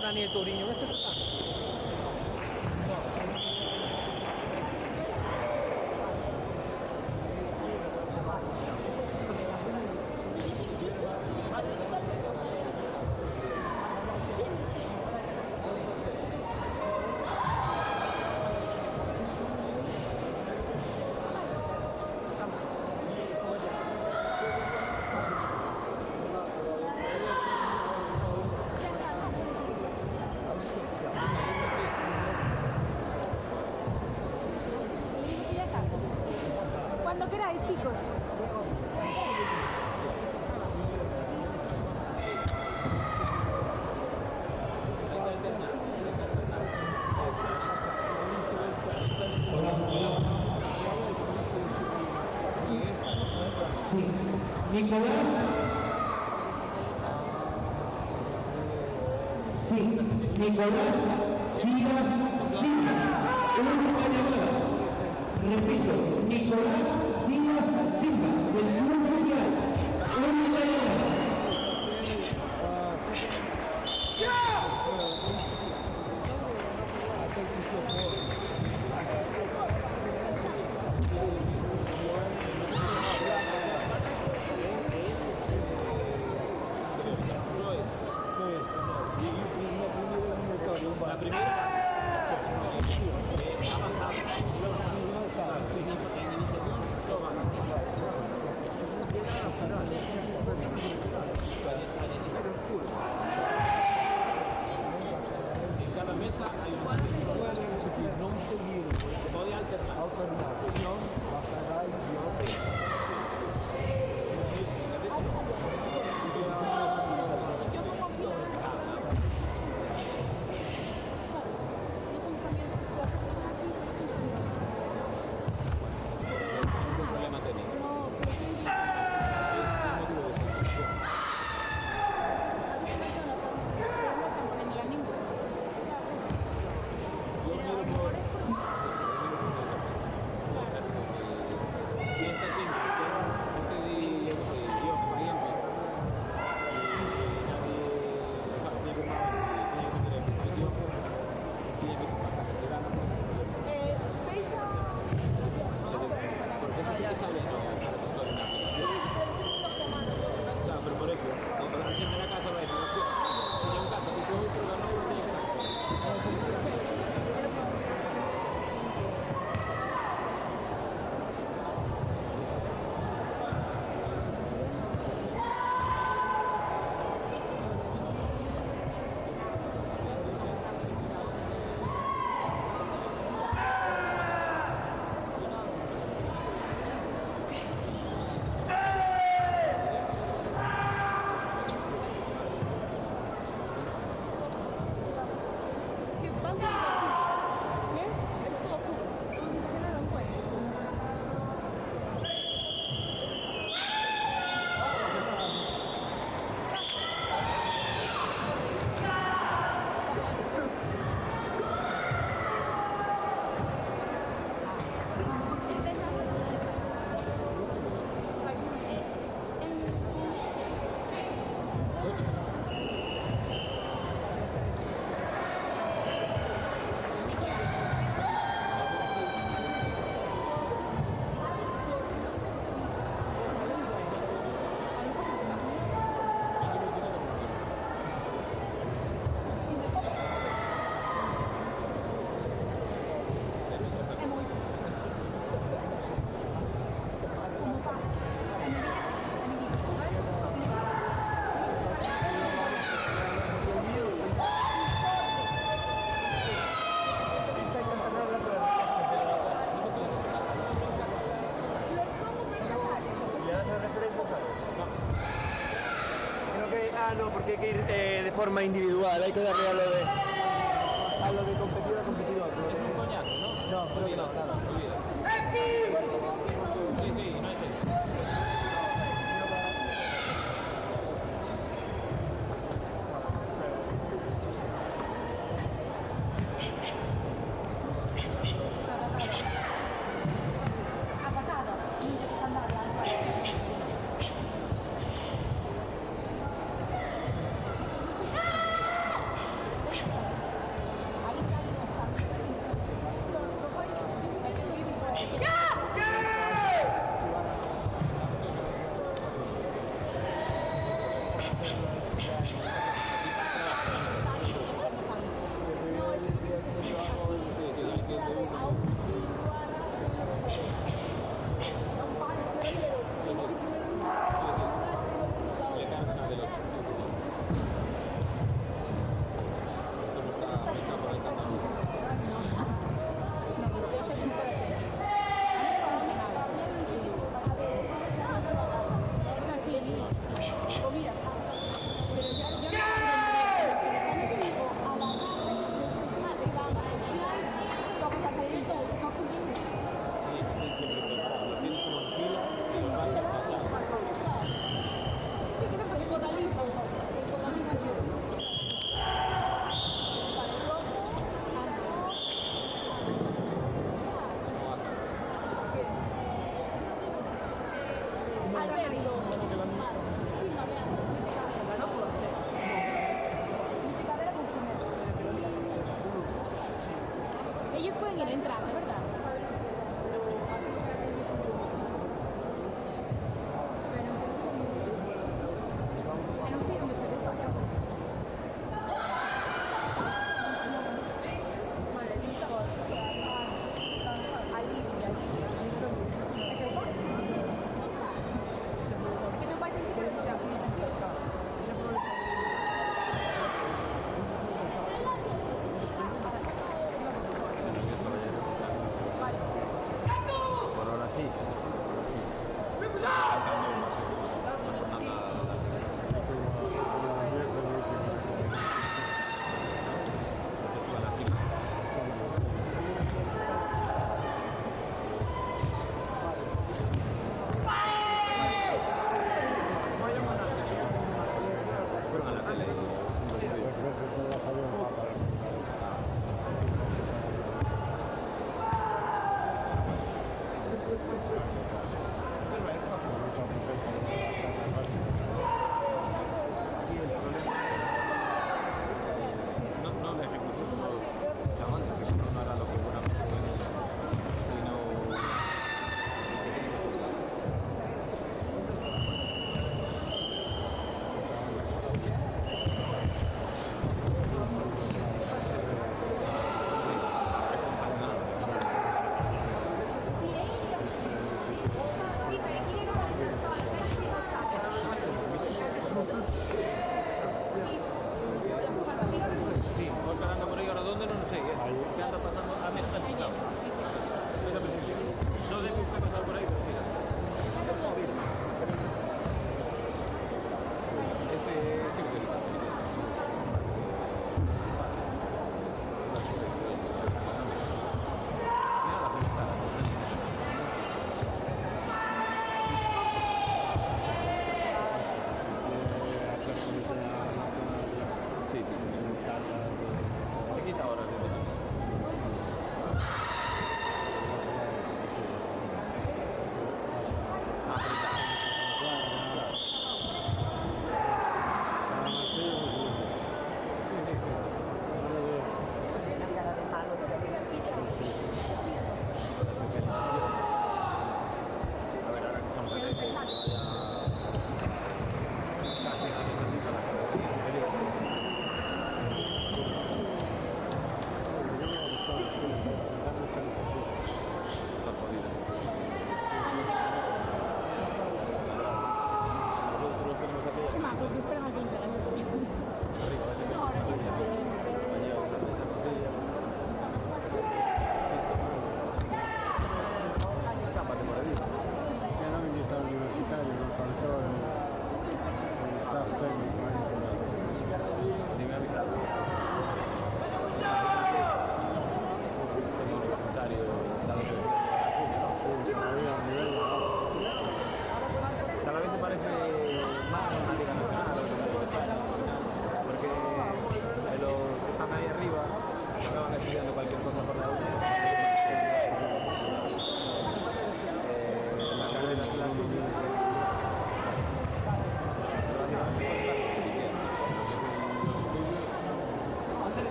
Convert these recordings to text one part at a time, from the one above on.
Daniel Toriño, este está. Cuando queráis, chicos. Sí, Nicolás. Sí, Nicolás Díaz Silva. Última llamada. Repito, Nicolás Díaz Silva, del Club Social. Última llamada. La primera en cada mesa hay un Ya no, porque hay que ir de forma individual, hay que darle a lo de competidor a competidor. Es un coñazo, ¿no? No, creo que no, nada. Sí, sí, no es eso. Ha patata, minchia ci sta andando anche. Ellos pueden ir a entrar, ¿verdad? En un sitio donde se sepa. Vale, listo. Allí. Es que tu país es diferente aquí. Por ahora sí. No la ejecución, la banda, que no hará lo que buenamente puede, sino que tiene que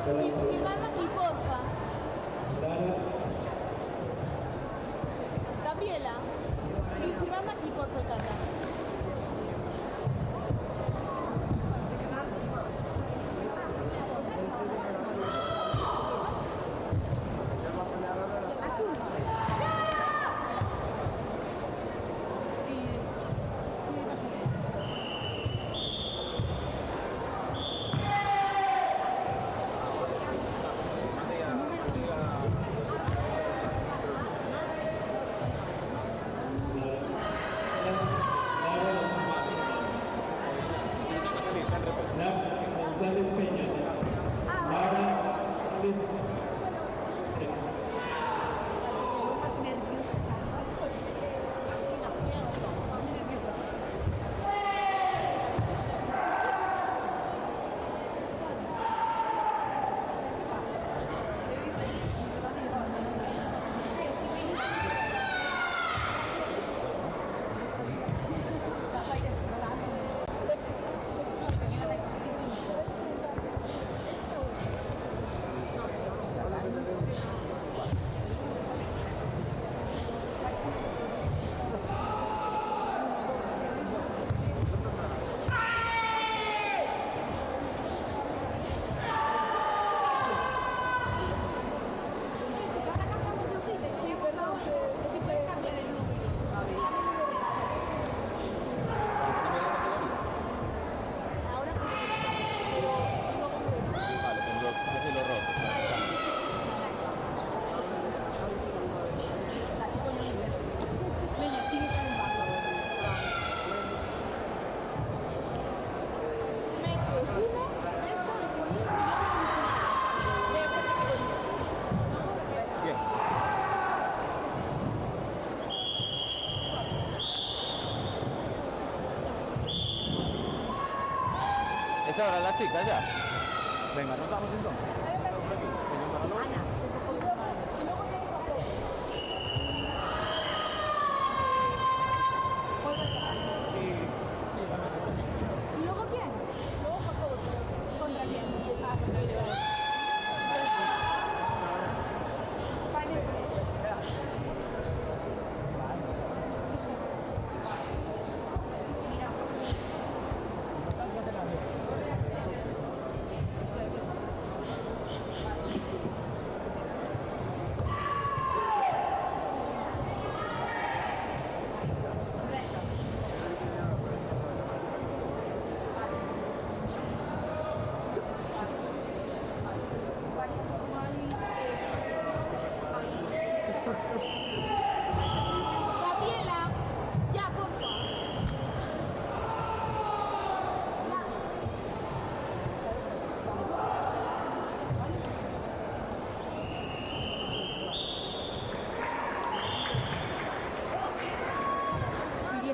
Firmame aquí, porfa. Gabriela, sí, firmame aquí, porfa, Tata. González Peña. Lara González. ¿Es ahora las chicas ya? Venga, ¿nos vamos entonces? ¿Y luego quién? Luego Jacobo. ¿Contra quién? Ah, contra el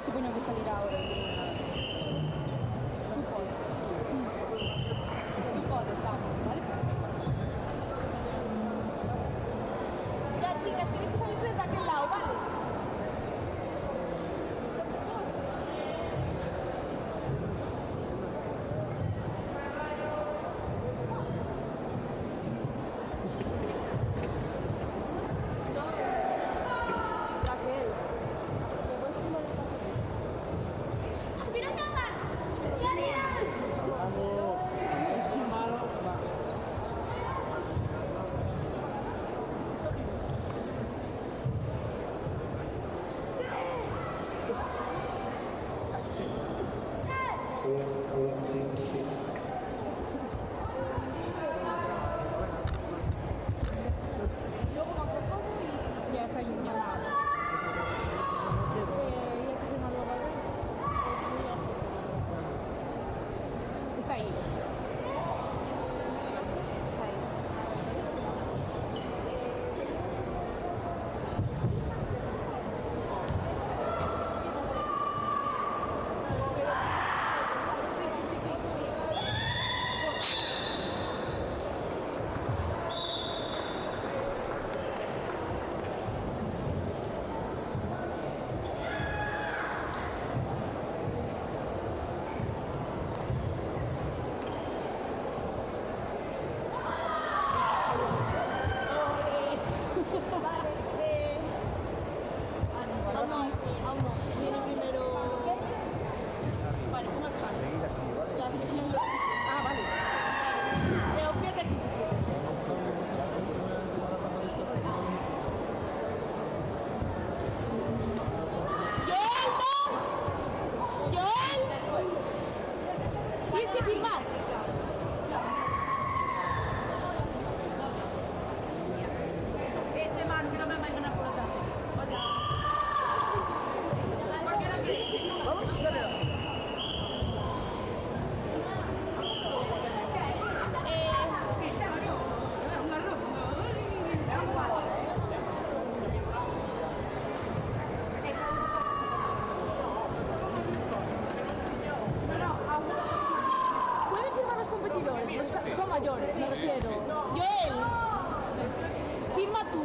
supoño que salirá ahora. Tú podes, vamos, vale? Ya, chicas, tenéis que salir desde aquel lado, ¿vale? Sí, sí. Luego me acuerdo y ya está ahí, ya nada. Ya te firma luego está ahí. Está ahí. Sí, sí, sí, sí. Aún no. Viene primero. Vale, un alfaro. La afición de los chicos. Ah, vale. Fíjate aquí si quieres. ¡Joel, no! ¡Joel! Tienes que firmar. Este man, que no me vayan a por la tarde. Vamos a escalar. Pueden firmar los competidores, porque son mayores, me refiero. Joel, firma tú,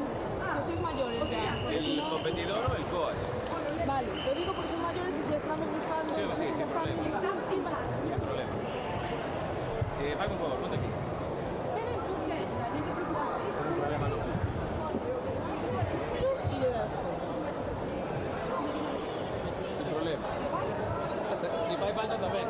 que sois mayores ya. ¿El competidor o el coach? Vale, lo digo porque son mayores y si estamos buscando... Sí, sí, sin problema. Sin problema. Paga un favor, ponte aquí. Un problema no justo. Y le das. Sin problema. Si fai falta tamén.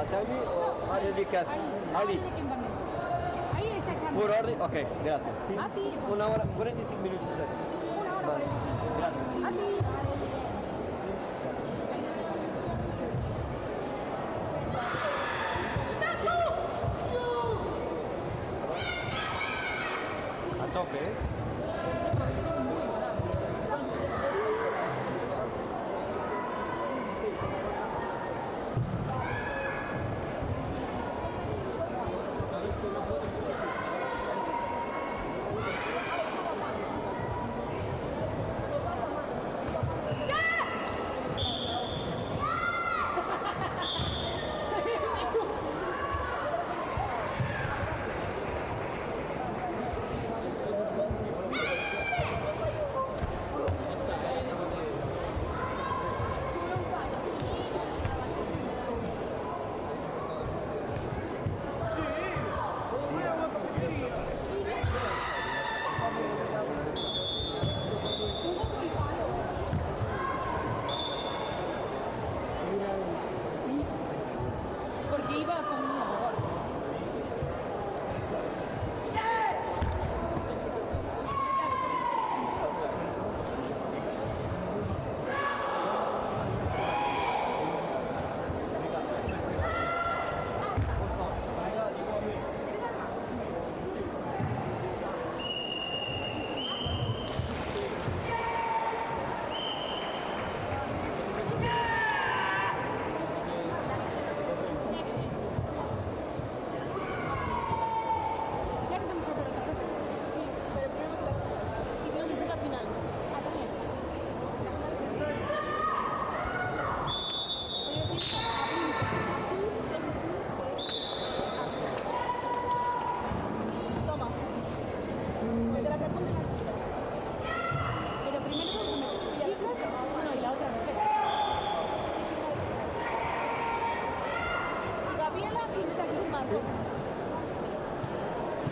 Tell me or are you because Ali? Ahí ella chama. Por orden, ok, gracias. A ti. 1 hora, 45 minutos. Una hora Vale, 45. gracias. A ti. A tope, ¿eh? Porque iba con un abogado. Ya que estamos haciendo el café. Sí, pero primero que las chicas. Y tenemos que hacer la final. Ah, también. La final es el Toma. Que te las apuntes aquí. Pero primero tengo que meter cifras. No, y la otra no sé. Y Gabriela, y mete aquí un marco.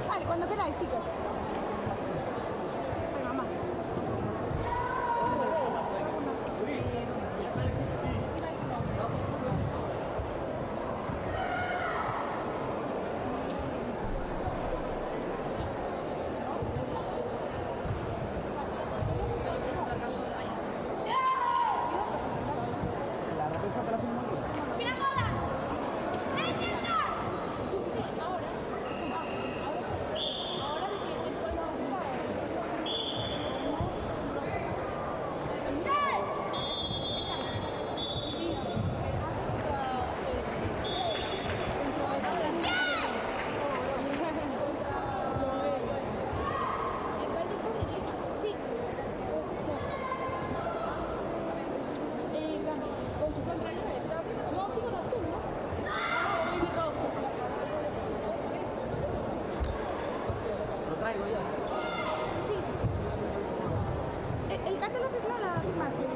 Vale, cuando queráis, chicos. Venga, mamá. La repesa te la firmo yo. Ahora de que después vamos Sí. No, sigo de azul, ¿no? No, voy de rojo. Lo traigo ya. Sí. El caso lo firmó la imagen.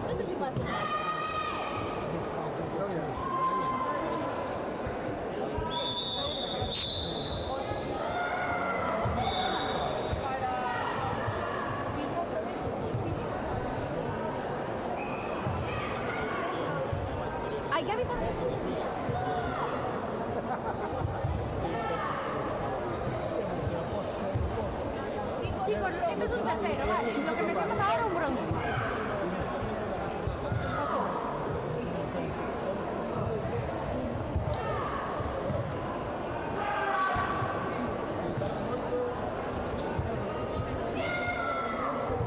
¿Dónde firmaste? Firmo otra vez. Hay que avisar. Chicos, este es un tercero, vale. Lo que metemos ahora es un bronce.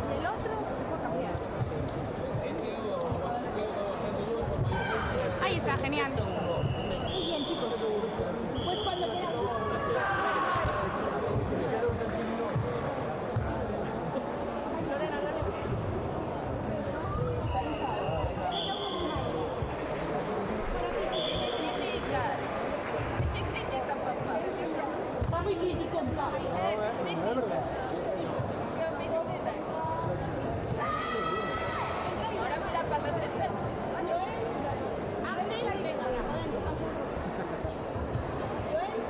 Y el otro se fue a cambiar. Ahí está, genial. Muy bien, chicos. Pues cuando queráis. Lorena, Lorena. Está muy crítico, ¿sabes? Ahora mira, pasa 3 pesos. Axel, venga, adentro. Joel.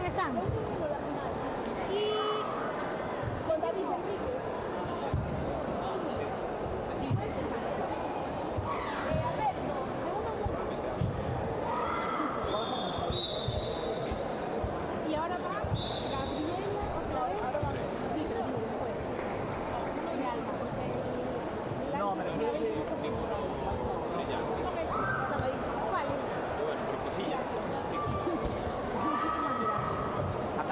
están. Y Con David Enrique. Alberto, de una y ahora va Gabriela otra vez. Sí, pero digo después. Y Alma. No, me refiero a que ninguno ella. Son esos, están ahí. ¿Cuáles? Bueno, pero cosillas. Sí. Muchísimas gracias.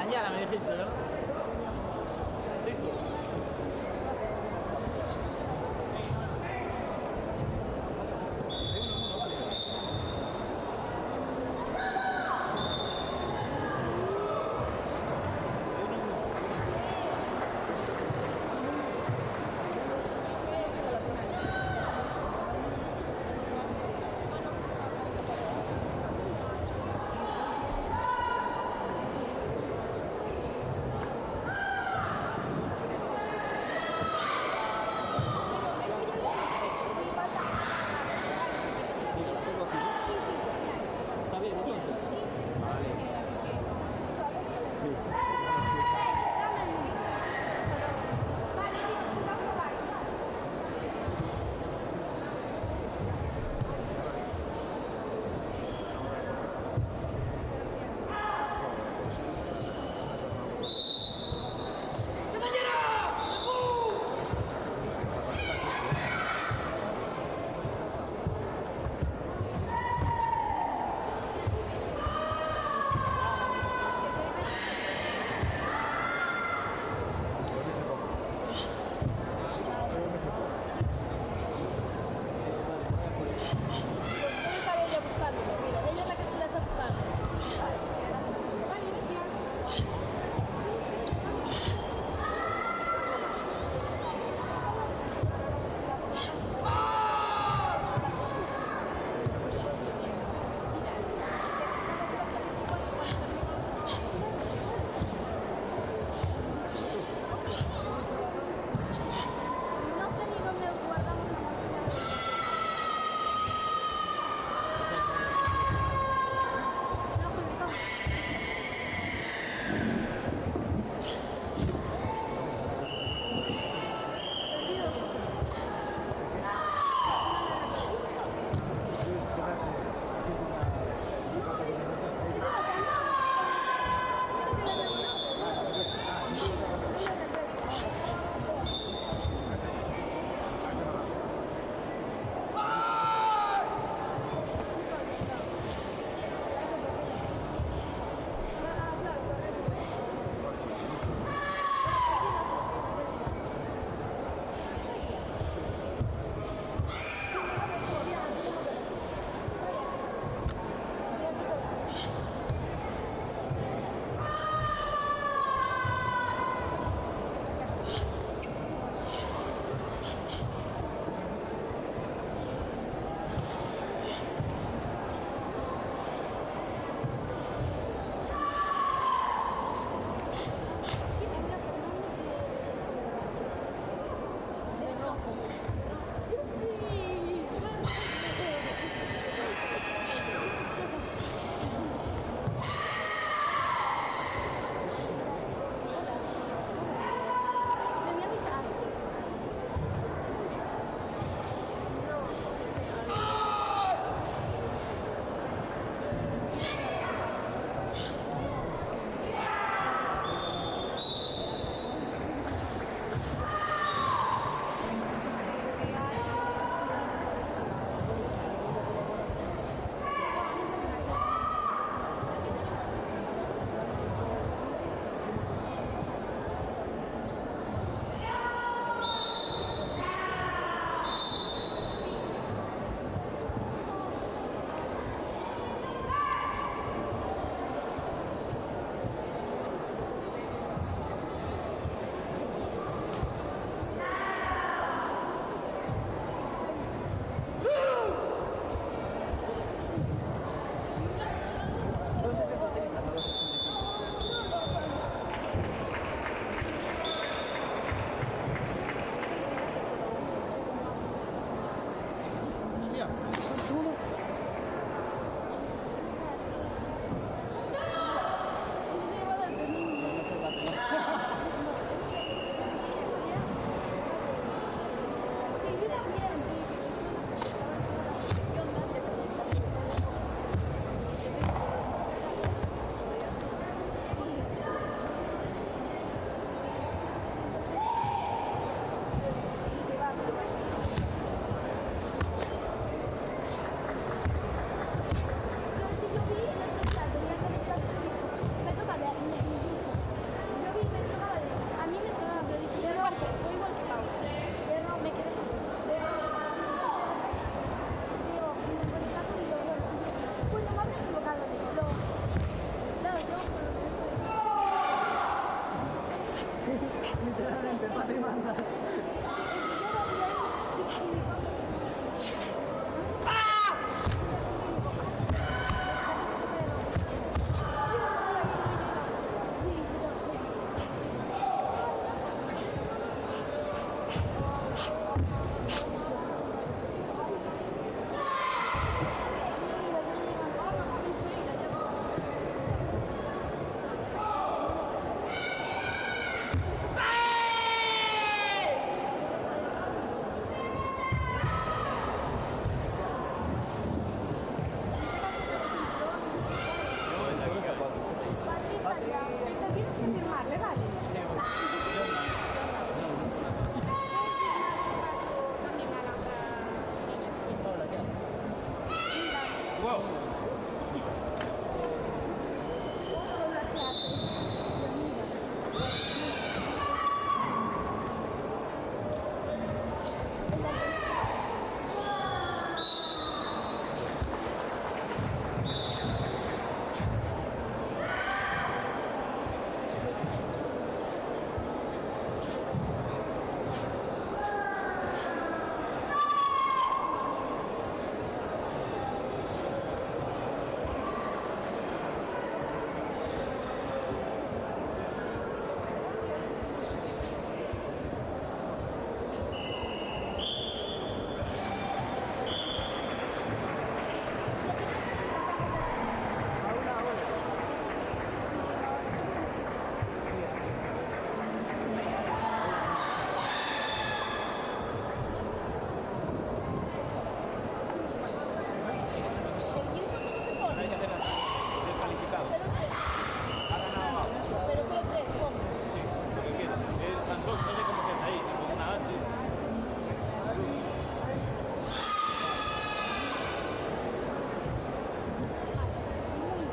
acabado.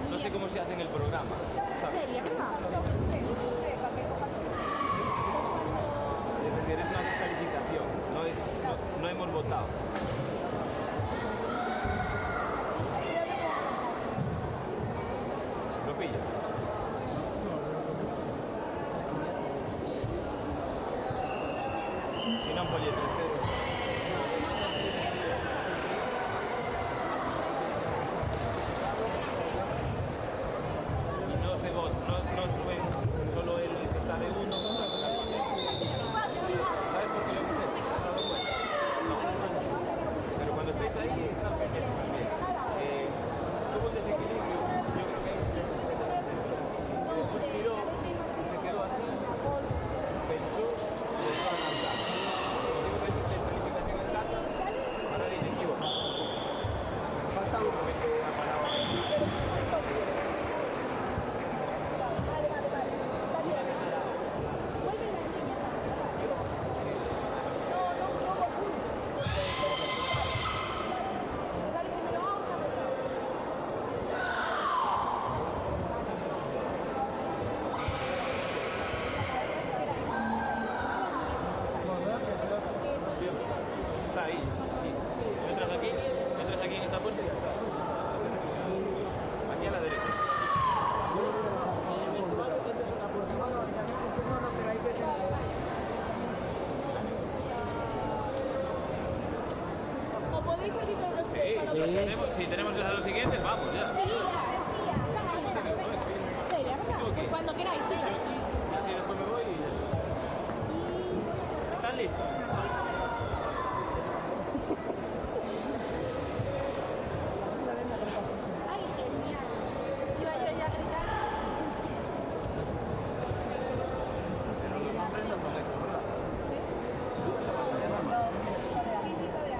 No sé cómo se hace en el programa, ¿sabes? Sería, ¿verdad? Es decir, es una descalificación, no hemos votado. ¿Lo pillas? Si no, poliéster. No suben, solo él está de uno. ¿Sabes por qué lo hemos hecho? ¿Te has dado cuenta? No. Pero cuando estáis ahí, está pequeño también. Tuvo un desequilibrio, yo creo que ahí se después tiró, se quedó así, pensó y empezó a lanzar. Como digo que existe calificación en data, ahora dice equivoco. Falta uno que ha parado ahí. Está ahí. Entras aquí en esta puerta y ya está. Aquí a la derecha. ¿O podéis salir de los tres? Si tenemos que hacer los siguientes, vamos ya. Sí, pues cuando queráis, Y así después me voy y ya está. ¿Están listos? Ay, genial. Iba yo ya a gritar. Pero los nombres no son esos, ¿verdad? Sí, sí, todavía.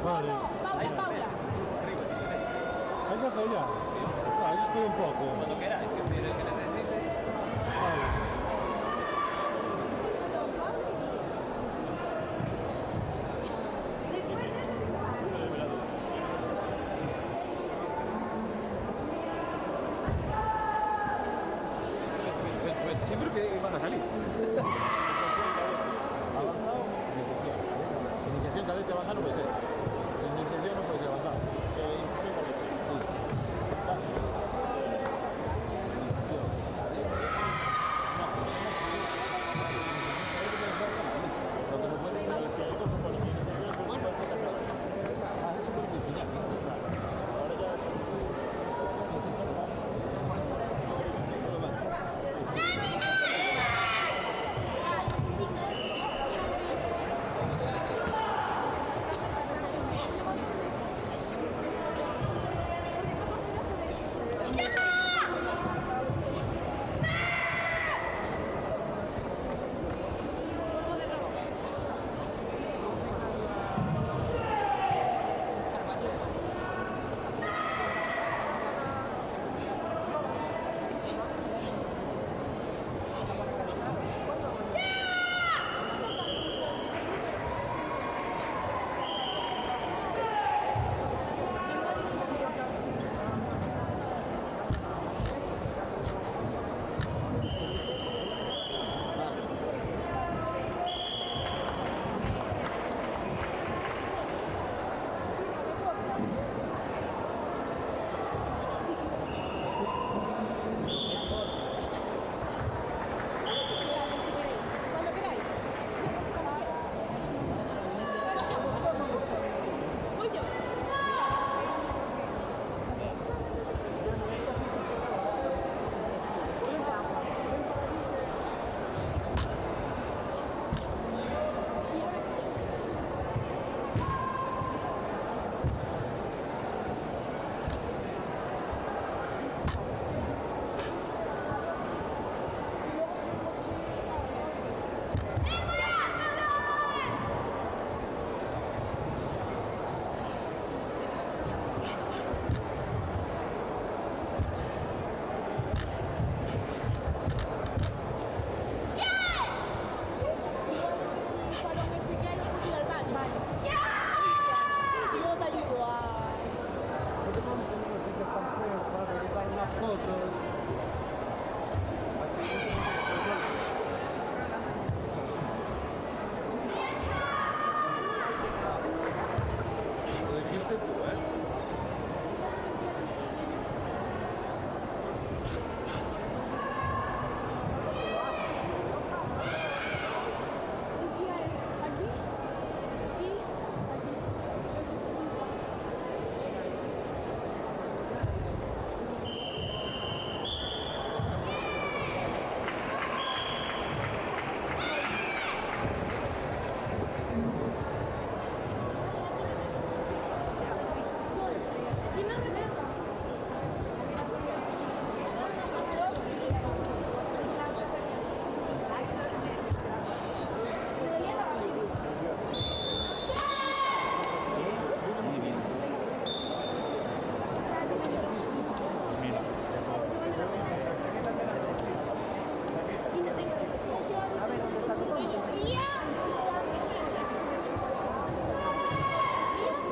Vale. Paula, Paula. Arriba, si queréis. ¿Hay café ya? Ah, yo estoy un poco. Cuando queráis, que pide el que necesite. Vale. Pues siempre que van a salir. Avanzado, sin iniciación cadete avanzado no puede ser. Sin iniciación no puede ser avanzado. Cuando queráis. Voy yo. Balón ese que hay, lo puedo ir al baño. Y luego te ayudo a... ¿Por qué no me enseñan los sitios tan feos para dedicar una foto? Lo dijiste tú, ¿eh?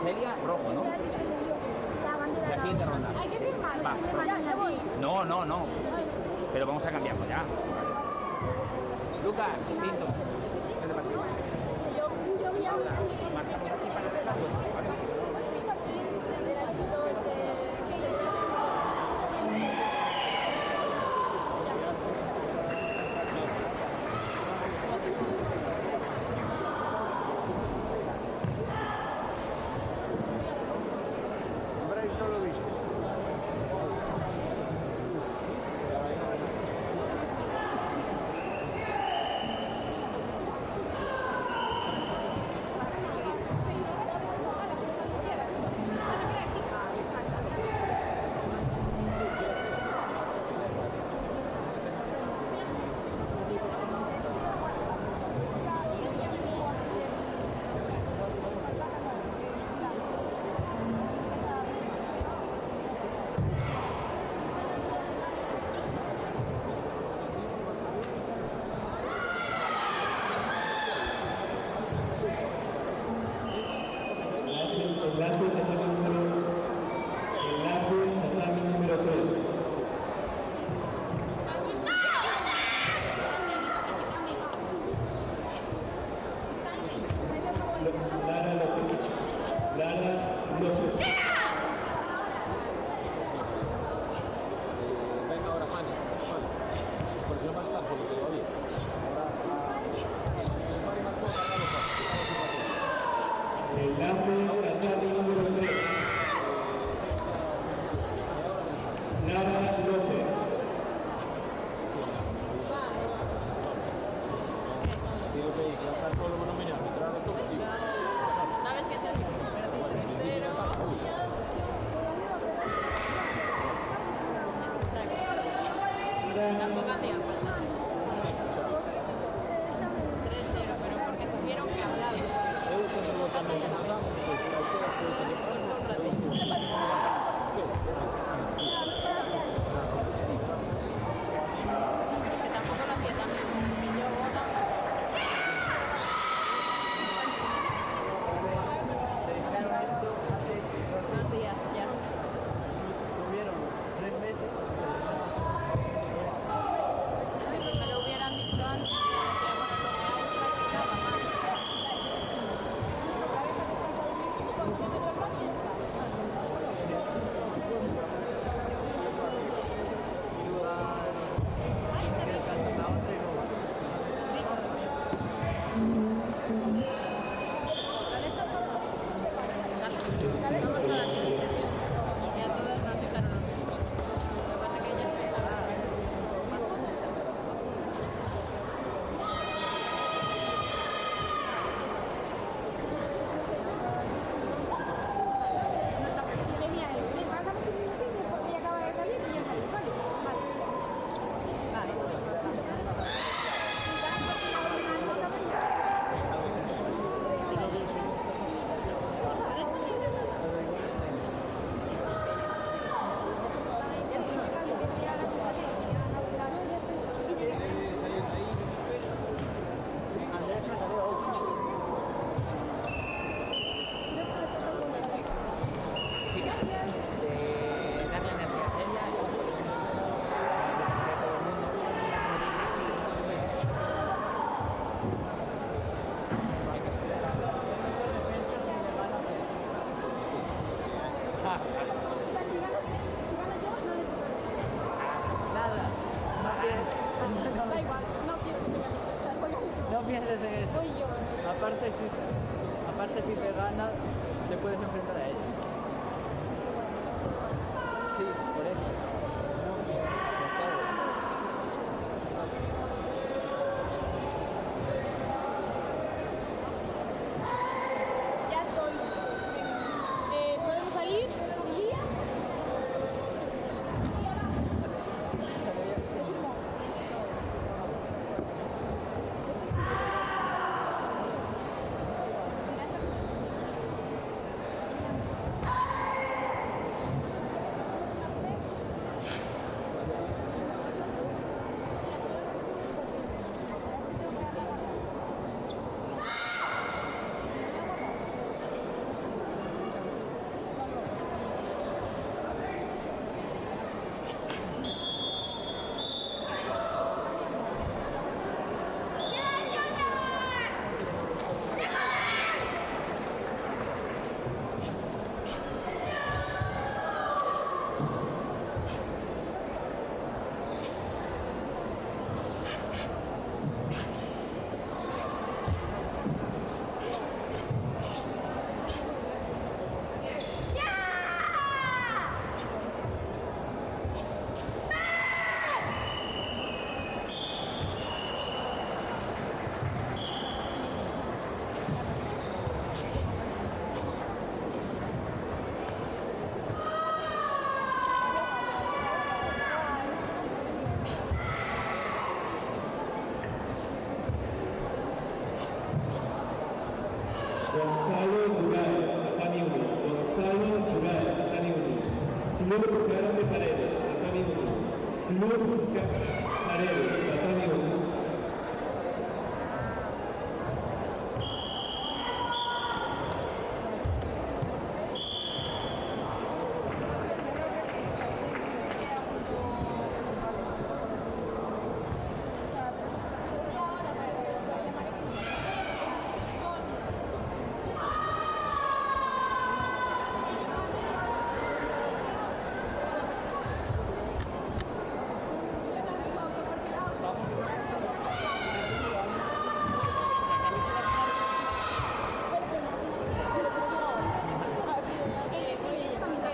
Celia, rojo, ¿no? La siguiente ronda. Hay que firmar. Va. Ya voy. No, no, no. Pero vamos a cambiarlo ya. Lucas, Pinto. Vete para arriba. Yo voy a... Marchamos aquí para ver la vuelta, ¿vale? Habréis no lo visto. Da igual, no quiero que tengas que estar. No pienses en eso. Soy yo. Aparte si te gana, te puedes enfrentar a ella. Sí, por eso. Ya estoy. Venga. ¿Podemos salir? ¿Lía? Gonzalo Durales, tatami 1. Gonzalo Durales, tatami 1. Club Caro de Paredes, tatami 1. Club Paredes, tatami 1.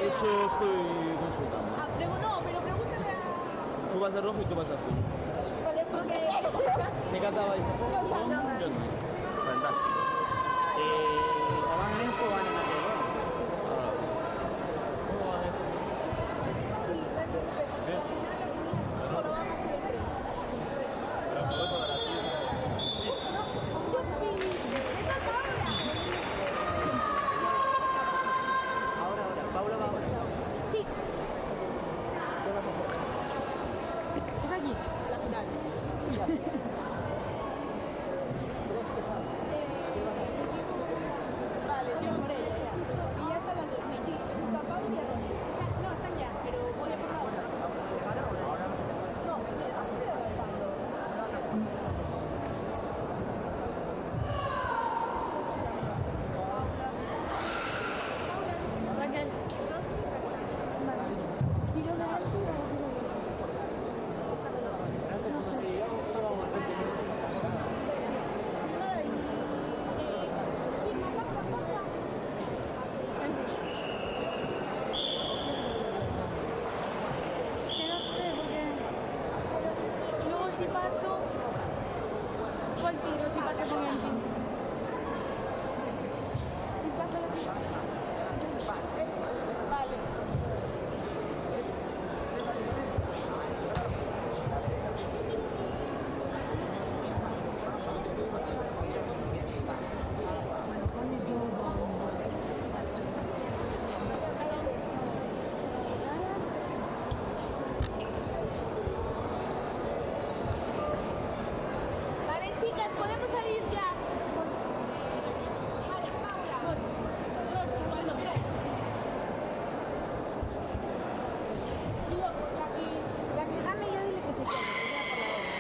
Eso estoy consultando. Ah, no, pero pregúntale a... Tú vas de rojo y tú vas de azul. Vale, porque... ¿Qué cantabais? Jonathan. Jonathan. Fantástico. ¿O van en esto o van en aquello? ¿Cómo van esto? Sí, pero vamos a hacer el 3. Pero todo eso de las Ahora, Paula va ahora. Sí. Es allí, la final. Vale, yo pego el tiro si paso con el pin. Si paso la pin. Vale. Vale, chicas, podemos salir ya. La que gane ya dile que se quede, que sea por la hora.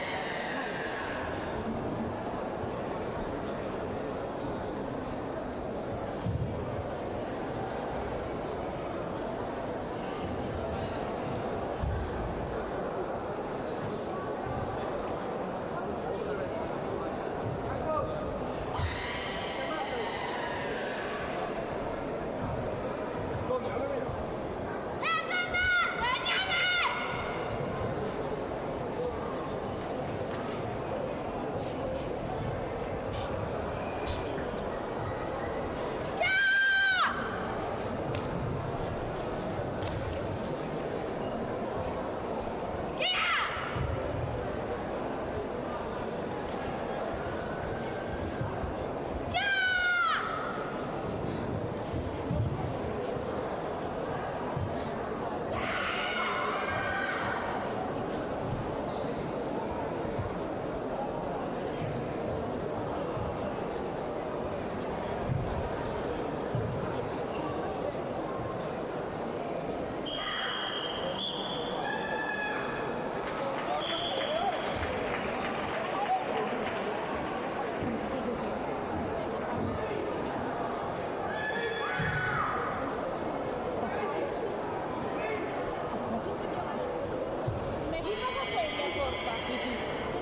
¿Me firmas a Celia, porfa?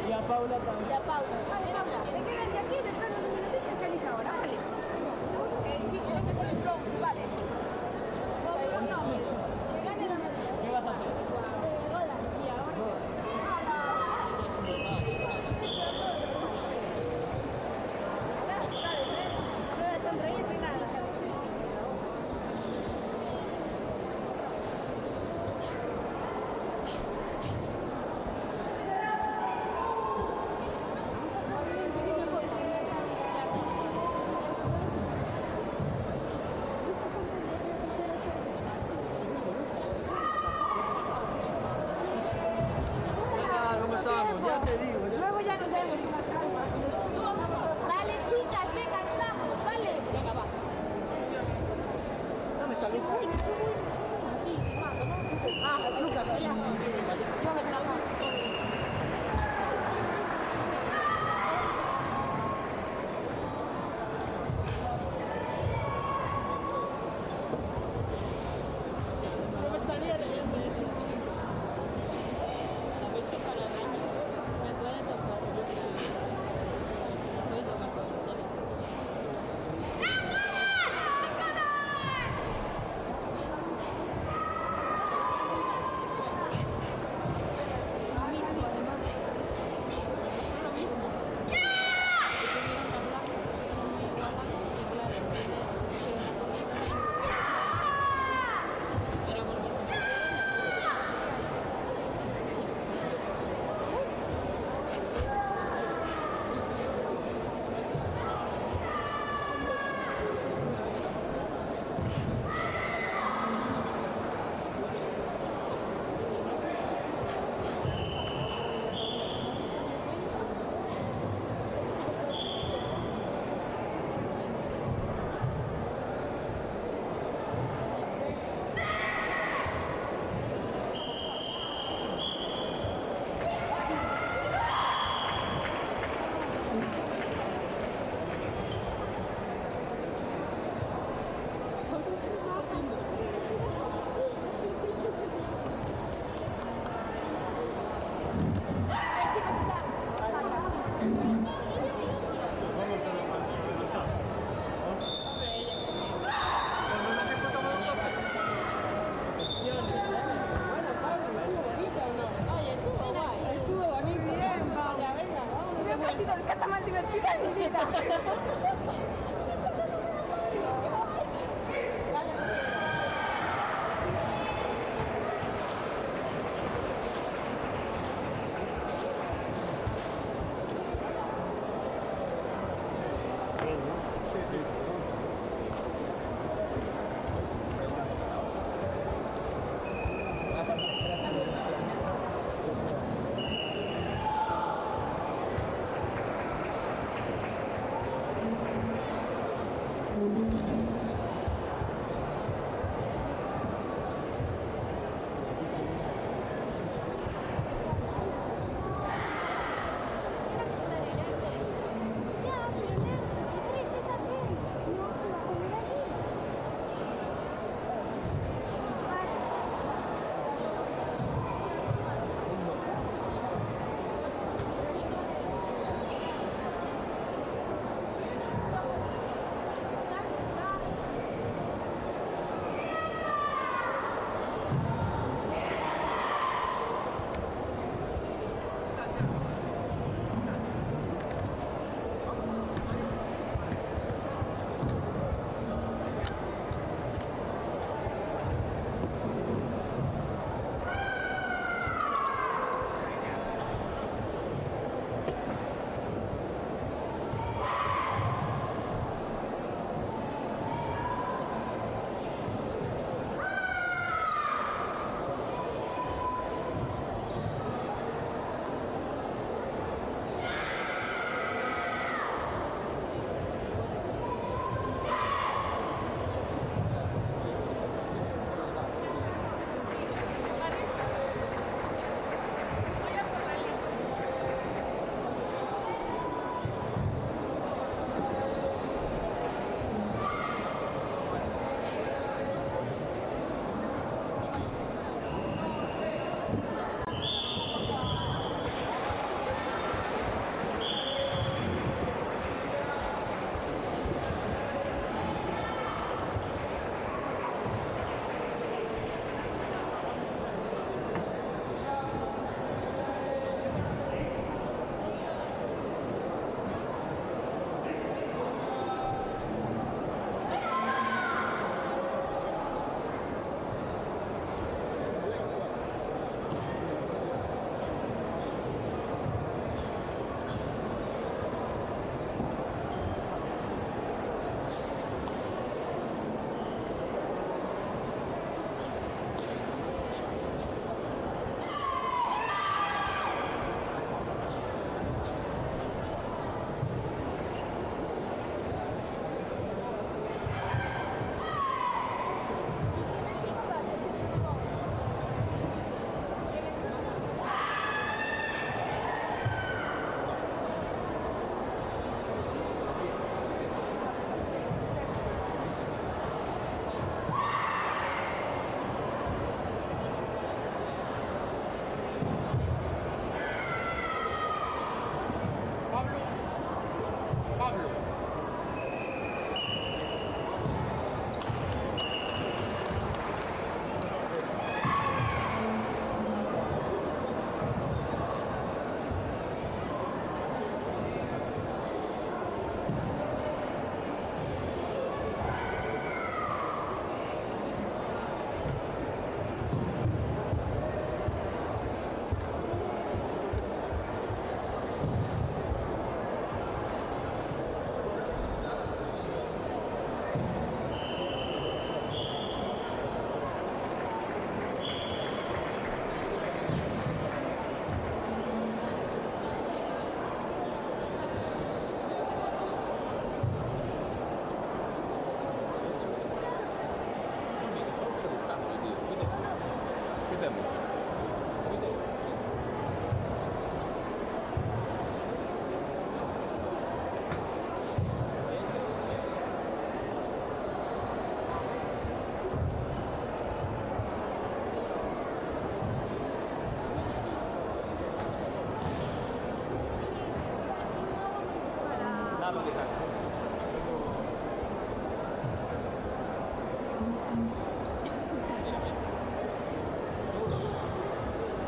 Y a Paula también. Y a Paula. Paula. Te quedas aquí, descansas un minutito y salís ahora, ¿vale? Chicos, ese es el bronce, vale. ¿Qué vas a hacer? ¿Cómo estamos? Ya te digo. Luego ya nos vemos con más calma. Vale, chicas, venga, nos vamos, ¿vale? Venga, va. ¿Dónde está Lucas? Ah, Lucas, ya.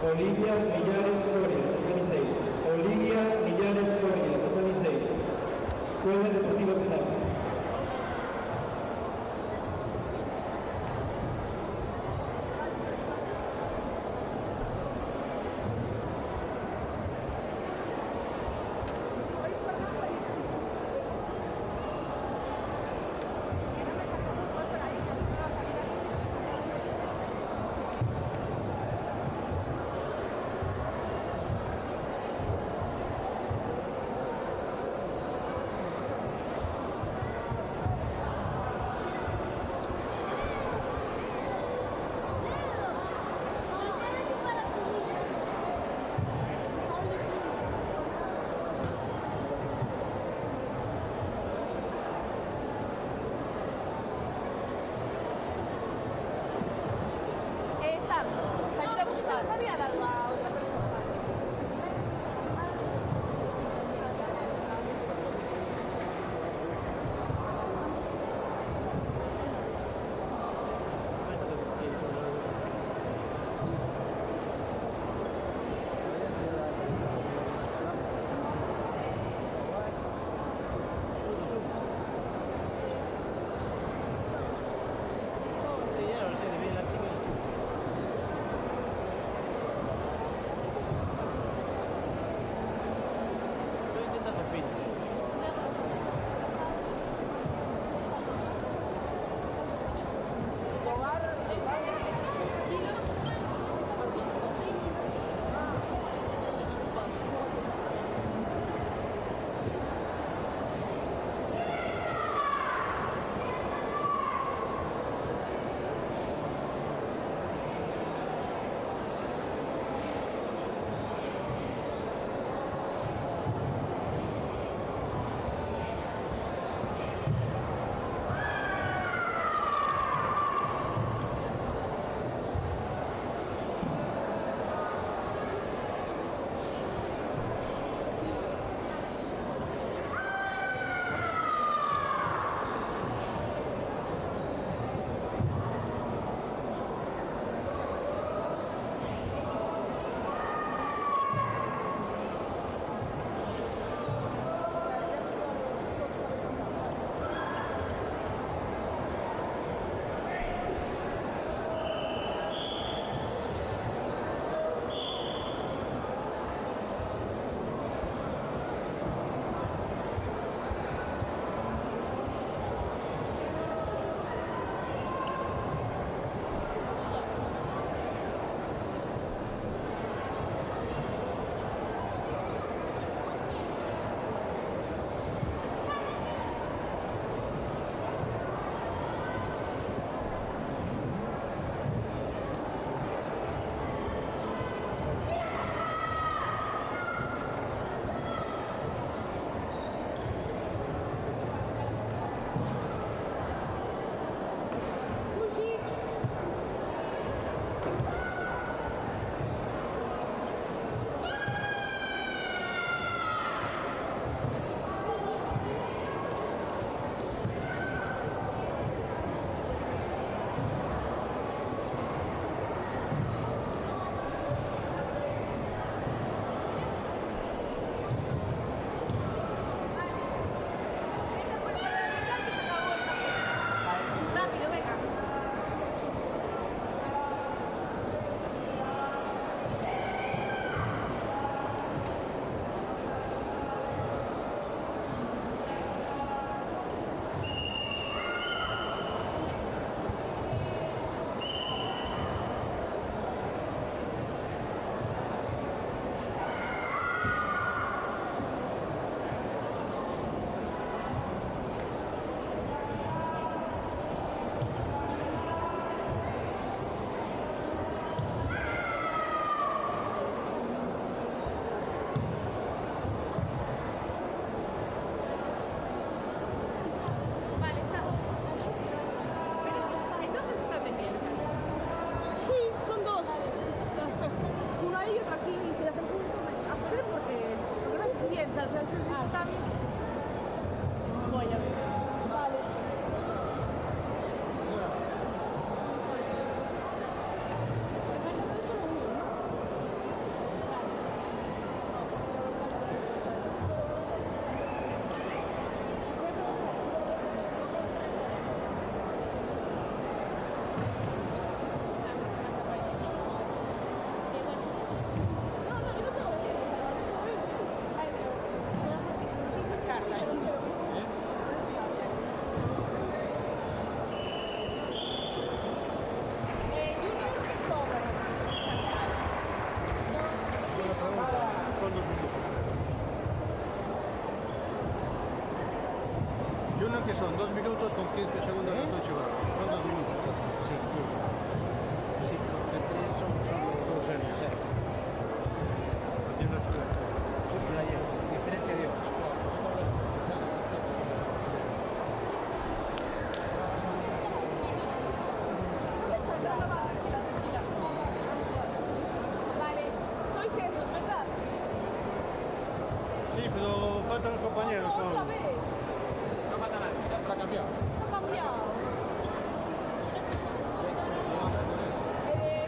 Olivia Millares Coria, tatami 6. Olivia Millares Coria, tatami 6. Escuela Deportiva Jalapa. Se los había dado a otra persona. Voy a ver. Vale. Solo uno, ¿no? son 2 minutos con 15 segundos de Tocho Bravo. Son 2 minutos. Sí. Sí, porque 3 son solo 2 años. Haciendo chula. Chula y diferencia de 8. Vale, sois esos, ¿verdad? Sí, pero faltan los compañeros ¿Otra aún. vez? No falta nada. Está cambiado. Ha cambiado.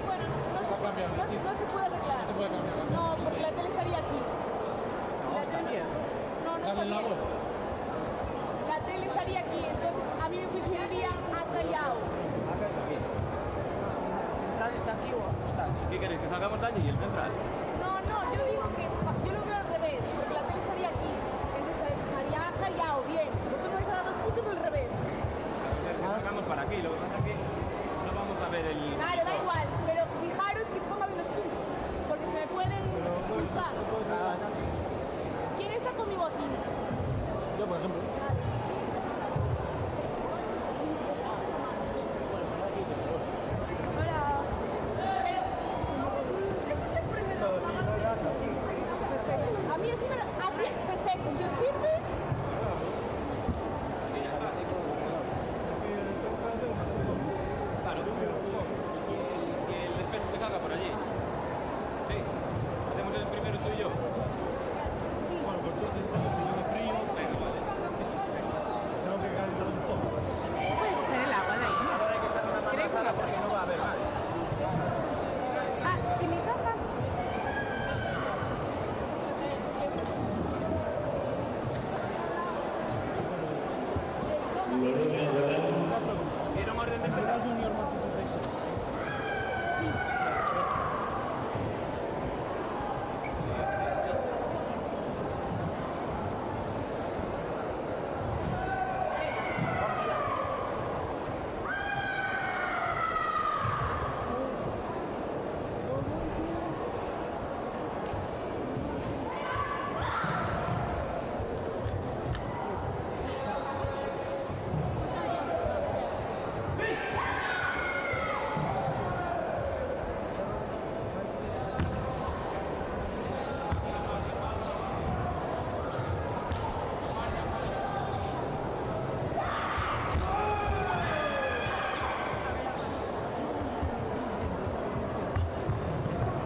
Bueno, no se, cambiado, no, sí. no se puede arreglar. No se puede cambiar. No, porque la tele estaría aquí. La está tele- bien. No, no está Dale la bien. vuelta. La tele estaría aquí, entonces a mí me preferirían a Callao. ¿Central está aquí o está? ¿Qué queréis? ¿Que salgamos de allí y el central? No, no, yo digo que yo lo veo al revés, porque la tele estaría aquí. Entonces estaría a Callao, bien. Vosotros me vais a dar los puntos del revés. Salgamos para aquí, lo que pasa es que no vamos a ver el... Claro, da igual, pero fijaros que ponga bien los puntos, porque se me pueden cruzar. ¿Quién está conmigo aquí? Yo, por ejemplo. Hola. Pero, ese es el primero. Perfecto. A mí así así, perfecto. Si os sirve, Claro, y el despejo que salga por allí. Sí. Hacemos el primero tú y yo. Bueno, pues entonces yo me frío. Venga, vale. Tengo que calentar un poco. Se puede coger el agua de ahí. Ahora hay que echar una mano a Sara porque no va a haber más. Ah, ¿y mis gafas? Lorena Galán, ¿Dieron orden de empezar? Junior más 66.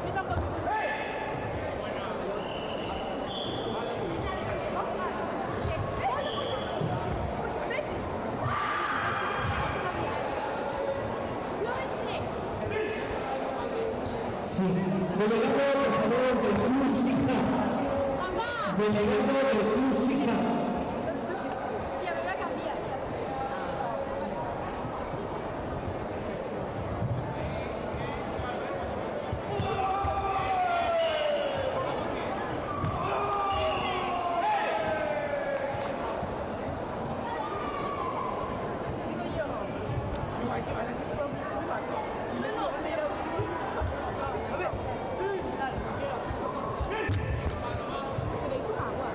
yo tampoco. sí. Delegado, por favor, de música. Papá, Delegado de música. ya me voy a cambiar. Digo yo. ¿Queréis un agua?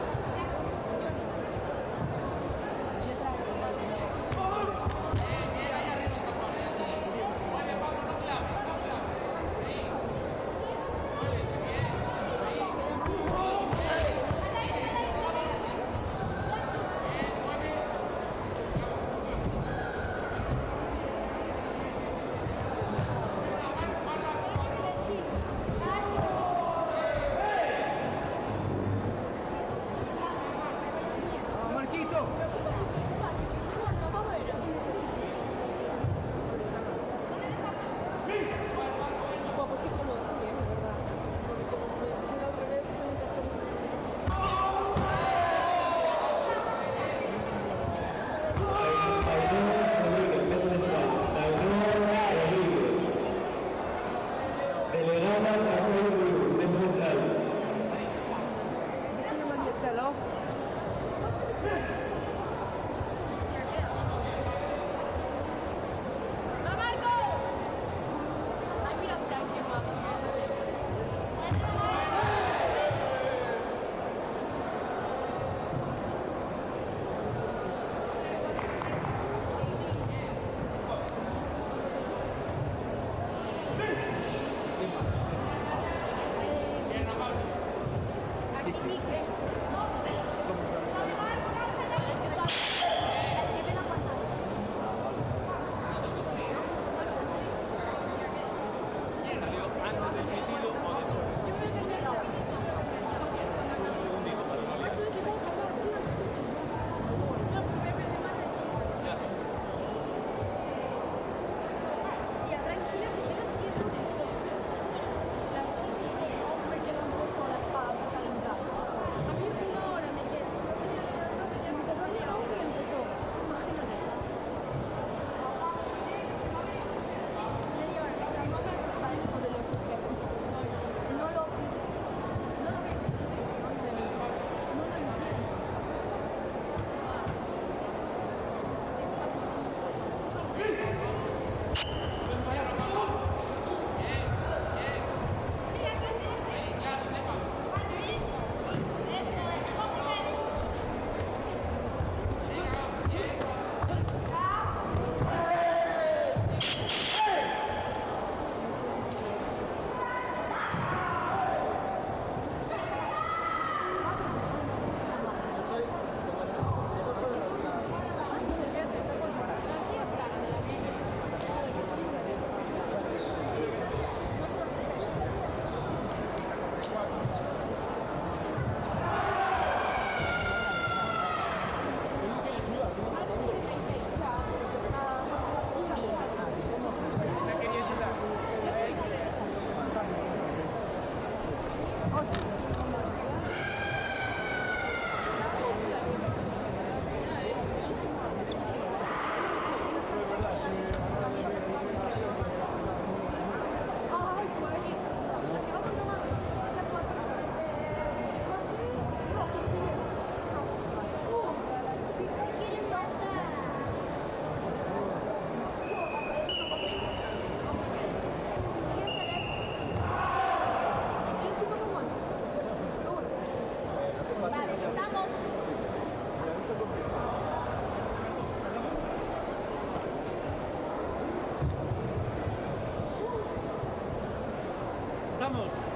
Empezamos.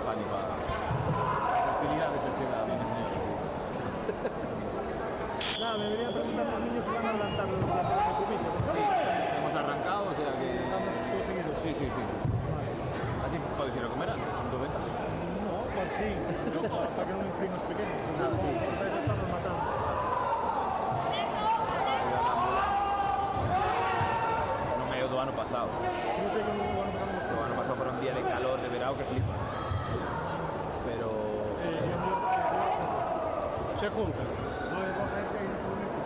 Pani para tranquilidades se chega a mi señor. Nada, me venían preguntando los niños si van a adelantar los cubito. Sí, hemos arrancado, o sea que... Estamos todos seguidos. Sí. Así podéis ir a comer antes, sin tu venta. No, pues sí, pero para que no me enfríen los pequeños. Nada, sí. Porque ya estamos matando. Non é o do ano pasado. Non sei como o ano pasado. O ano pasado para un día de calor, de verão, que flipa. Pero... Se junta. No es coger que ir sobre mí.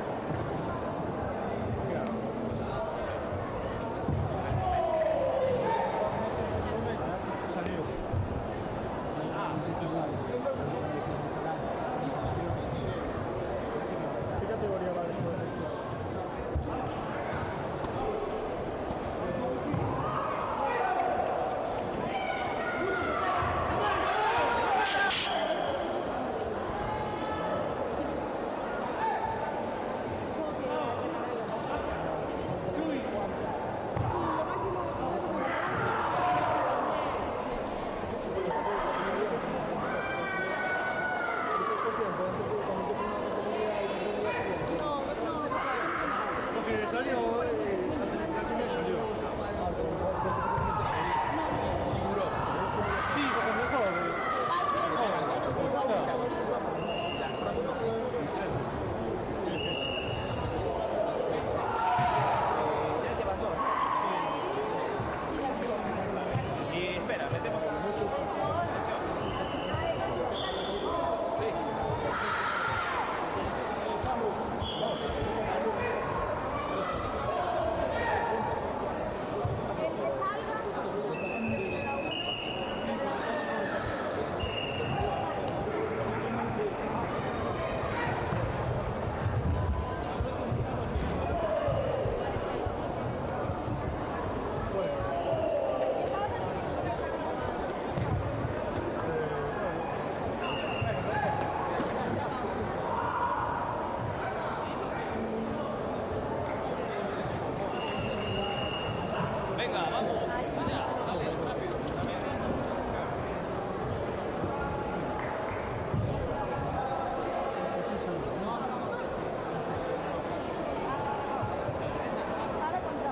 Claro. Salió. ¿Qué categoría va después de esto? Porque salió, salió. Seguro. Sí, porque mejor. Ya llevas dos. Y espera, metemos mucho. El que salga, Venga, vamos. Vaya, dale, rápido. Sara contra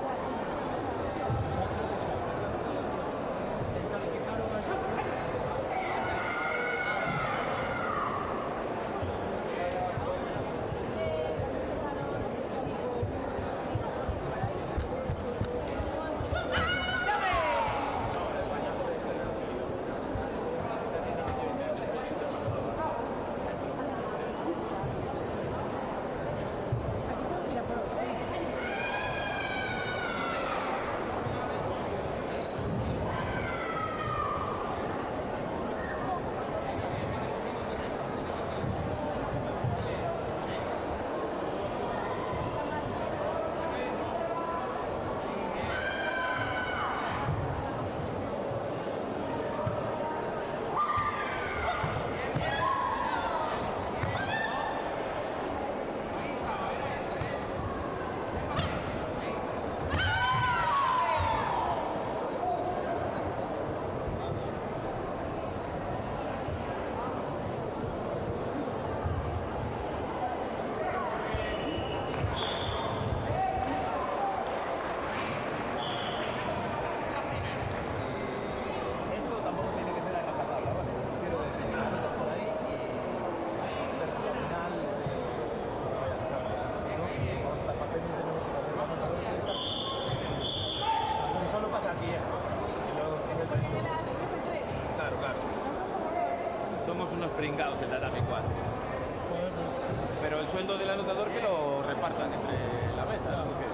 Esto tampoco tiene que ser a rajatabla, ¿vale? Quiero decir, si metas por ahí y ser al final vamos a estar más pendientes de nosotros, vamos a ver qué tal. Porque solo pasa aquí esto. Y luego en el resto. Claro. Somos unos pringados en tatami 4. Pero el sueldo del anotador que lo repartan entre la mesa. Porque...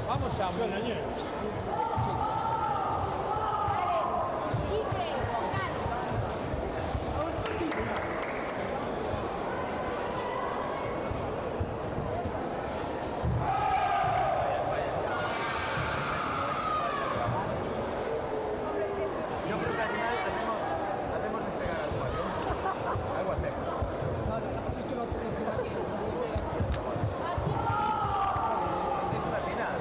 Vamos, Samu. Yo creo que al final hacemos despegar al cuadro. Algo hacemos. Es una final.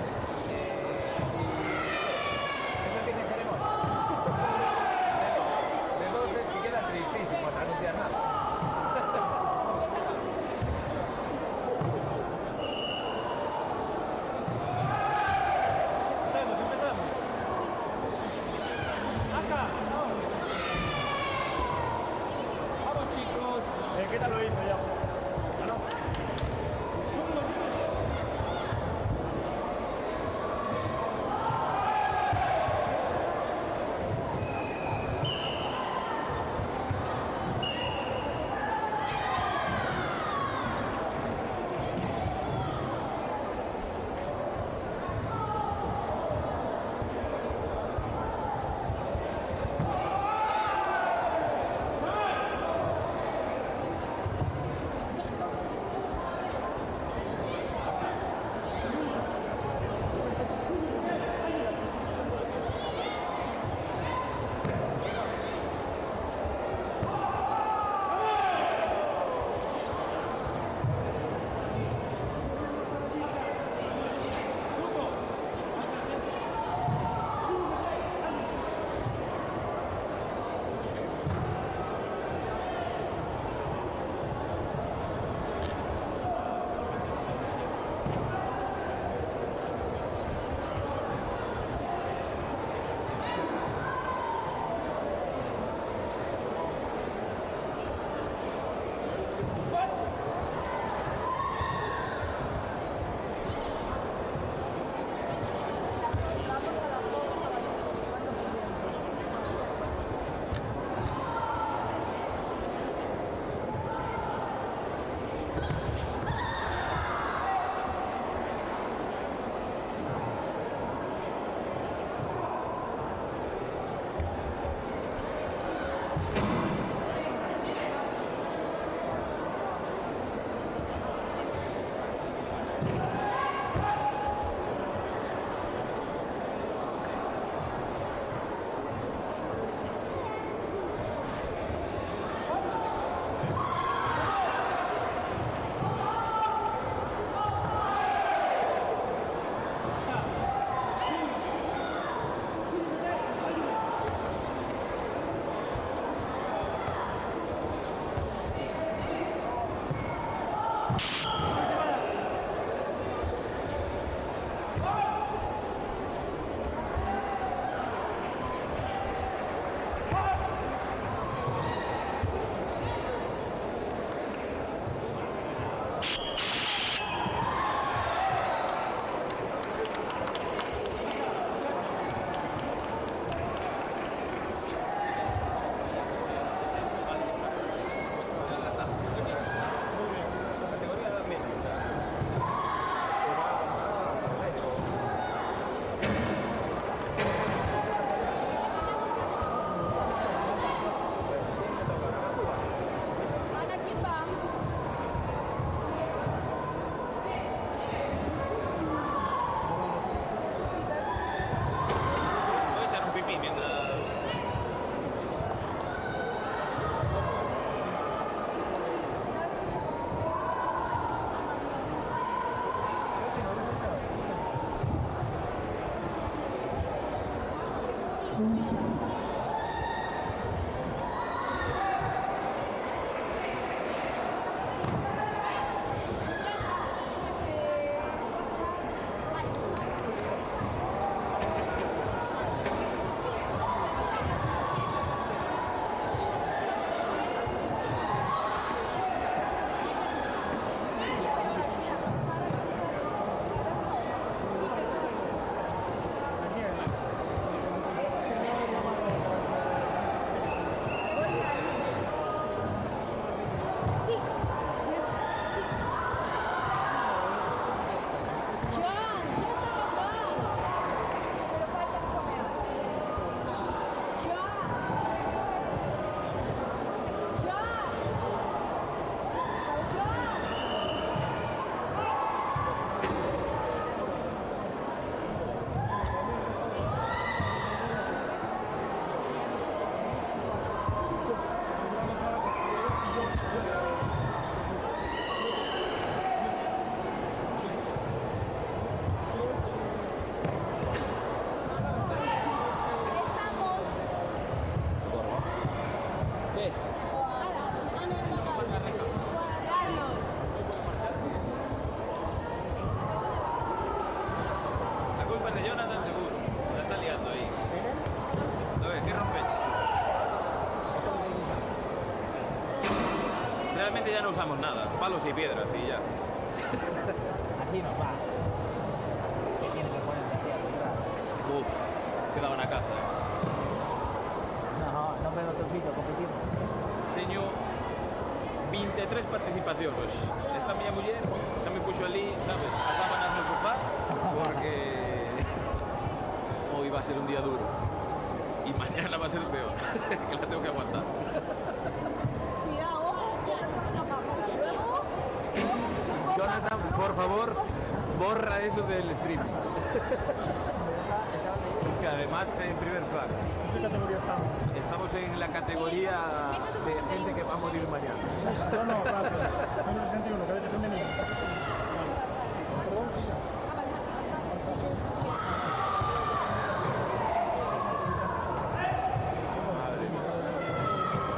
Ana, ¿quién va? Voy a echar un pipí mientras... Estamos. ¿Qué? Carlos. La culpa es de Jonathan, seguro. La está liando ahí. A ver, ¿qué rompes? Realmente ya no usamos nada. Palos y piedras y ya. Así nos va. ¿Qué tiene que ponerse aquí a comprar? Uf, quedaban a casa. No me otro vídeo, competimos. Teño 23 participacións hoxe. Esta miña muller xa me puxo ali, sabes, as sábanas no sofá porque hoy va a ser un día duro y mañana va a ser peor, que la tengo que aguantar. Cuidado, ojo, que no se apagó. Luego, Jonathan, por favor, borra eso del stream. Que además en primer plano. ¿En qué categoría estamos? Estamos en la categoría de gente que va a morir mañana. No, claro. Número 61, cadete femenino. Madre mía.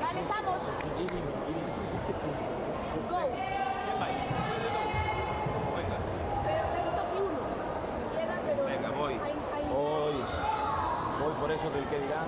Vale, estamos. Go. Venga. Pero he visto aquí uno. Queda, pero Venga, voy. hay- Voy por eso del que dirán.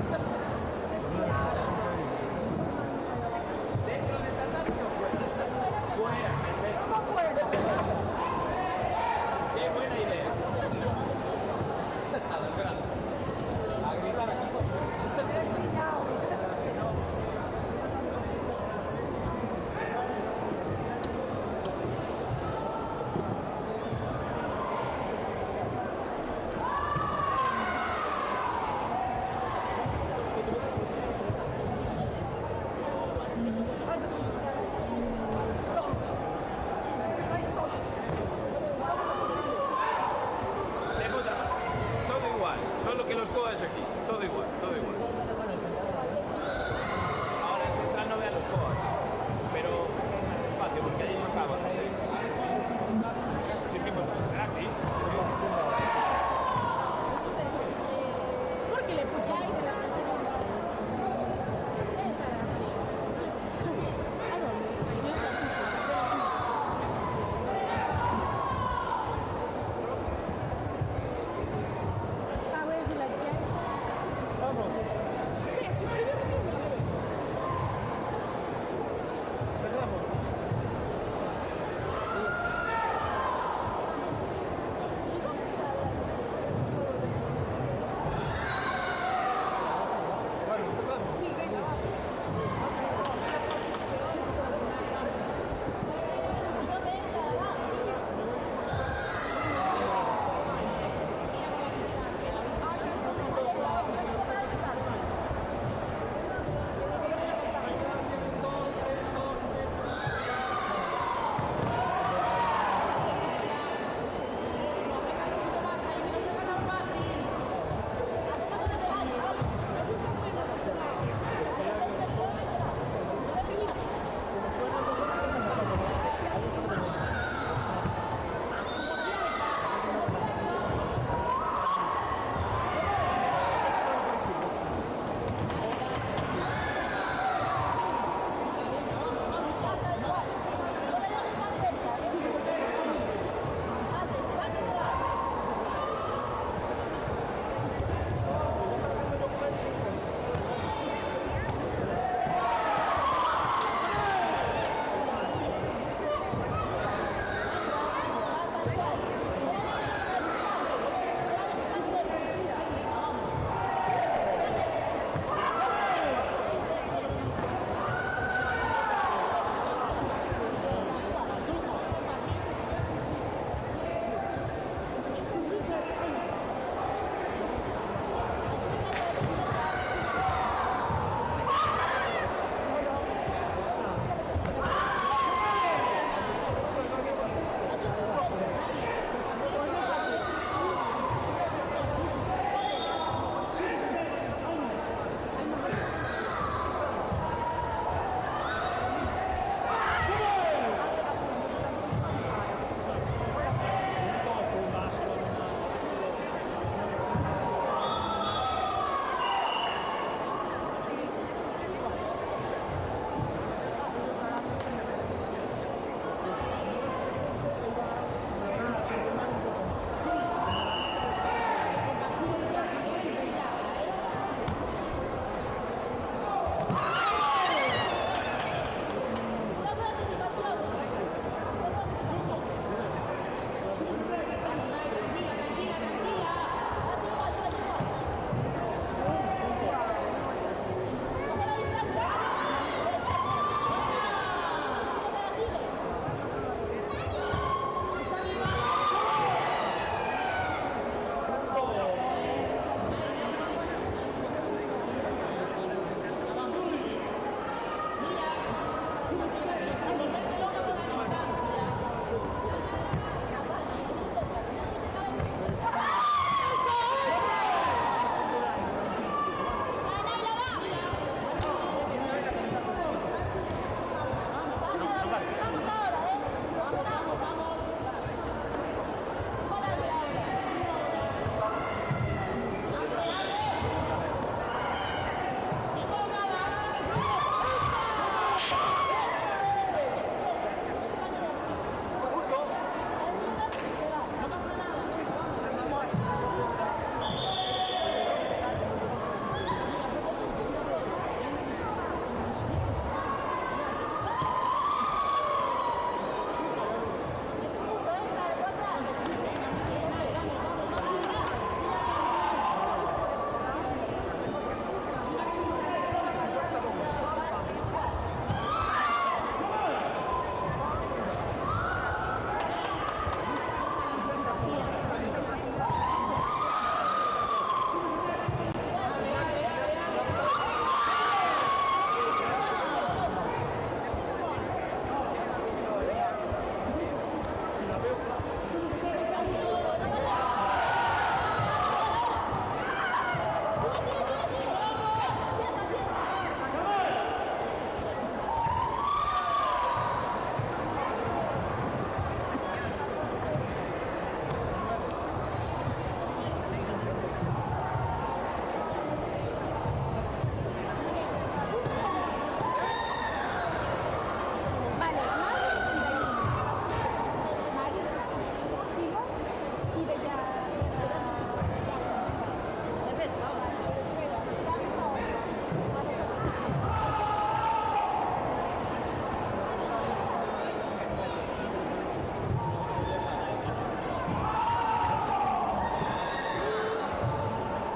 Dentro del tatami o fuera. Fuera, perfecto. Qué buena idea. A las gradas. A gritar aquí.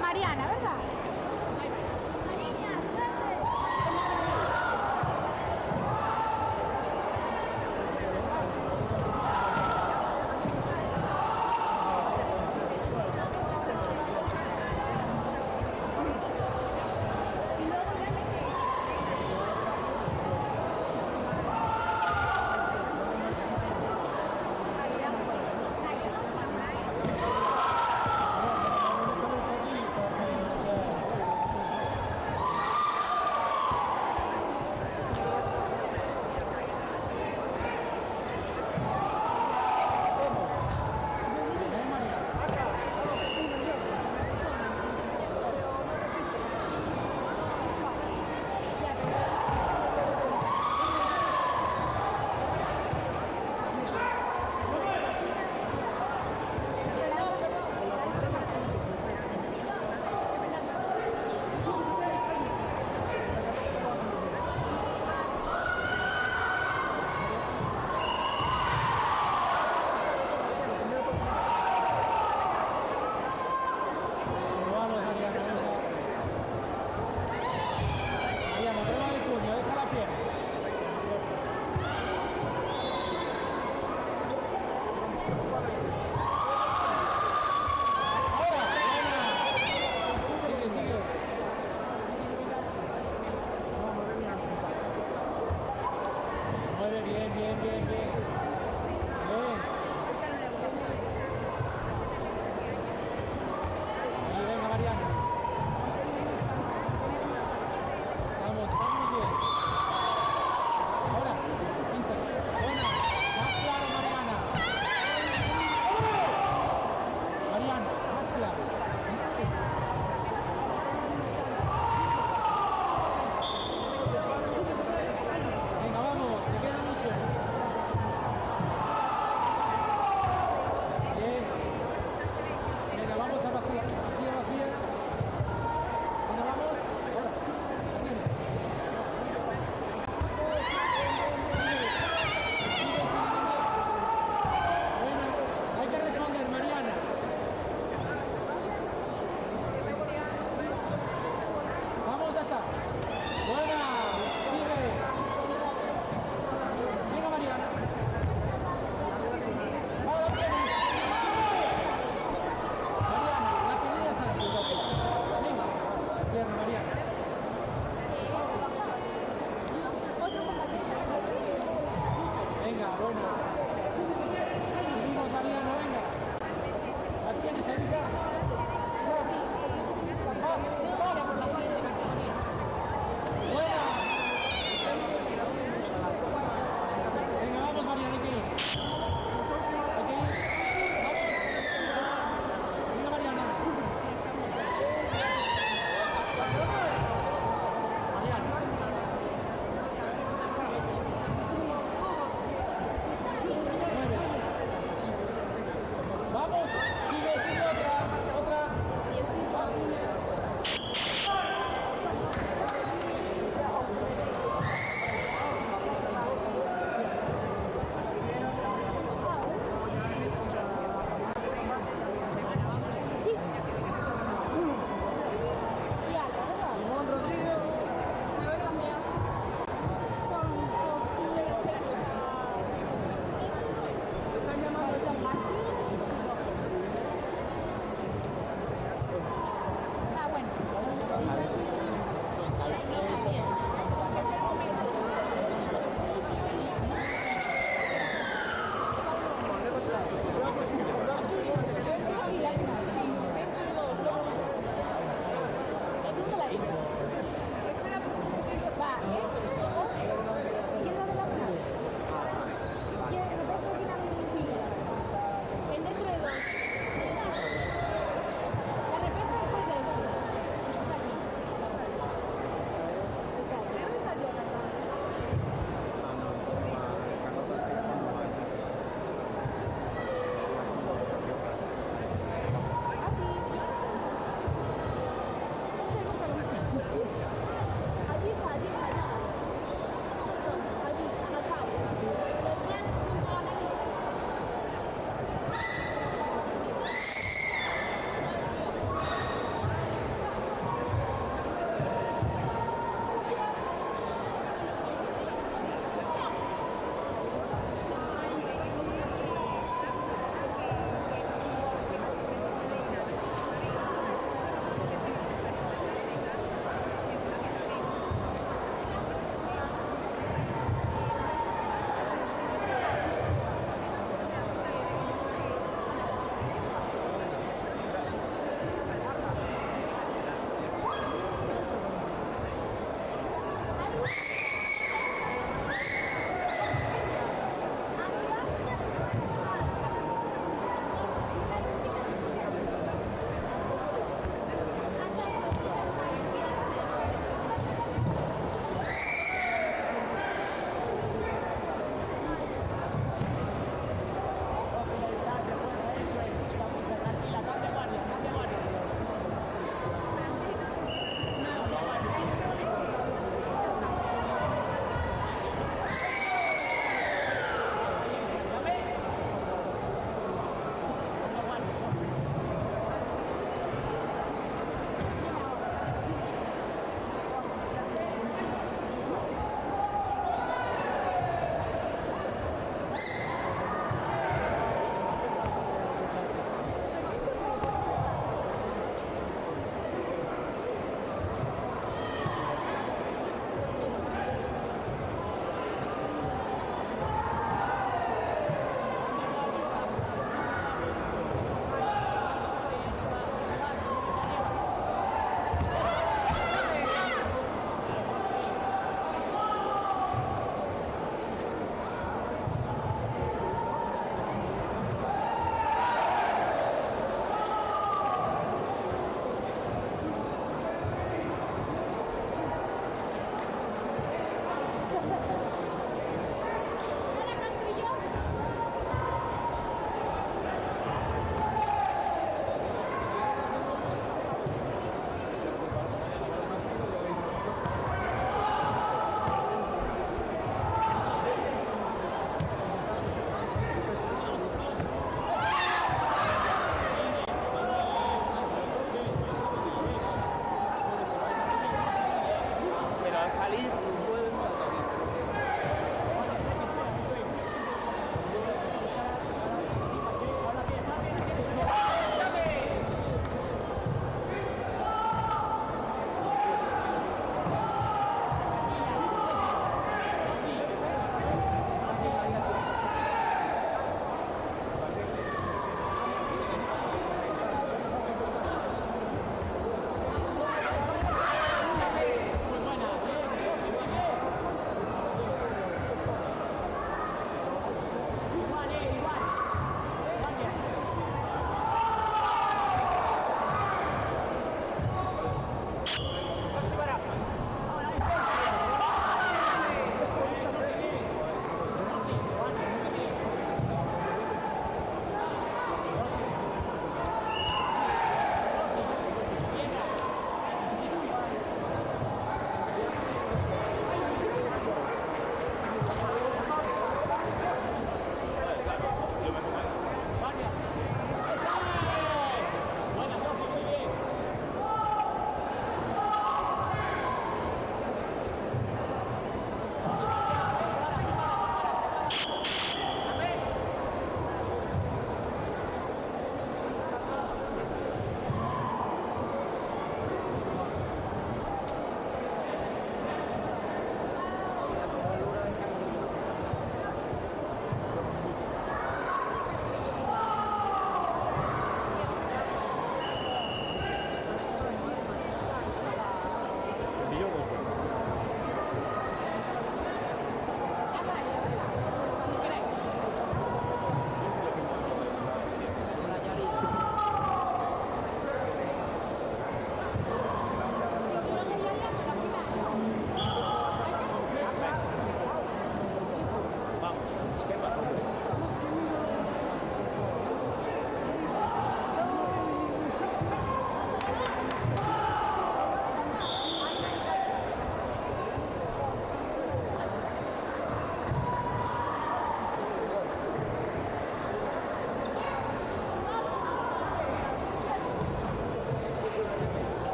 Mariana, ¿verdad? Y luego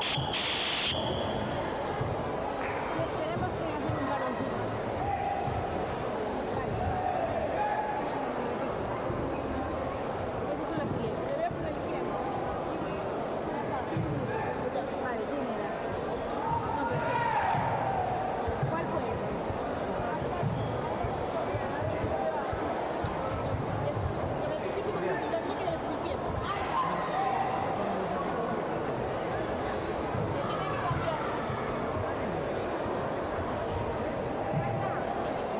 Tenemos que hacer un baloncito. Esa es la siguiente. Le voy a poner el tiempo. Ya está, 5 minutos. Vale, ¿quién era? No, pero sí. ¿Cuál fue ese? Esa. Que me puse 5 minutos y ya aquí que le puse el tiempo. ¡Ay! Se tiene que cambiar.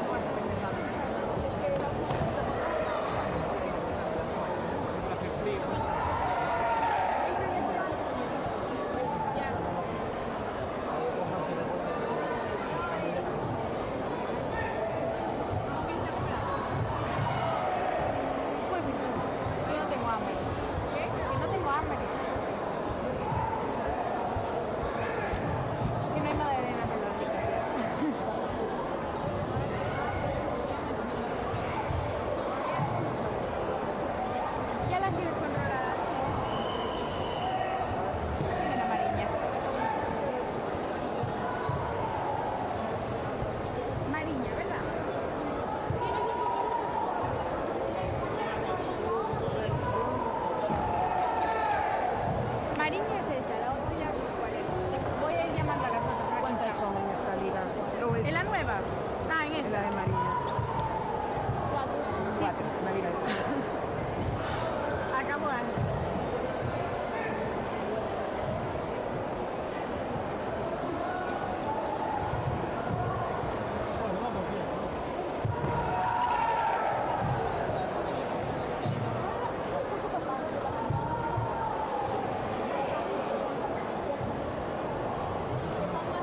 No vas a aprender nada. Es que la última vez Siempre hace frío. ya. ¿No quieres ir a comer algo? Pues sí, yo no tengo hambre. ¿Qué? Que no tengo hambre. Es que no hay magdalenas en los ricos. Ya las tienes controladas. Tiene la amarilla. Amarilla, ¿verdad? Amarilla es esa, la otra ya no sé cuál es. Voy a ir llamando a las otras. a ver ¿Cuántas qué son en esta liga? ¿O es ¿En la nueva? Ah, en en esta. la de Marina? 4. 4, la liga de Acabo antes. Bueno, vamos bien, ¿no? Están más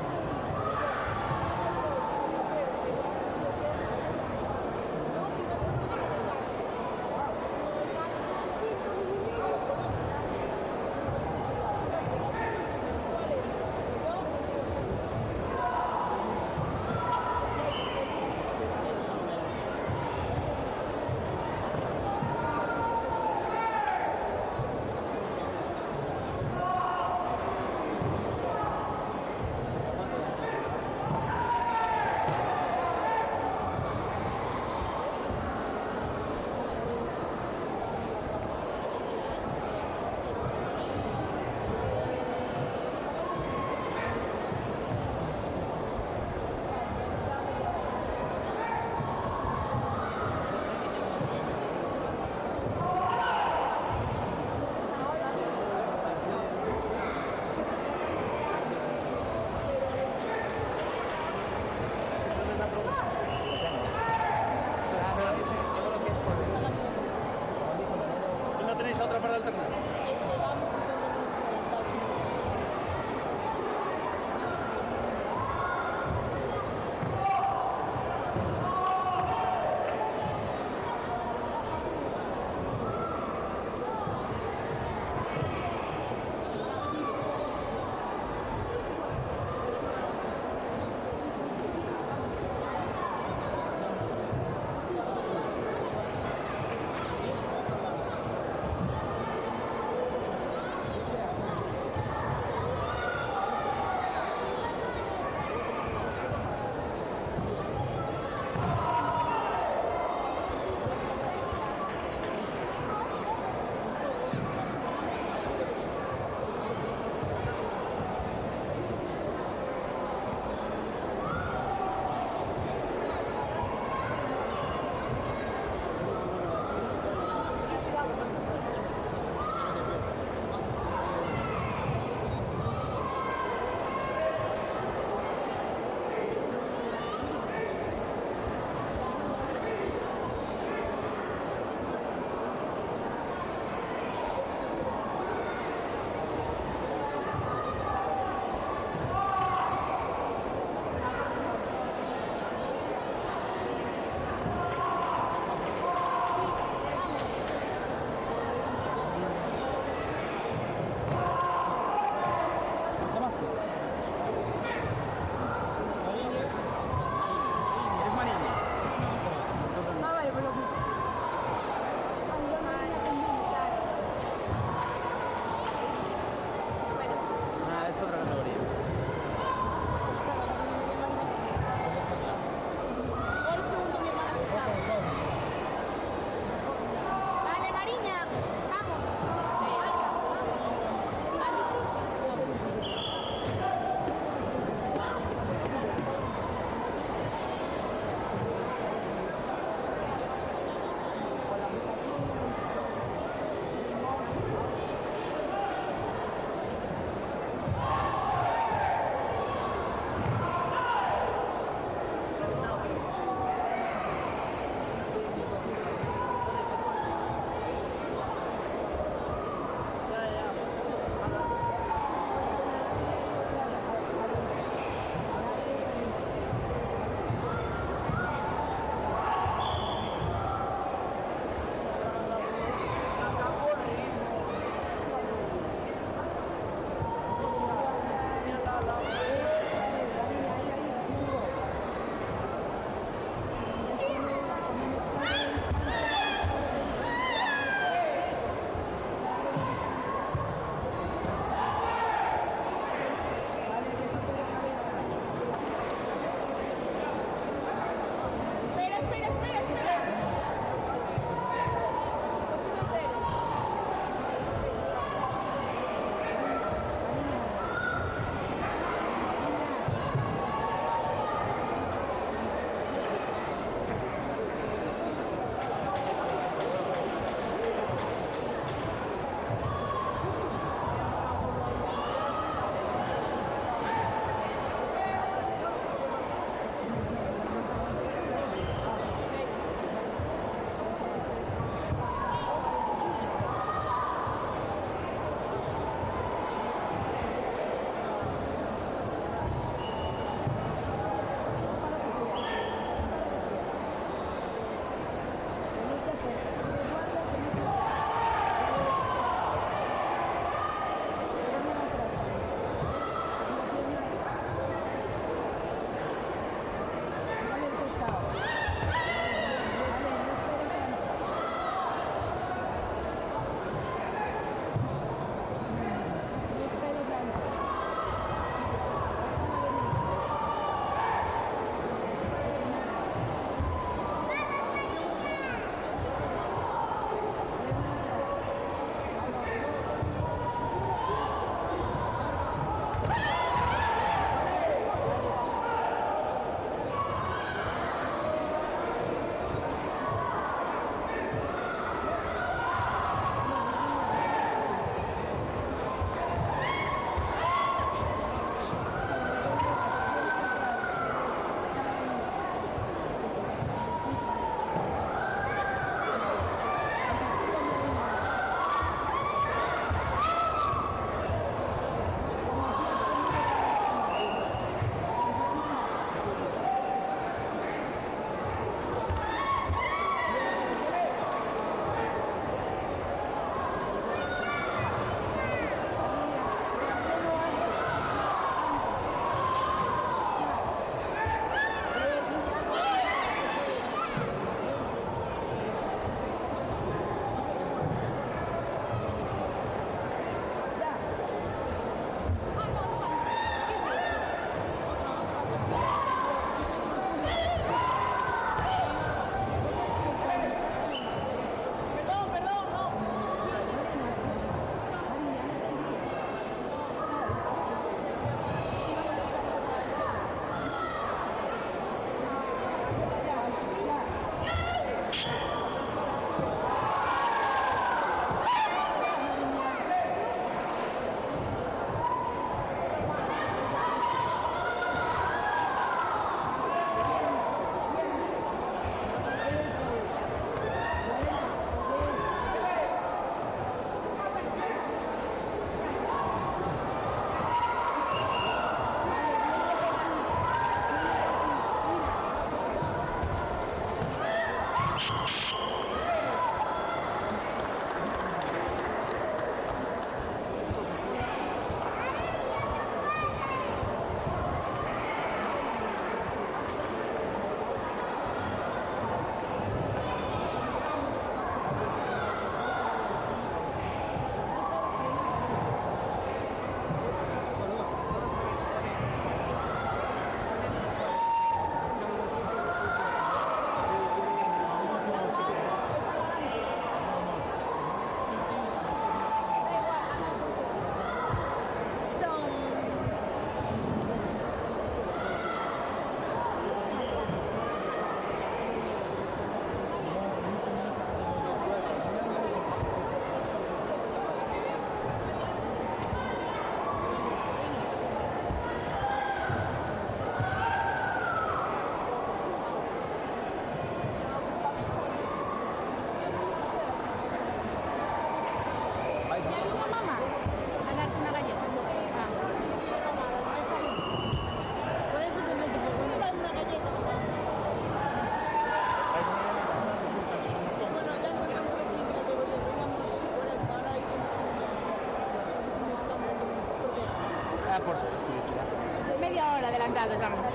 Media hora adelantados, vamos.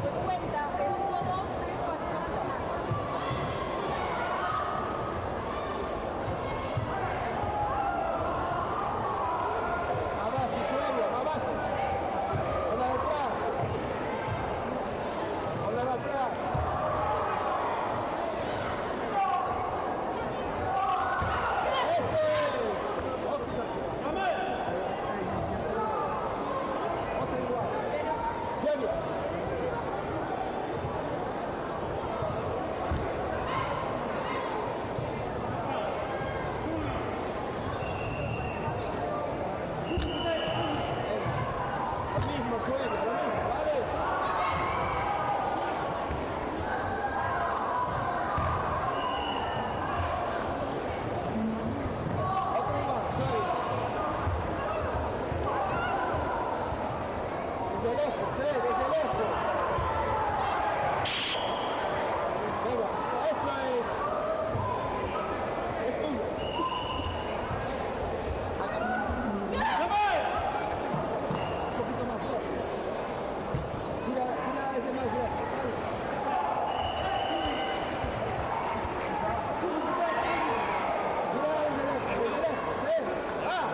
Pues cuenta, es 1, 2, 3, 4. Abajo, sueño, abajo. Hola atrás. Hola atrás. Eso es. Otra igual. Sueño. Lo mismo, sueño, lo mismo, ¿vale? Otro igual, sueño. Desde lejos, desde lejos. Venga, eso es. Es tuyo. Un poquito más lejos. Tira desde más lejos. Tira desde lejos, ¡Ah!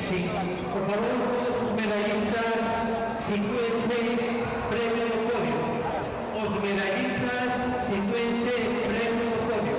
Sí, por favor, todos los medallistas, sitúense previo al podio. Los medallistas, sitúense previo al podio.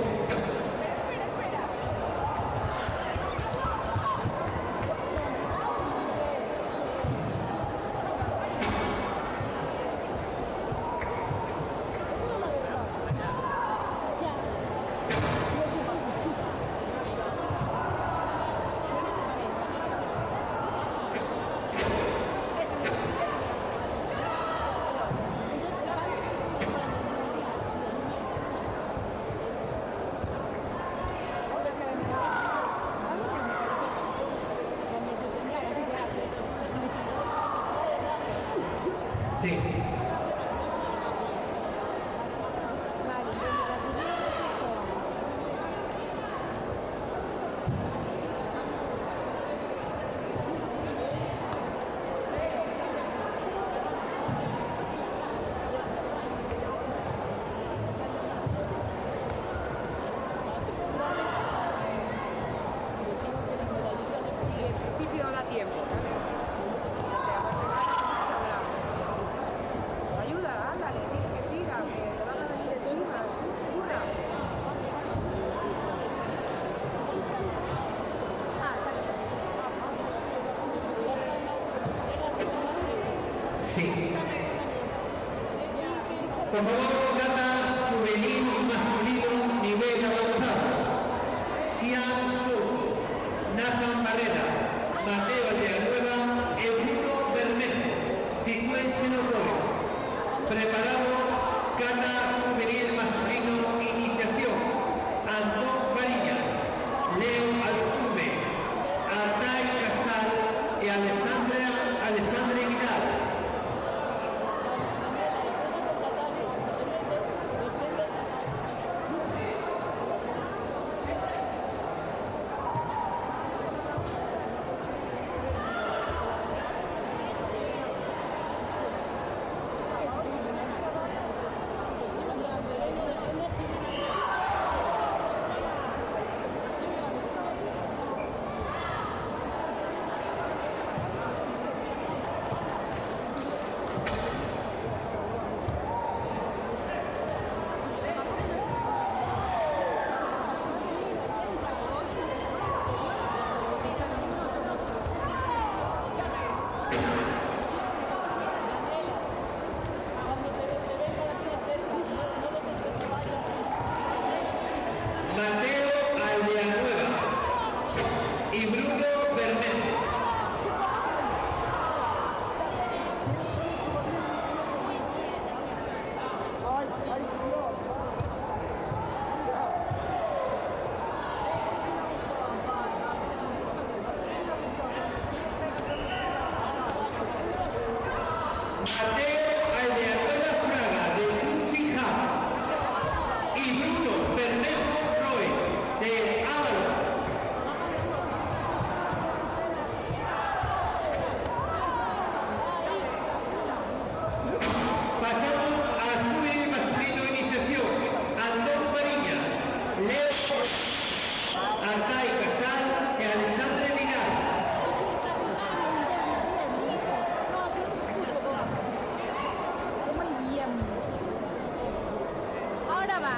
Sí. Pipi no da tiempo. Ayuda, ándale, dice que siga, que le van a venir encima. Una. Sí. Por favor, gana juvenil masculino nivel avanzado. Xian Su, Nathan Barrera, Mateo Villanueva, Eugenio Bermejo. Sitúense en el podio. Preparado, gana juvenil masculino iniciación. Antón Farías, Leo Alcume, Altay Casal y Alessandra Vidal. Mateo Aldeanueva Fraga, de Fujiham. Y Bruno Bermejo Roy, de Ávalo. Pasamos a juvenil masculino iniciación. Antón Fariñas, Leo Artay Casal y Alexandre Vidal. Ahora va.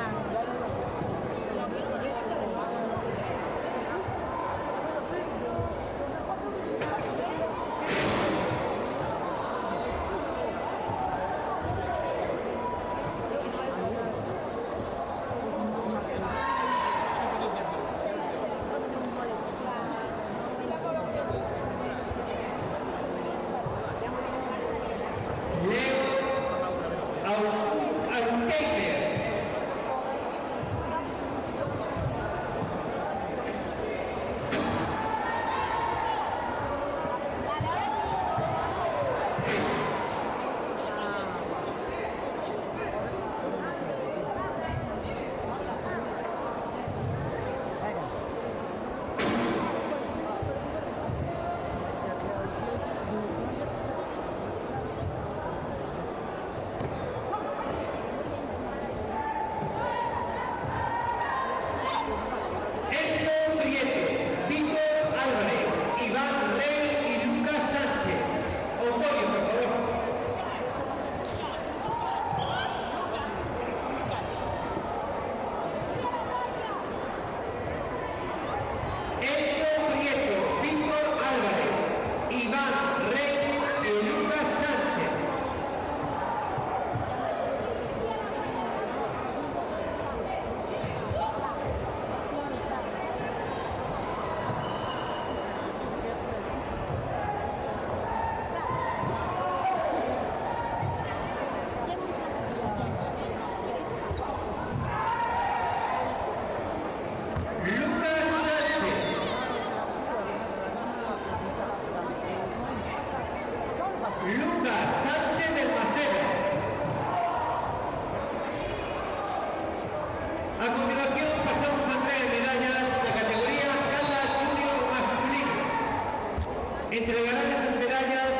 Entregarán las medallas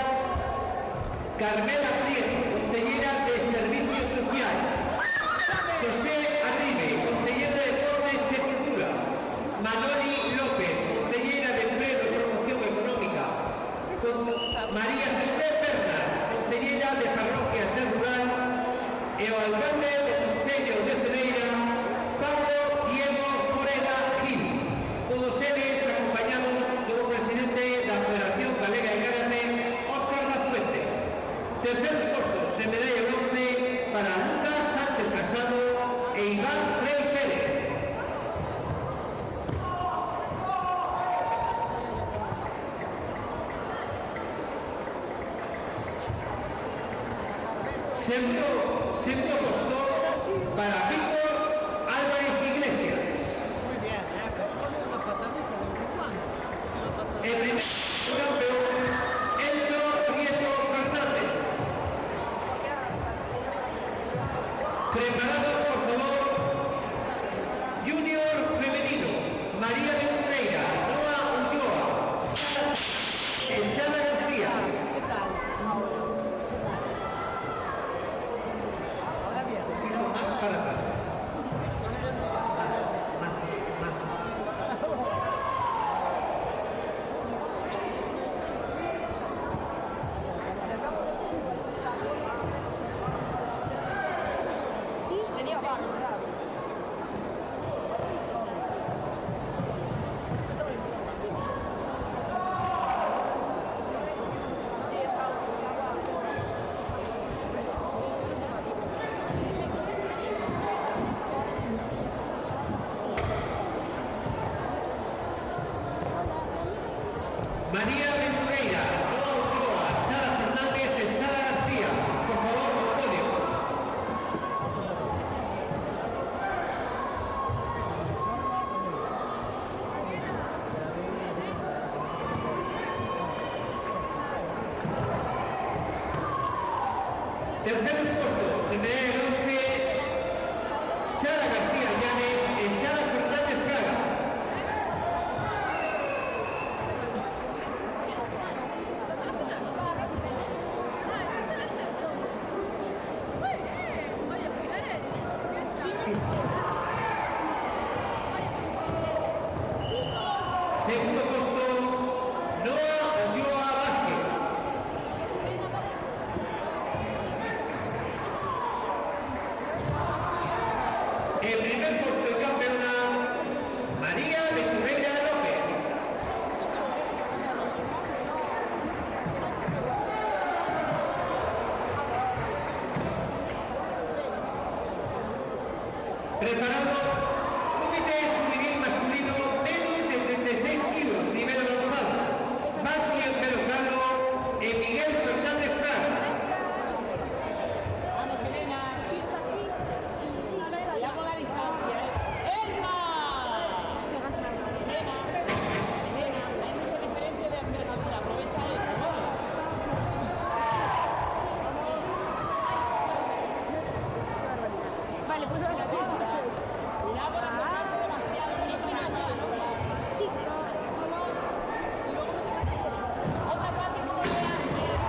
Carmela Prieto, consellera de Servicios Sociales, José Arribe, consellera de Deportes y Cultura, Manoli López, consellera de Empleo y Promoción Económica, María José Pernas, consellera de Parroquias e Rural, e o alcalde do Concello de Cedeira, Pablo Diego Morena Gil, todos eles acompañados do presidente da Federación Galega de Karate, Óscar Lazuete. Terceros postos en medalla bronce para Lucas Sánchez Casado e Iván Rey Pérez. Segundo posto para Víctor Álvarez Iglesias. Muy bien, una patadita de Juan. El primer campeón, Enzo Prieto Fernández. Preparados, por favor. Junior femenino, María de Uneira, Noa Ulloa, Sana García. ¿Qué tal? Ahora bien. Más para atrás. Más. Tenía Terceros puestos, en el 11, Sara García Llanes y Sara Fernández Fraga. Segundo puesto, Noa Ulloa Vázquez. El primer puesto de campeona, María de Corella López. Preparado, comité juvenil masculino menos de 36 kilos, nivel avanzado. Mati Pelocano y Miguel Fernández Fraga. Vamos, Elena. Sí, está aquí. Y Sara está allá. Cuidado con la distancia, ¿eh? ¡Elsa! Elena, hay mucha diferencia de envergadura. Aprovecha eso, ¿vale? Vale, pues ahora Fíjate, cuidado con acercarte demasiado. y final ya, ¿no? Sí. Y luego me toca hacer. Otra fácil como la de antes.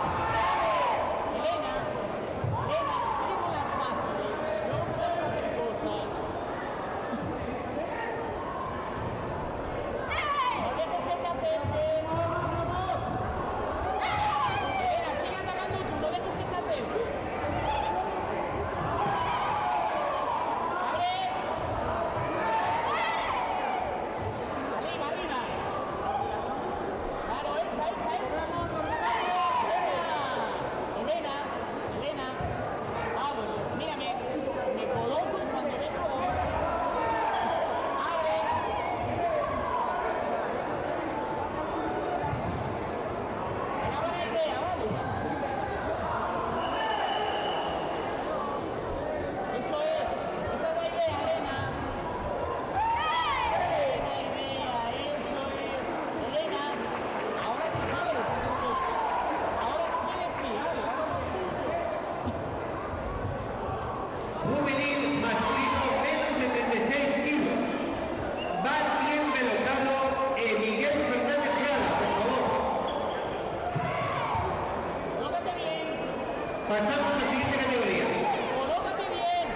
Elena, sigue con las fáciles. Luego podemos hacer cosas. No dejes que se acerque. Elena, sigue atacando tú, no dejes que se acerque. ¡Abre! Arriba, arriba. Claro, esa. Elena. Vámonos, mírame. Me coloco y cuando vengo voy. Abre. Era buena idea, ¿vale? Eso es. Esa es la idea, Elena. Buena idea, eso es. Elena, ahora sí quieres hacer cosas. Ahora sí quieres, sí, vale. Juvenil masculino menos de 36 kilos. Mati Pelocano y Miguel Fernández Fraga, por favor. Colócate bien. Pasamos a la siguiente categoría. Colócate bien.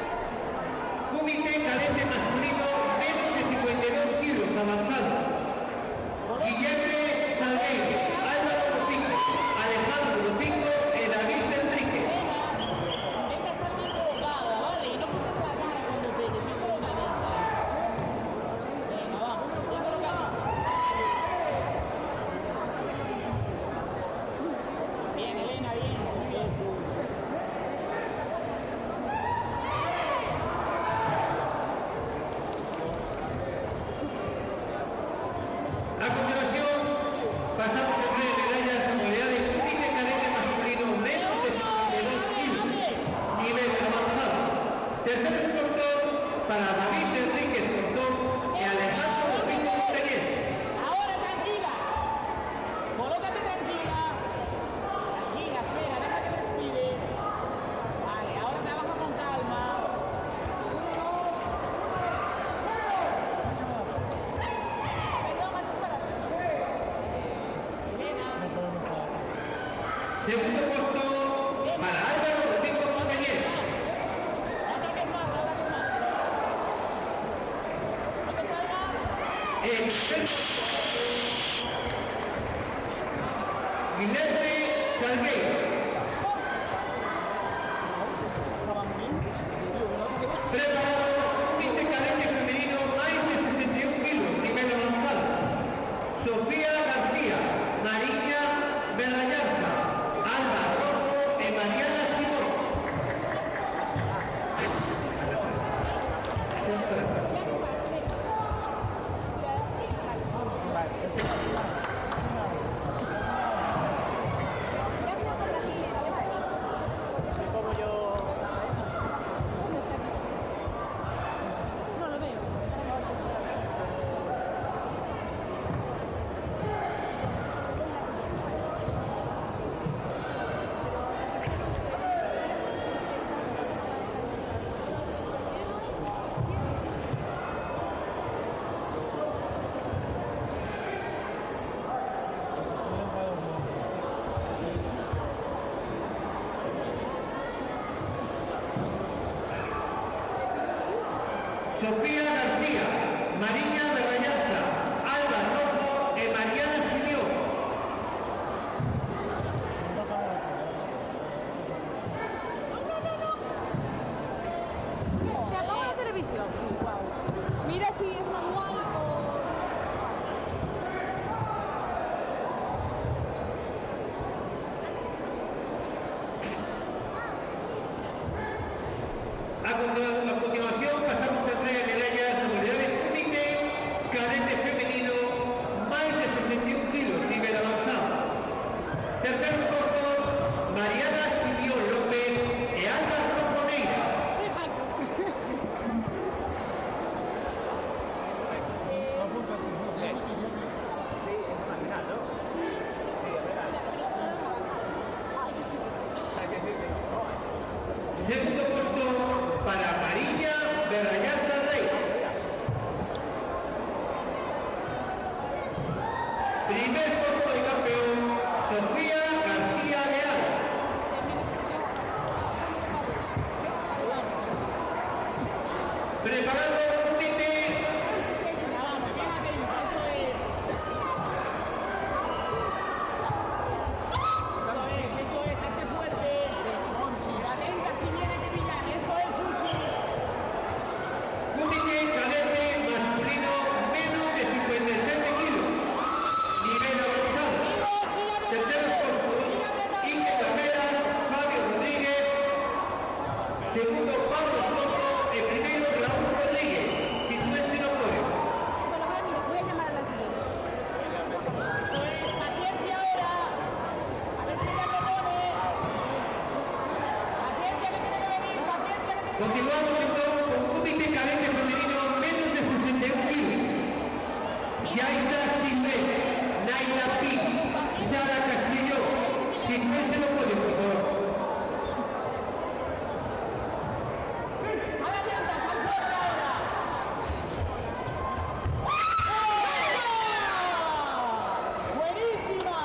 Comité cadete masculino menos de 52 kilos, avanzado. Guillermo Salveiro, Álvaro Lopico, Alejandro Lopico y David Enrique. Intenta estar bien colocada, ¿vale? Y no quites la cara cuando pegues, bien colocadita. Venga, vamos, bien colocada. Bien, Elena, bien, muy bien. A continuación, pasamos a tres medallas de modalidad de comité cadete masculino menos de 52 kilos, nivel avanzado. Terceros puestos para David Enríquez Portón y Alejandro Lopico Montañés. Ahora tranquila. Colócate tranquila. Tranquila, espera, deja que respire. Vale, ahora trabaja con calma. Perdón, antes para. Elena, Segundo puesto para Álvaro Lopico Montañés. no ataques más, no ataques más. No te salgas. En sexto, Guillermo Salveiro. Preparado, comité cadete femenino más de 61 kilos, nivel avanzado. Sofía García, Mariña Berrallanza, Alba Rojo y Mariana Simón. Sofía García, Mariña de Rayanza, Alba Rojo y Mariana Simión. ¿Se apaga la televisión? Sí, wow. Mira si es manual o... A continuación pasamos a entrega de medallas a modalidades comité, cadete femenino, más de 61 kilos, nivel avanzado. Terceros puestos, Mariana Simión López y Alba Rojo Neira. Sí, Paco. Sí, es una final, ¿no? Sí, es verdad. Hay que decir que no. Segundo puesto para Mariña de Rayanza Rey. Primer puesto de campeón, Sofía García Leal. Preparando un comité. Eso es, hazte fuerte. Atenta si viene que pillar, eso es Susi. Comité cadete masculino menos de 57 kilos. Nivel avanzado. Terceros puestos, Iker Carreras, Fabio Rodríguez. Segundo, Pablo Soto. El primero, Raúl Rodríguez. Sitúense en el podio. Bueno, voy a llamar a la siguiente. Eso es, paciencia ahora. A ver si ella propone. Paciencia que tiene que venir, paciencia que tiene que venir. Continuamos entonces con comité cadete femenino menos de 61 kilos. Yaita Silves, Naila Pi, Sara Castillo. Sitúense en el podio, por favor. Sal atenta, sal fuerte ahora. ¡Buenísima!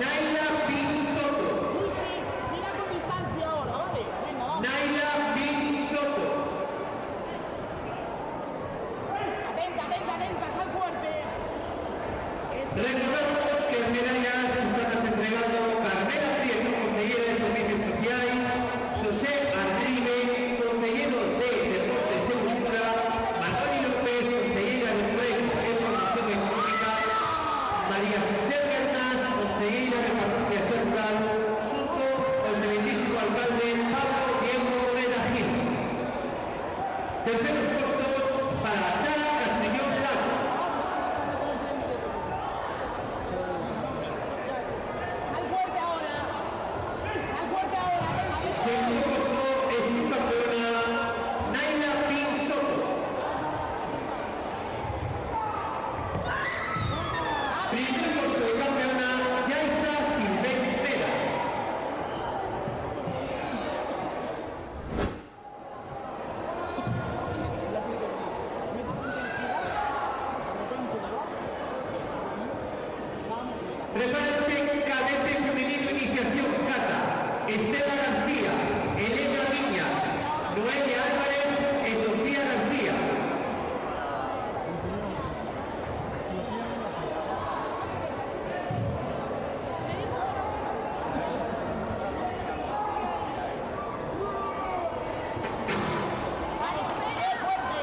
Naila Pi Soto. Lucy, siga con distancia ahora, ¿vale? Venga, vamos. Naila Pi Soto. Atenta, sal fuerte. Eso. Recordamos que las medallas están entregando Carmela Prieto, consejera de Servicios Sociales, José Arribe, consejero de Deportes y Cultura, Manuel López, consejera de Empleo y Promoción Económica, María José Bernás, consejera de Participación Rural, junto al excelentísimo alcalde Pablo Diego Medagín. Terceros puestos para Sara Castellón Lago. Sal fuerte ahora. Sal fuerte ahora. Segundo puesto es su campeona Naila Pin Soto. Primer puesto de campeona Yaita Silvestre. Prepárense cadete femenino iniciación Cata, Estela García, Elena Viñas, Noelia Álvarez y Sofía García. Vale, fuerte.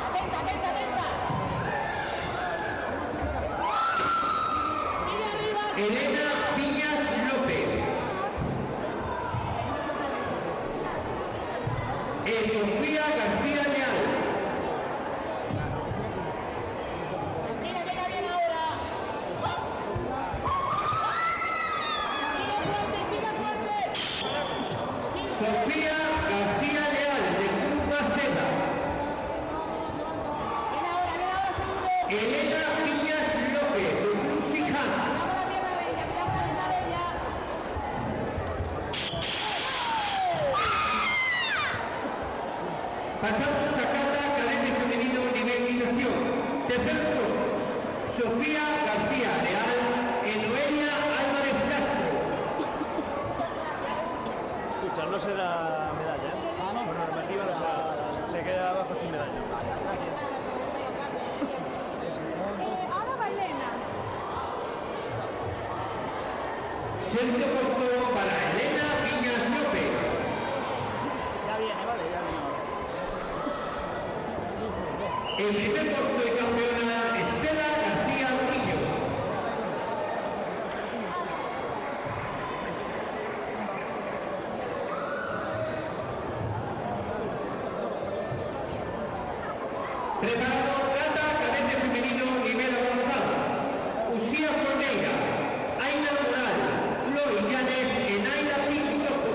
Atenta. Sigue arriba. Elena Viñas López. Sofía García Leal. Mira que ya viene ahora. Sigue fuerte. Sofía García Leal, de Cruz Maceda. Viene ahora, seguro. Elena Viñas López, de Cruz Siján. Cuidado la pierna de ella. Pasamos a Cata, cadete femenino nivel iniciación. Terceros puestos, Sofía García Leal y Noelia Álvarez Castro. Escucha, no se da medalla, ¿eh? Por normativa, o sea, se queda abajo sin medalla. Ahora va Elena. Sexto puesto para Elena Viñas López. Ya viene, vale, ya viene ahora. El primer puesto de campeona Estela García Murillo. Preparado Gata cadete femenino nivel avanzado. Uxía Forneira, Aina Moral, Loi Llanes e Naila Pinsoto.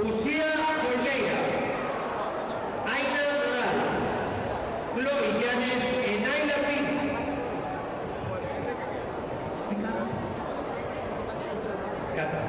Uxía Forneira, Aina Moral, Loi Llanes e Naila Pinsoto. Gata.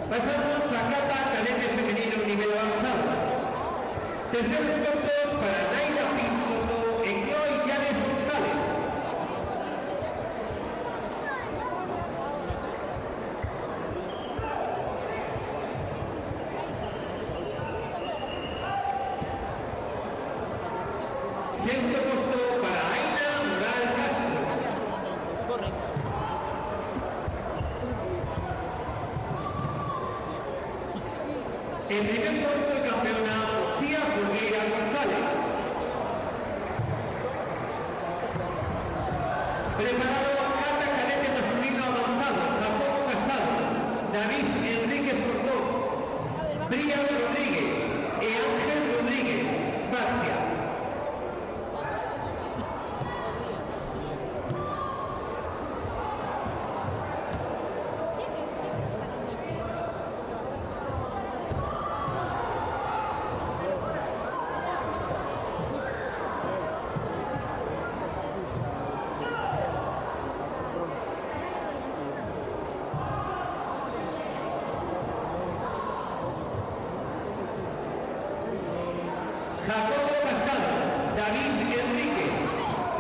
Pasamos a Cata cadete femenino nivel avanzado. Terceros puestos para Naila Pinsoto e Chloe Llanes González. Sexto puesto para Aina Moral Castro. El primer puesto de campeona Uxía Forneira González. Preparado Cata cadete masculino avanzado, Jacobo Casado, David Enríquez Portón, Brian Rodríguez e Ángel Rodríguez, Barcia. Jacobo Casado, David Enríquez,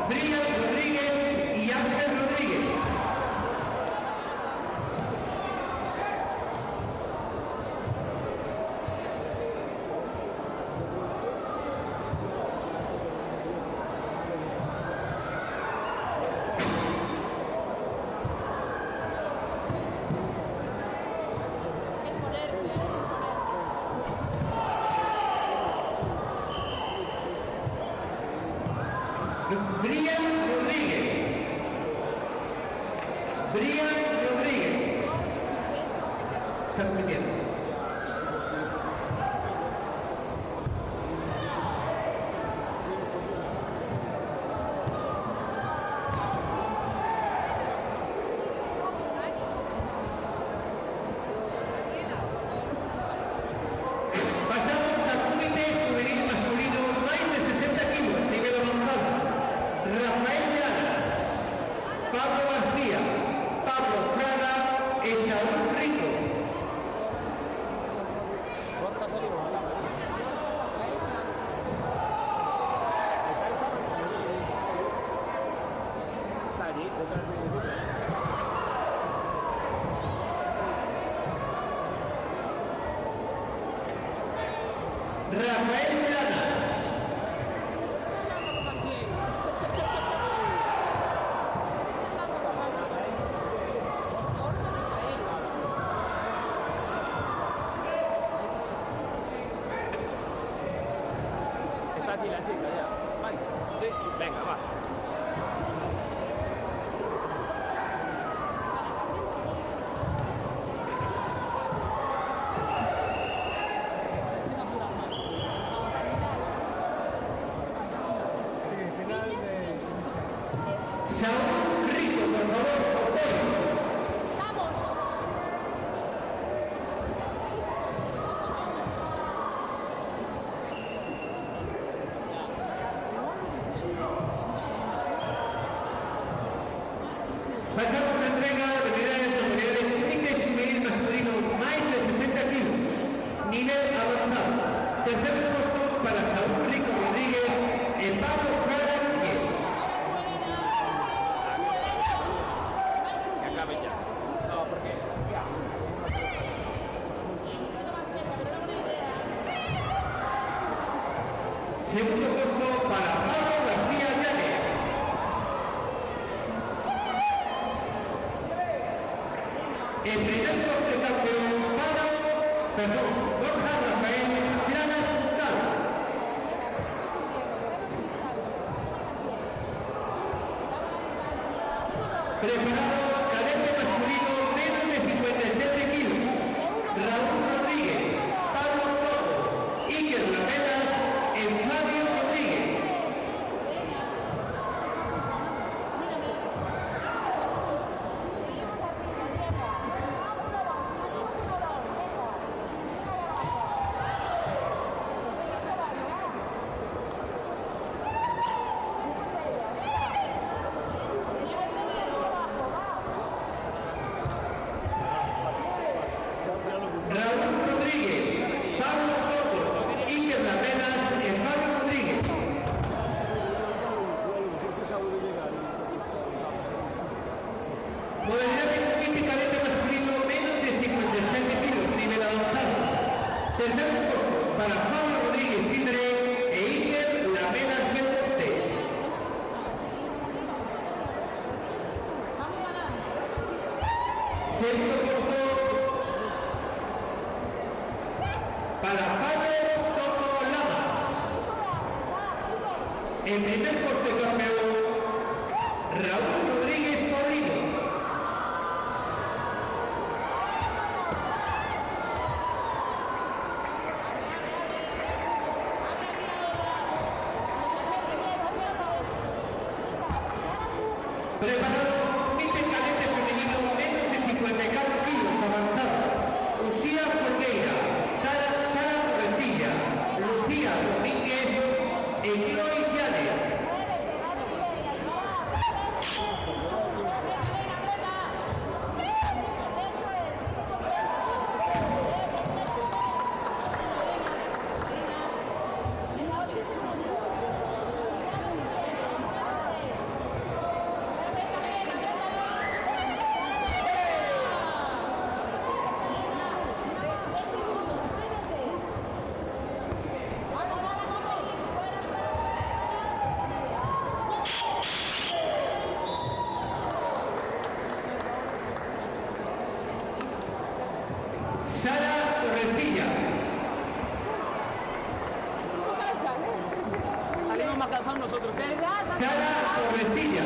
Brian Rodríguez y Ángel Rodríguez. Brian Rodríguez. Brian Rodríguez. Está compitiendo. Pasamos al comité juvenil masculino más de 60 kilos, nivel avanzado. Rafael Llanas, Pablo García, Pablo Fraga y Saúl Rico. Rafael Llanas. Está aquí la chica ya. Vale. Sí, venga, va. Saúl Rico, por favor, por todos. El primer corte campeón Borja Rafael Llanas Hurtado. Preparado cadete masculino menos de 57 kilos. Raúl Rodríguez, Pablo Soto, Iker Lamelas, Fabio Rodríguez. Raúl Rodríguez, Pablo Soto, Iker Lamelas, Fabio Rodríguez. Modalidad de combate cadete masculino menos de 57 kilos, nivel avanzado. Tercer puesto para Pablo Rodríguez Tidre e Iker Lamelas Belmonte. Segundo puesto para Pablo Soto Lamas. El primer puesto campeón Raúl Rodríguez Paulino. Preparado comité cadete femenino menos de 54 kilos avanzado. Lucía Folgueira, Sara Torrecilla, Lucía Domínguez e Chloe Llanes. Sara Torrecilla. Salimos más cansados nosotros. Sara Torrecilla.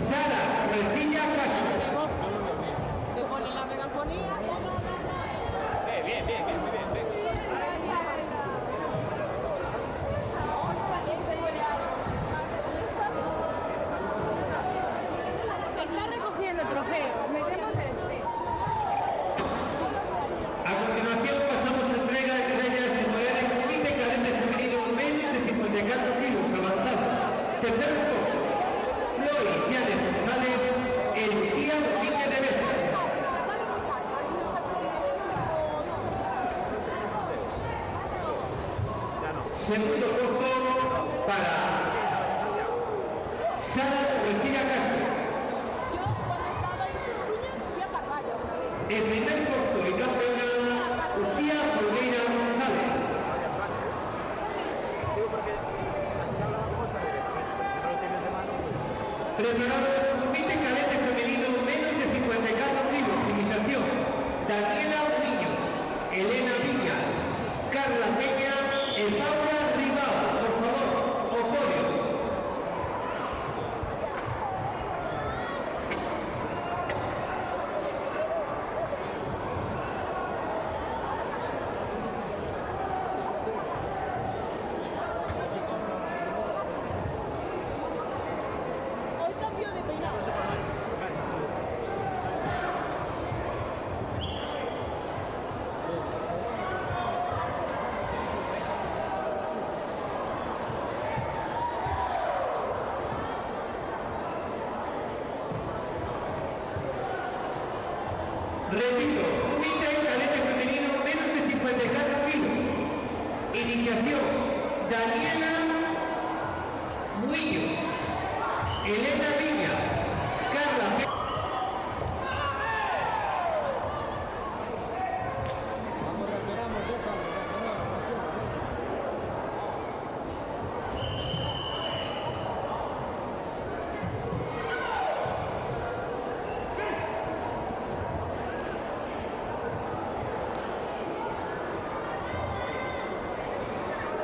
Sara Torrecilla Castro. Te ponen la megafonía. Bien, muy bien. Está recogiendo trofeos. Metemos este. A continuación pasamos a entrega de medallas en modalidad de comité cadete femenino menos de 54 kilos avanzado. Tercer puesto, Chloe Llanes González, Lucía Domínguez de Mesa. Segundo puesto para Sara Torrecilla Castro. Yo cuando estaba en Cuña fui a Carballo. El primer puesto y campeona, Lucía Folgueira González. Digo porque así se hablaba como está directamente, pero si no lo tienes de mano, pues... Preparado comité cadete femenino menos de 54 kilos, imitación. Daniela Niños, Elena Viñas, Carla Peña y Paula Ribao. Por favor, oporio. Hoy cambio de peinado. Repito, comité cadete femenino menos de 54 kilos. Iniciación, Daniela Muillo, Elena Viñas, Carla Peña.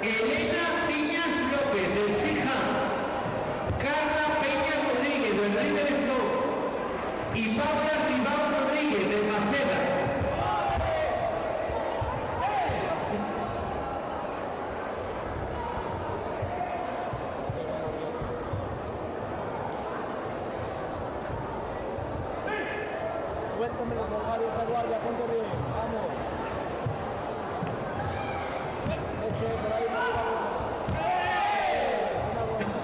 Elena Piñas López del Sija, Carla Peña Rodríguez del River Stone y Paula Ribao Rodríguez del Maceda. Suéltame los salvarios a guardia, ponte bien, vamos. Ese, por ahí, por ahí, vamos. Una vuelta.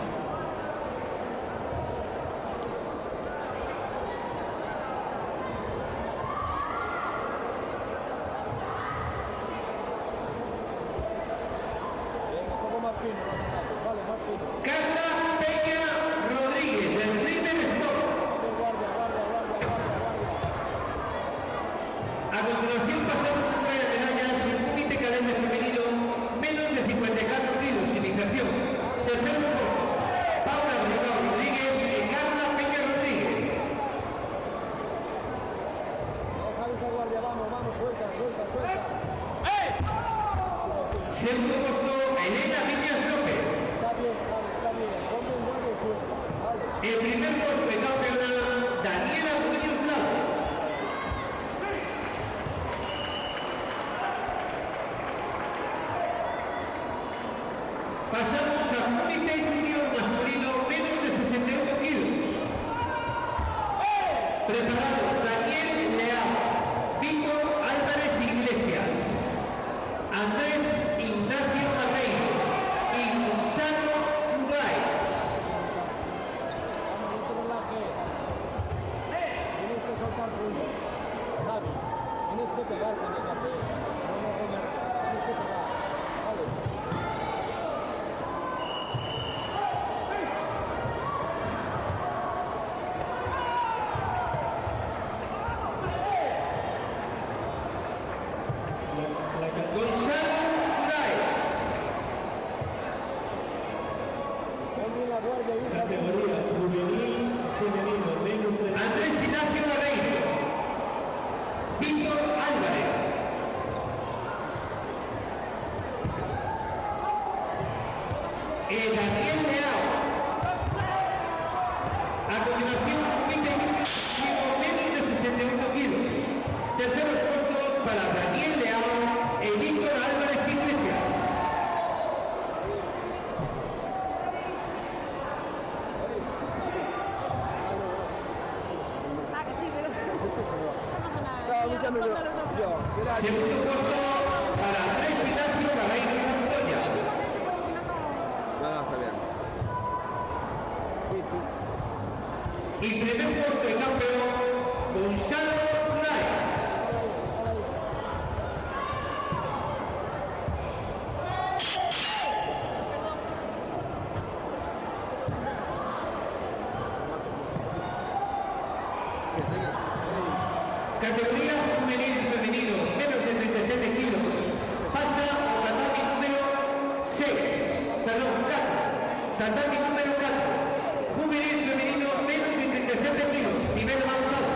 Venga, un poco más fino, vale, más fino. Carla Peña Rodríguez del River Stone. Guardia, guardia, guardia, guardia, guardia. A continuación pasamos a traer medallas en Comité Cadete Femenino, menos de 54 kilos, iniciación. Tercer puesto, Paula Ribao Rodríguez y Carla Peña Rodríguez. Deja esa guardia, vamos, vamos, suelta, suelta, suelta. Segundo puesto, Elena Piñas López. Está bien, vale, está bien. Ponte un guardia y suelta, vale. El primer puesto de campeona, Daniela Muñoz Lago. Pasamos a Comité Junior masculino, menos de 61 kilos. Preparado, Daniel Leal, Víctor Álvarez Iglesias, Andrés Ignacio Barreiro y Gonzalo Urbáez. Vamos, no te relajes. Tienes que soltar ruido. Javi, tienes que pegar con el café. No, no, no, tienes que pegar. Vale. Gonzalo Urbáez. Pon bien la guardia y usa Categoría juvenil femenino, menos de... Andrés Ignacio Barreiro, Víctor Álvarez, Daniel Leal. A continuación, Comité Junior menos de 61 kilos. Terceros puestos para Daniel Leal y Víctor Álvarez Iglesias. Ah, que sí, pero no pasa nada. No, búscamelo. Yo, mira, Segundo puesto para Andrés Ignacio Barreiro Montoya. No, está bien. Y primer puesto de campeón, Gonzalo Urbáez. Categoría juvenil femenino, menos de 37 kilos. Pasa a tatami número 6, perdón, 4. Tatami número 4. Juvenil femenino, menos de 37 kilos. Nivel avanzado.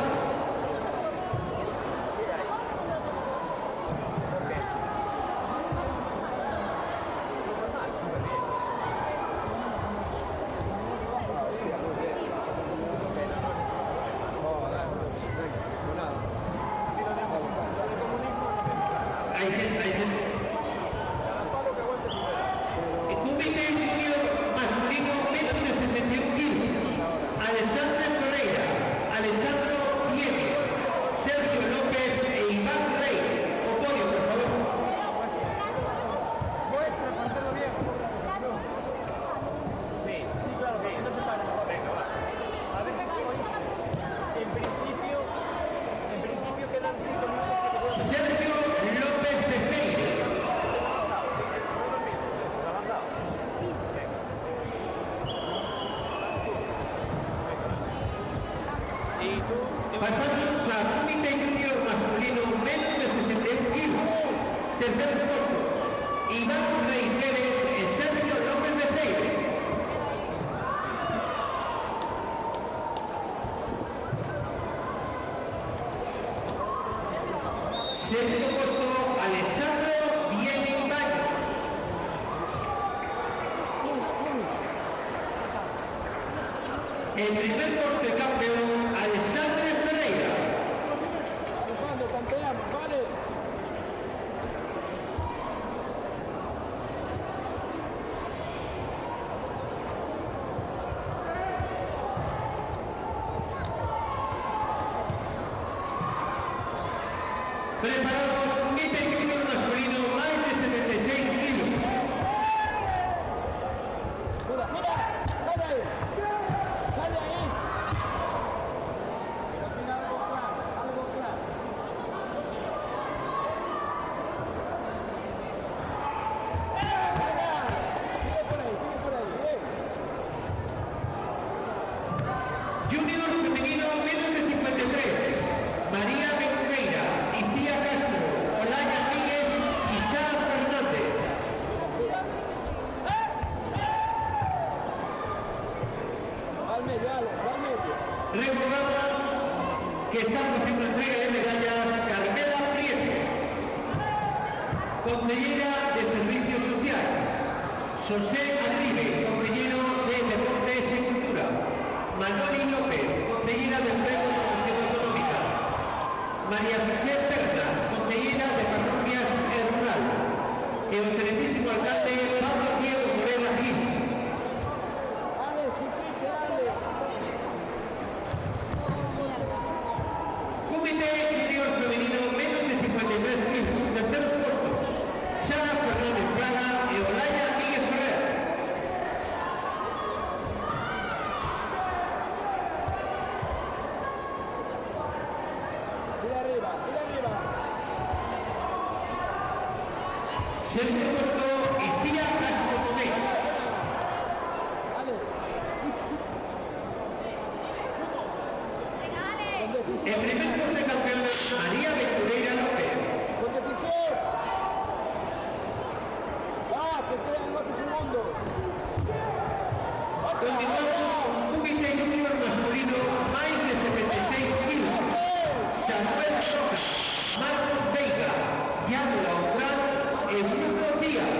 Hay gente. Comité Junior masculino, menos de 61 kilos. Alessandra Pereira, Alessandro Diego, Sergio López e Iván Rey. Opodio, por favor. muestra, para hacerlo bien. Sí, sí, claro, que no se pare. Venga, va. A ver si estoy. En principio quedan 5 minutos que te voy a hacer. Sergio López de Peña. Son 2 minutos, ¿está avanzado? Sí. Venga. Y tú, Pasamos a Comité Junior masculino, menos de 61 kilos. Tercer puesto, Iván Rey Pérez y Sergio López de Peña. Segundo puesto, Alessandro Viene Baños. El primer corte campeón, Alexandre Ferreira. Cuando tanteamos, vale. Preparados, mite junior masculino, más de 76 kilos. Mira, mira, dale ahí. Dale ahí. Pero sin algo claro, algo claro. Venga, sigue por ahí, bien. Junior femenino, menos de 53. María Benqueira, Icía Castro, Olaya Míguez y Sara Fernández. Al medio, Ale, al medio. Recordamos que estamos haciendo entrega de medallas Carmela Prieto, consellera de Servicios Sociales, José Arribe, consellero de Deportes y Cultura, Manoli López, consellera de Empleo y Promoción Económica, María José Pernas, consellera de Parroquias y Rural, el excelentísimo alcalde Pablo Diego Morena Gil. Ale, chiquite, Ale. Comité Junior Femenino, menos de 53 kilos, terceros puestos, Sara Fernández Fraga y Olaya Míguez Ferrer. Mira arriba, mira arriba. Segundo puesto, Icía Castro Tomé. Ale. El primer puesto de campeón, María Ventureira López. Competición. Va, que quedan 8 segundos. Continuamos, Comité Junior masculino, más de 76 kilos. Samuel Roca, Marcos Veiga, Yadula Utrán, Eugenio Díaz.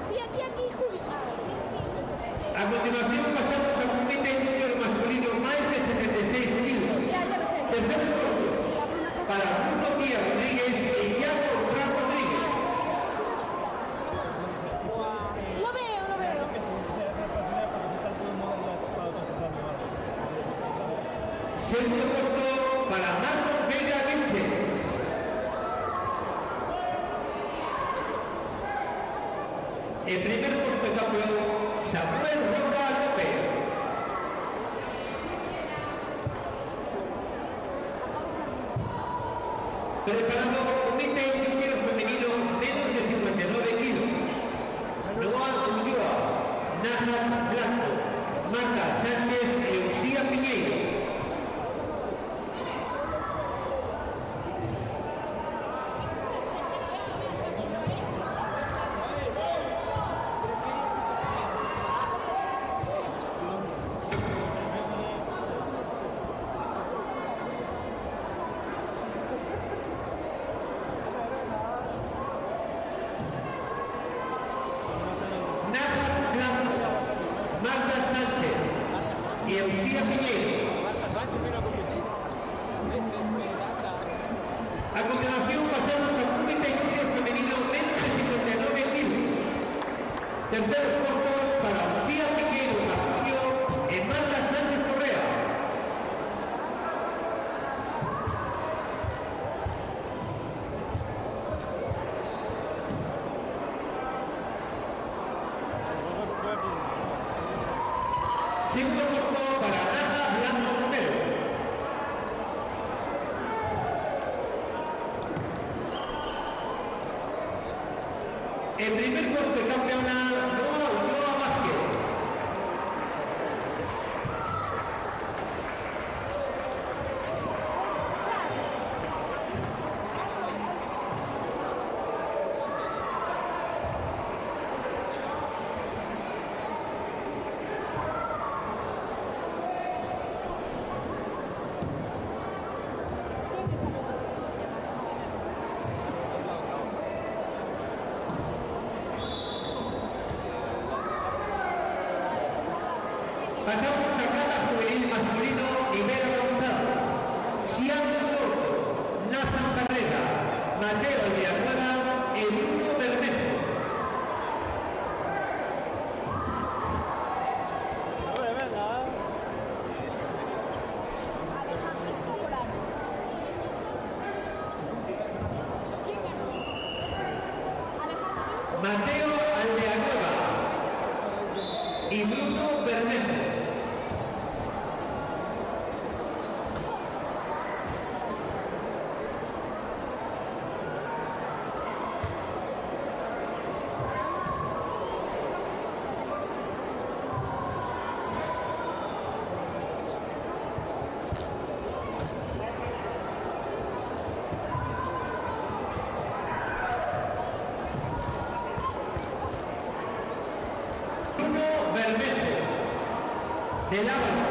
Sí, aquí, Juli. A continuación pasamos al Comité Junior masculino, más de 76 kilos. Tercer puesto para Bruno Díaz Rodríguez y Yago Fran Rodríguez. Lo veo, lo veo. Segundo puesto para Marcos Vega Vinches. El primer puesto de campeón, Samuel Roca López. Preparado Comité Junior Femenino, menos de 59 kilos. Noah Ulloa, Nathan Blanco, Marta Sánchez y Lucía Piñeiro. Nathan Blanco, Marta Sánchez y Lucía Piñeiro. Marta Sánchez vino a competir. A continuación pasamos al Comité Junior Femenino, menos de 59 kilos. Terceros puestos para Lucía Piñeiro Martillo y Marta Sánchez Correa. Segundo puesto para Nata Blanco Romero. El primer puesto de campeona, Noa Ulloa Vázquez. Sian Soto, Nathan Carrera, Mateo Villanueva y Bruno Bermejo. Mateo Aldeanueva y Bruno Bermejo. Bermejo, de Lábaro.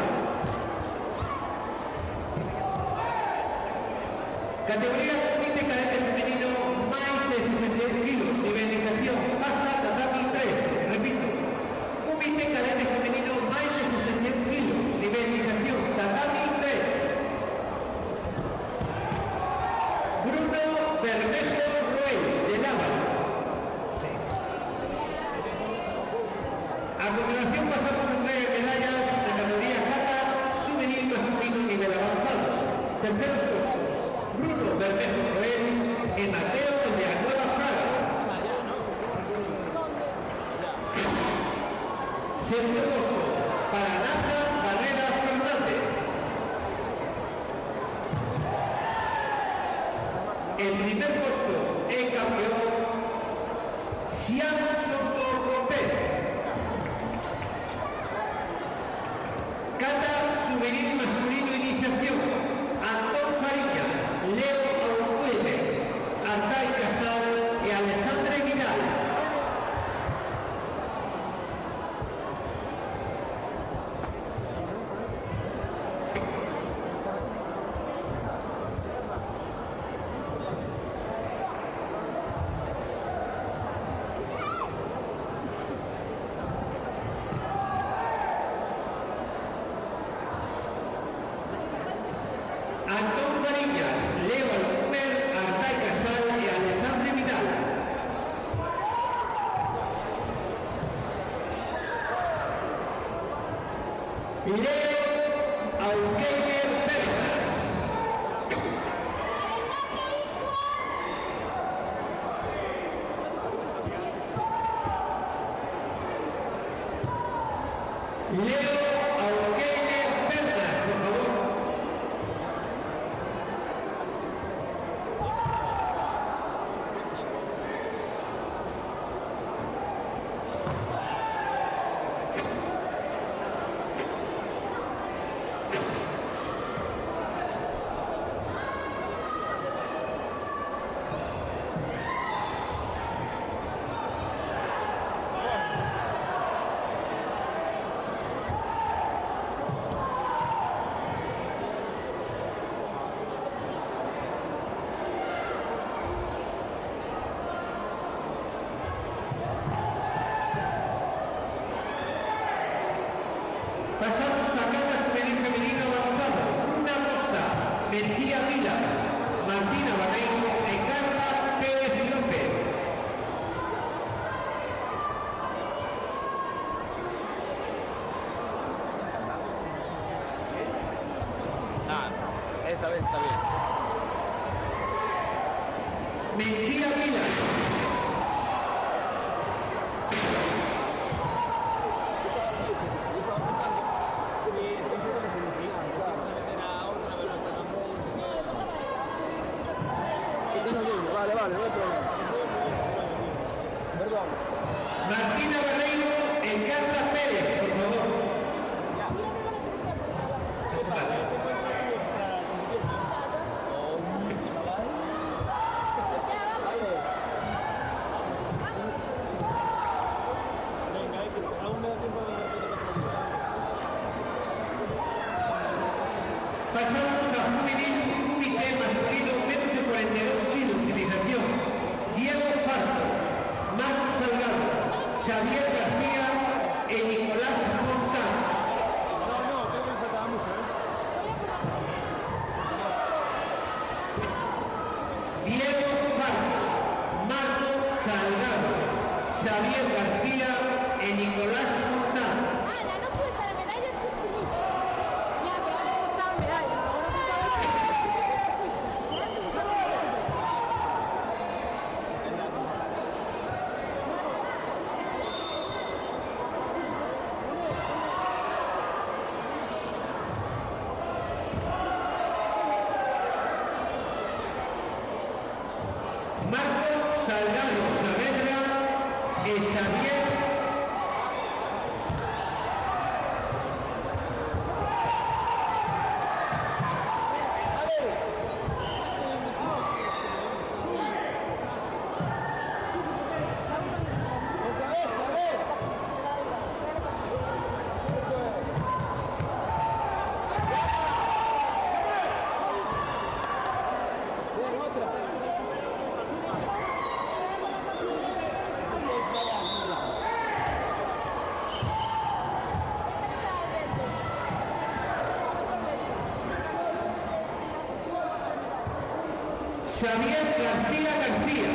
Categoría Comité Cadete Femenino, más de 61 kilos, nivelización, pasa tatami 3, repito. Comité Cadete Femenino, más de 61 kilos, nivelización, tatami 3. Bruno Bermejo Roel, de Lábaro. A continuación pasamos a entrega de medallas de categoría Jata, juvenil masculino nivel avanzado. Terceros puestos, Bruno Bermejo Roel y Mateo Villanueva Fraga. Segundo puesto para Nathan Barrera Fernández. El primer puesto en campeón, Sian Soto Cortés. Cata juvenil masculino iniciación, Antón Farillas, Leo Aucuele, Artay Casal y Alessandre Vidal. Antón Farillas, Leo Alcumer, Artay Casal y Alessandre Vidal. Leo Auqueire Pernas. Leo Auqueire Pernas, por favor. Pasamos a Cata Juvenil Femenino Avanzado. Una Costa, Mejía Vilas, Martina Barreiro y Carla Pérez López. Esta vez está bien. Mejía Vilas. Vale, no hay problema. Perdón. Martina Barreiro y Carla Pérez, por favor. Pasamos a juvenil, comité masculino, menos de 42 kilos, utilización. Diego Pardo, Marcos Salgado, Xavier García y Nicolás Montes. Salgado, Xavier García y Nicolás Montano. Ana, no puede estar en medallas, que es comida. Ya, pero antes estaba en medallas, ahora no estaba en medallas. Sí. Marco Salgado Saavedra y Xavier Xavier García García.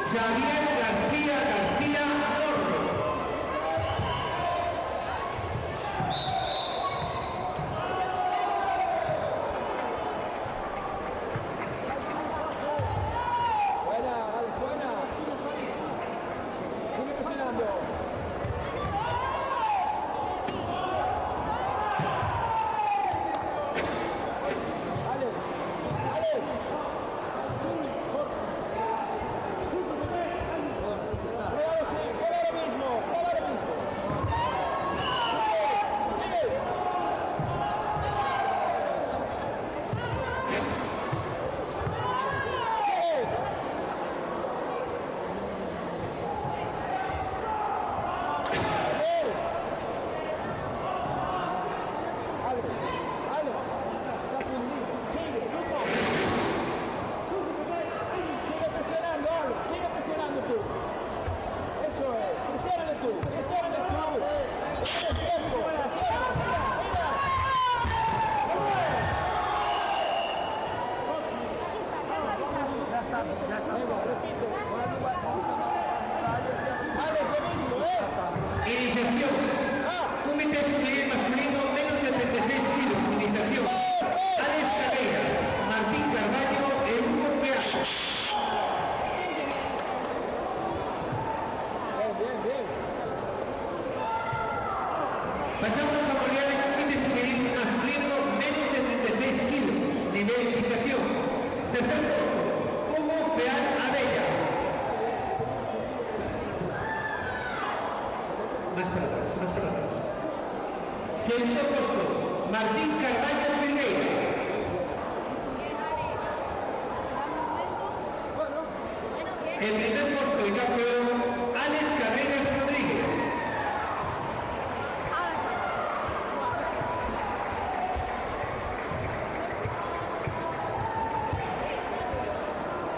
Xavier García García Morro. Buena, Alex, buena. Sigue presionando. Iniciación. Comité juvenil masculino menos de 36 kilos. Iniciación. Alex Carreras, Martín Carballo e Hugo Peazo. Bien. Pasamos a modalidad de comité juvenil masculino menos de 36 kilos. Nivel iniciación. Tercer puesto, Hugo Peazo Abella. Más para atrás. Segundo puesto, Martín Carballo Figueira. El primer puesto y campeón, Alex Carreras Rodríguez.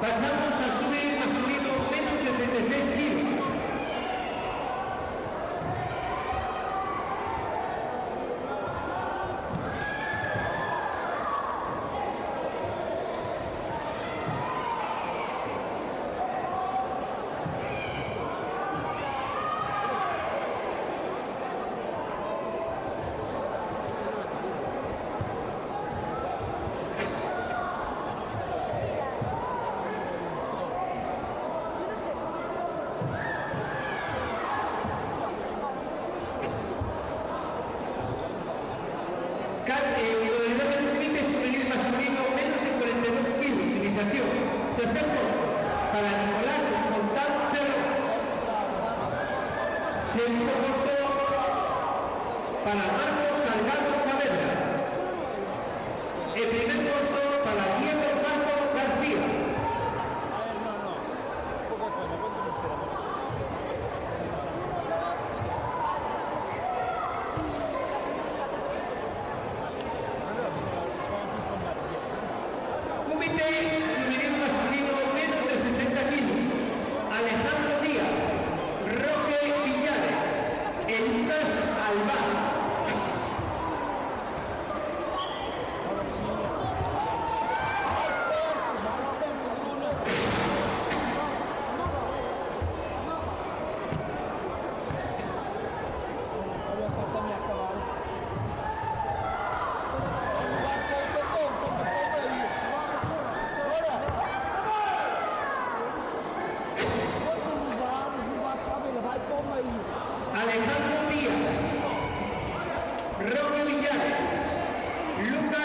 Pasamos a subir masculino menos de 36 kilos. Modalidad de comité juvenil masculino menos de 42 kilos. Iniciación. Tercer puesto para Nicolás Montano Cerro. Segundo puesto para Marcos Salgado Saavedra. El primer puesto para Diego Marco García. Comité juvenil masculino menos de 60 kilos. Alejandro Díaz, Roque Villares, Lucas Albán.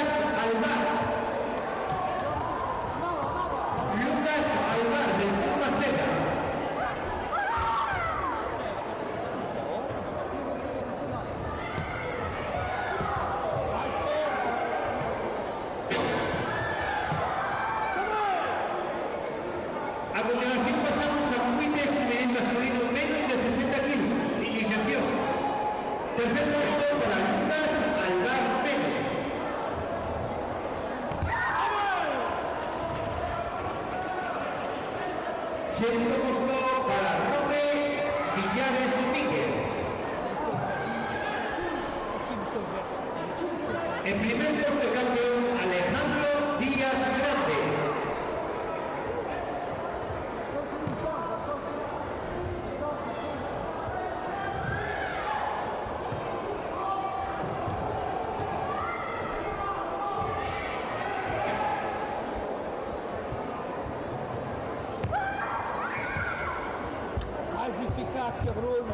Lucas Alvar. Lucas Alvar, del Club Azteca. A continuación pasamos a comité juvenil masculino menos de 60 kilos. Iniciación. Tercer puesto para Lucas Alvar Pérez. Segundo puesto para Roque Villares Domínguez. En primer puesto campeón Alejandro Díaz Grande. Mais eficácia, Bruno.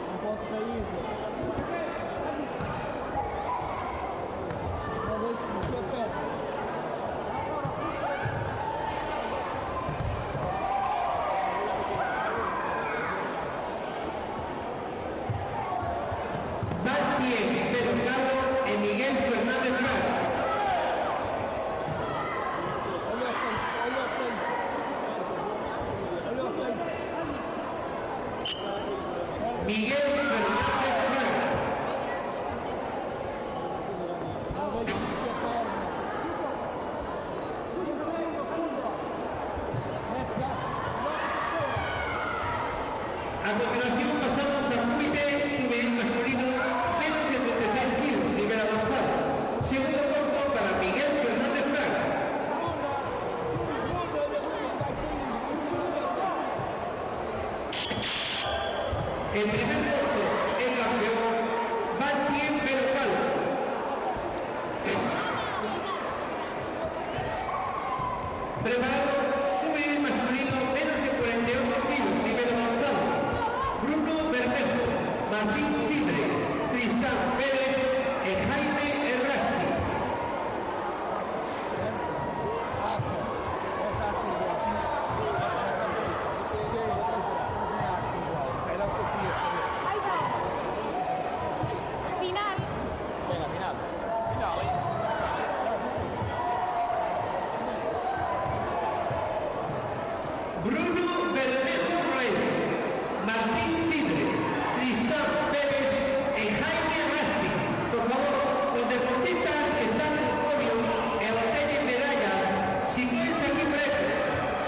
Não pode sair. Não deixe de pé. Martín Pedro Carlos y Miguel Fernández Fraga. Olha o tempo, olha o tempo. Olha o tempo. Miguel Fernández Fraga. Não deixe de perna. Mete já. A continuación pasamos a comité juvenil masculino menos de 36 kilos, nivel avanzado. Segundo puesto para Miguel Fernández Fraga. En primer puesto, el campeón Martín Pedro Carlos. Preparado juvenil masculino menos de 48 kilos, nivel avanzado. Bruno Bermejo, Martín Libre, Tristán Pérez y Jaime Errasti. Final. Venga, final. Final. Bruno Bermejo Reyes, Martín Libre, Tristán Pérez y Jaime Errasti. Por favor, los deportistas que están en el podio e obtienen medallas, si pueden aquí preso,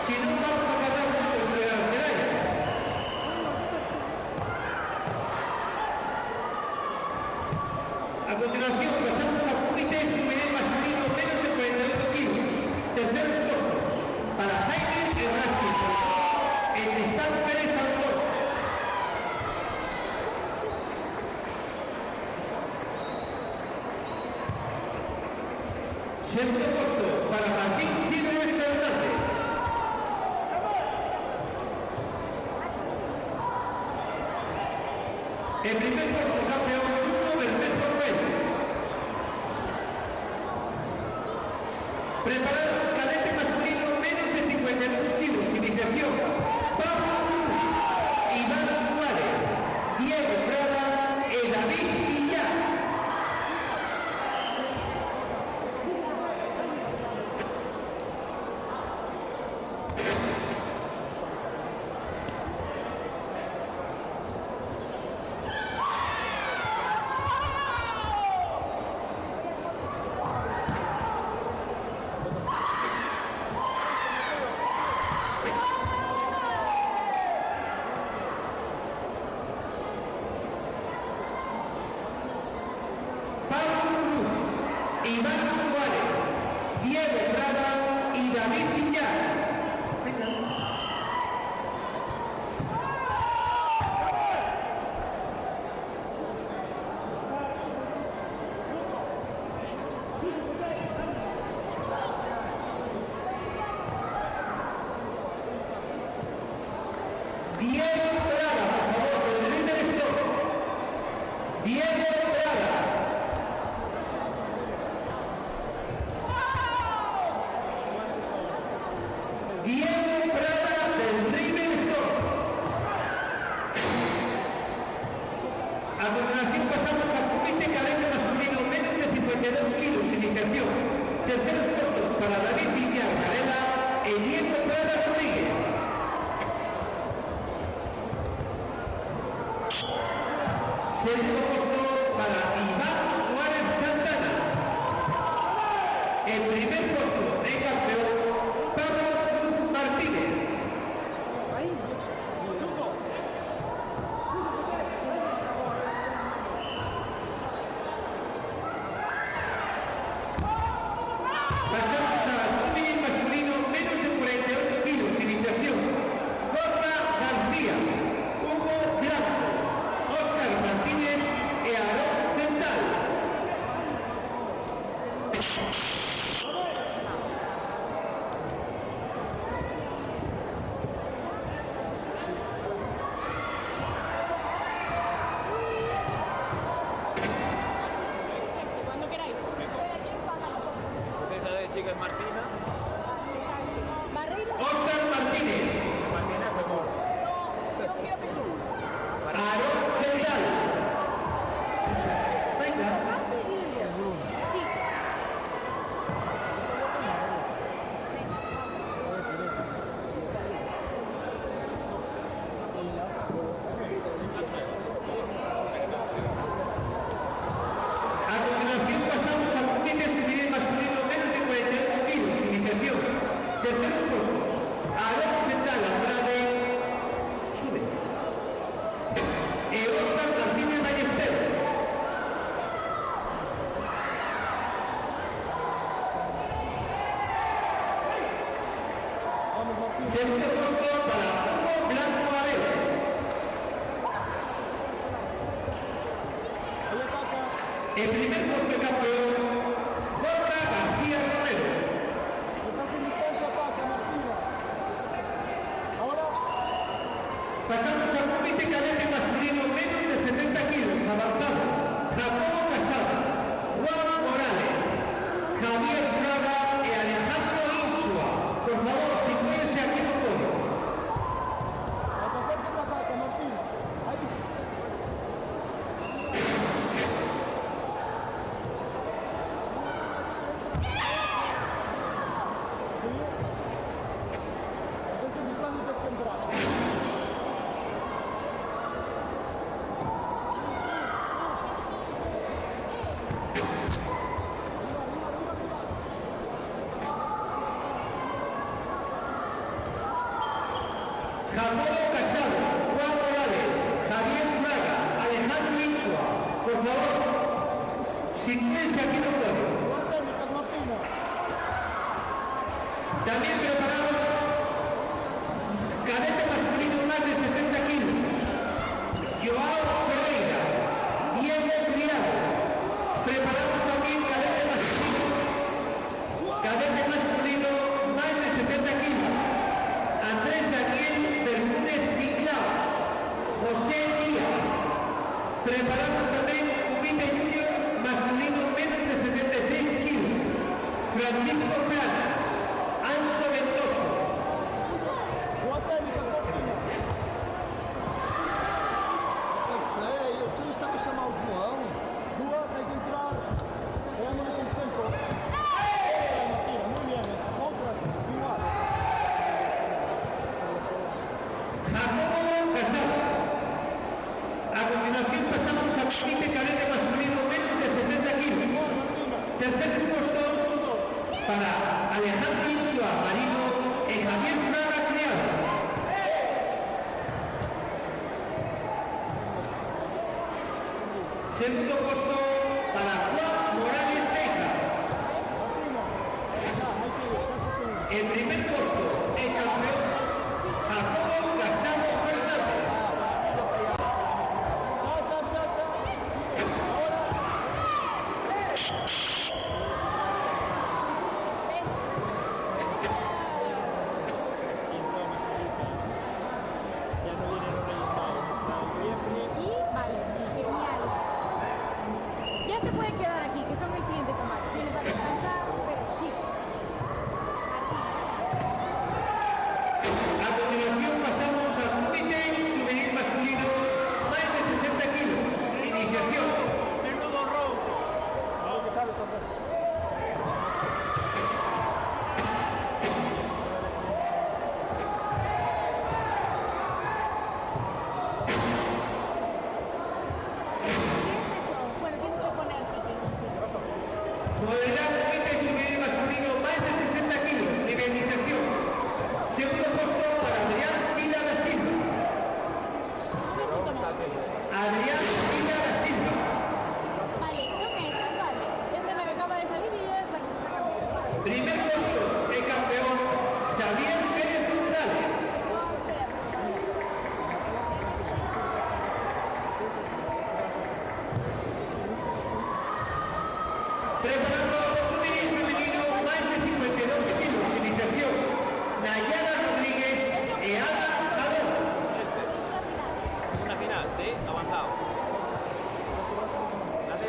si no vamos a pagar de las medallas. A continuación pasamos al comité juvenil masculino menos de 48 kilos. Terceros puestos para Jaime Errasti y Tristán Pérez Alcor. Segundo puesto para Martín Jiménez Fernández. En primer puesto campeón Bruno Bermejo Reyes. Preparados cadete masculino menos de 52 kilos. Iniciación. Pablo Cruz, Iván Suárez, Diego Prada y David Villar. Diego Prada y David Villar. Diego Prada, por favor, del líder stop. Diego Prada. Diego Prada del River Stop. A continuación pasamos al comité cadete masculino menos de 52 kilos iniciación. Terceros puestos para David Villar Varela e Diego Prada Rodríguez. Segundo puesto para Iván Suárez Santana. El primer puesto de campeón Pablo Cruz Martínez. Pasamos al comité masculino menos de 48 kilos iniciación. Borja García, Hugo Blanco, Óscar Martínez e Aarón Central. Cuando queráis. Pues esa de chica es Martina. Barreiro. Óscar Martínez, Martina seguro. No, yo quiero pequeños. Aarón Central. Venga. Sí. A continuación pasamos al comité juvenil masculino menos de 48 kilos iniciación. Terceros puestos. Aarón Central Andrade. Sube. E Óscar Martínez Ballesteros. Segundo puesto para Hugo Blanco Abel. El primer puesto de campeón, Jorge García Romero. Pasamos al comité cadete masculino menos de 70 kilos, avanzado. Jacobo Casado, Juan Morales, Javier Prada y Alejandro Insua. Por favor, sitúense aquí en el podio. Jacobo Casado, Juan Morales, Javier Fraga, Alejandro Insua. Por favor, sitúense aquí en el podio. También preparamos cadete masculino más de 70 kilos. Joao Ferreira, Diego Criado. Preparamos también cadete masculino. Cadete masculino más de 70 kilos. Andrés Daniel Bermúdez Pinclao. José Díaz. Preparamos también comité junior masculino menos de 76 kilos. Francisco Planas. Anso Ventoso. Eu sei, está para chamar o João. Duas, tem que entrar. Veamos nesse tempo. Muy bien, otras, igual. Jacobo Casado. A continuación pasamos al comité cadete masculino menos de 70 kilos. Terceros puestos para Alejandro Insua Marino y Javier Fraga Criado. Segundo puesto para Juan Morales Seijas. En primer puesto, el campeón Jacobo Casado Fernández. Ya no vienen los Reyes Magos, hasta diciembre. Y vale, genial. Ya se puede quedar aquí, que son el siguiente combate. Tienes para descansar, pero sí. A continuación pasamos al comité juvenil masculino más de 60 kilos. Iniciación. Menudo robo. Algo que sabes hacer. Bueno, tienes que poner aquí, que no sé. Modalidad comité juvenil masculino más de 60 kilos. Nivel iniciación. Segundo puesto para Adrián Vila da Silva. Adrián Vila da Silva. Vale, son estas, vale. Esta es la que acaba de salir y es la que está cambiando. Primer puesto, el campeón Xavier Pérez González. Vamos a ver. Preparando juvenil femenino más de 52 kilos. Iniciación. Nayara Rodríguez y Ana Jalón. Este es una final de avanzado. La de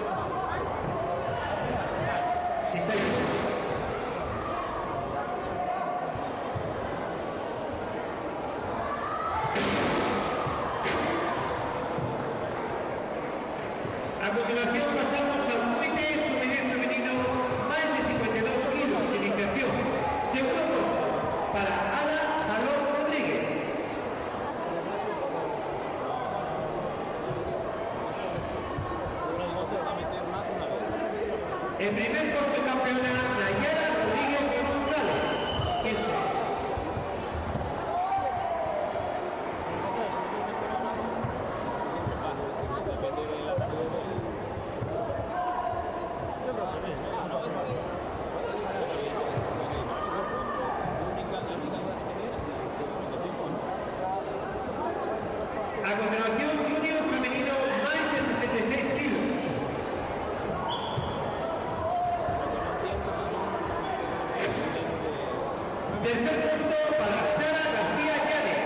Sí, señor. A continuación pasamos al comité juvenil femenino más de 52 kilos. Iniciación. Segundo puesto para Ana Jalón Rodríguez. En primer puesto campeona Nayara Rodríguez González. 15. A continuación, junior femenino más de 66 kilos. Tercer puesto para Sara García Llanes.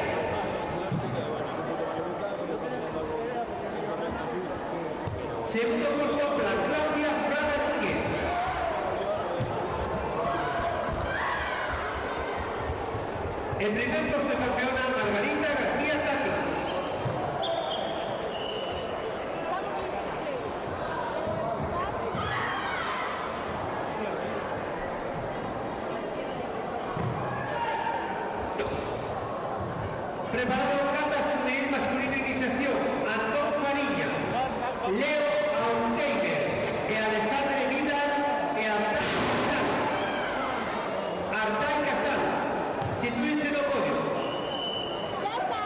Segundo puesto para Claudia Fraga Núñez. En primer puesto campeona Margarita García Tatis. Estamos listos, creo. Preparado Cata Juvenil masculino iniciación. Antón Fariña, Leo Aunteiner y Alessandre Vidal y Artay Casal. Sitúense en el podio. ¡Ya está!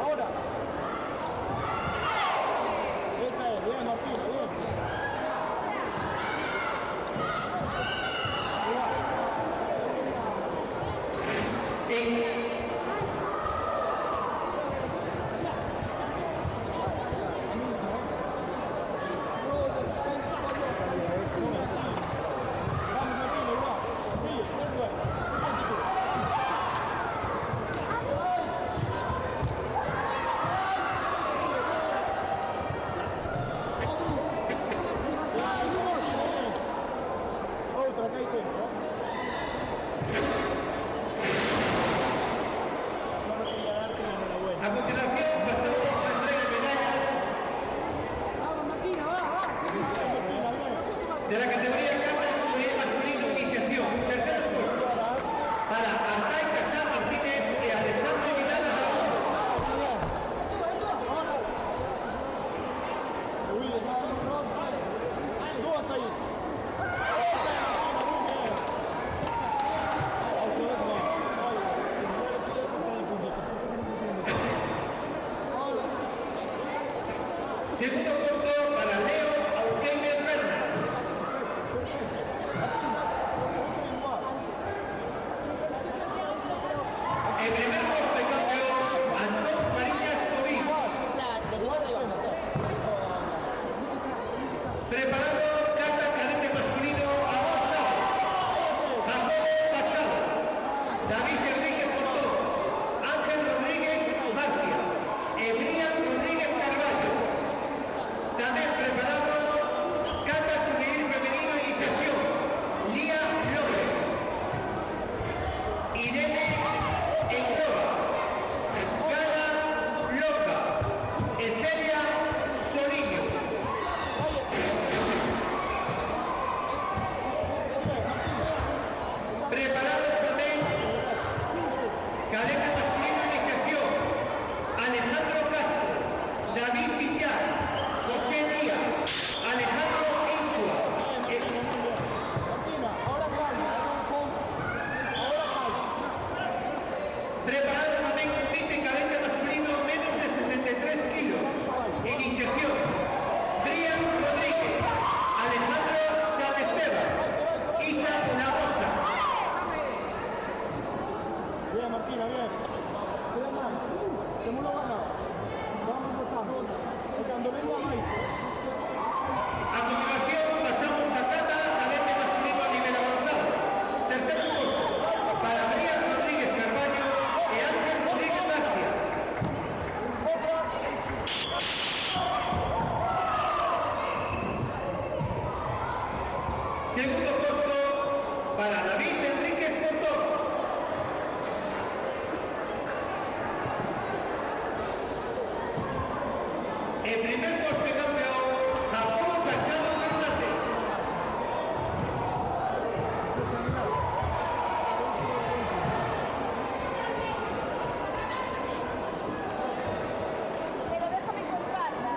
Ahora. Esa es, bien, Martín, bien. Vamos, Martín, igual. Sí, eso es. Otra que hay tiempo. Solo quería darte la enhorabuena. A continuación pasamos a la entrega de medallas Vamos, Martina, va. de la categoría Cámara Superior Masculino Iniciación. Terceros puestos para Artay Casal Martínez y Alessandro Vidal Araújo. Dos ahí. Segundo puesto para Leo Auqueime Fernández. En primer puesto de campeón, Antón Fariñas Tobín. Preparando Cata Cadete Masculino avanzado. Jacobo Pasado. David Enrique Portón. Ángel Rodríguez García. Ebrian Rodríguez Carvalho. También preparando Cata Juvenil Femenino Iniciación. Lía López. Irene Enroba. Gala Loca. Estelia Soliño. Preparado también Cadete Masculino Iniciación. Alejandro Castro. David Villar. José Díaz. Alejandro Insua. Martina, ahora calma. Ahora calma. Preparado también compite cadete masculino menos de 63 kilos. Iniciación. Brian Rodríguez. Alejandro San Esteban. Isa La Rosa. Bien, Martina, bien. Queda más. Hemos lo ganado. Vamos votando. Cuando venga mais. A continuación pasamos a Cata cadete masculino a nivel avanzado. Tercer puesto para Brian Rodríguez Carvalho y Ángel Rodríguez García. Segundo puesto para David Enríquez Portón. En primer puesto de campeón, Jacobo Casado Fernández. Pero déjame encontrarla.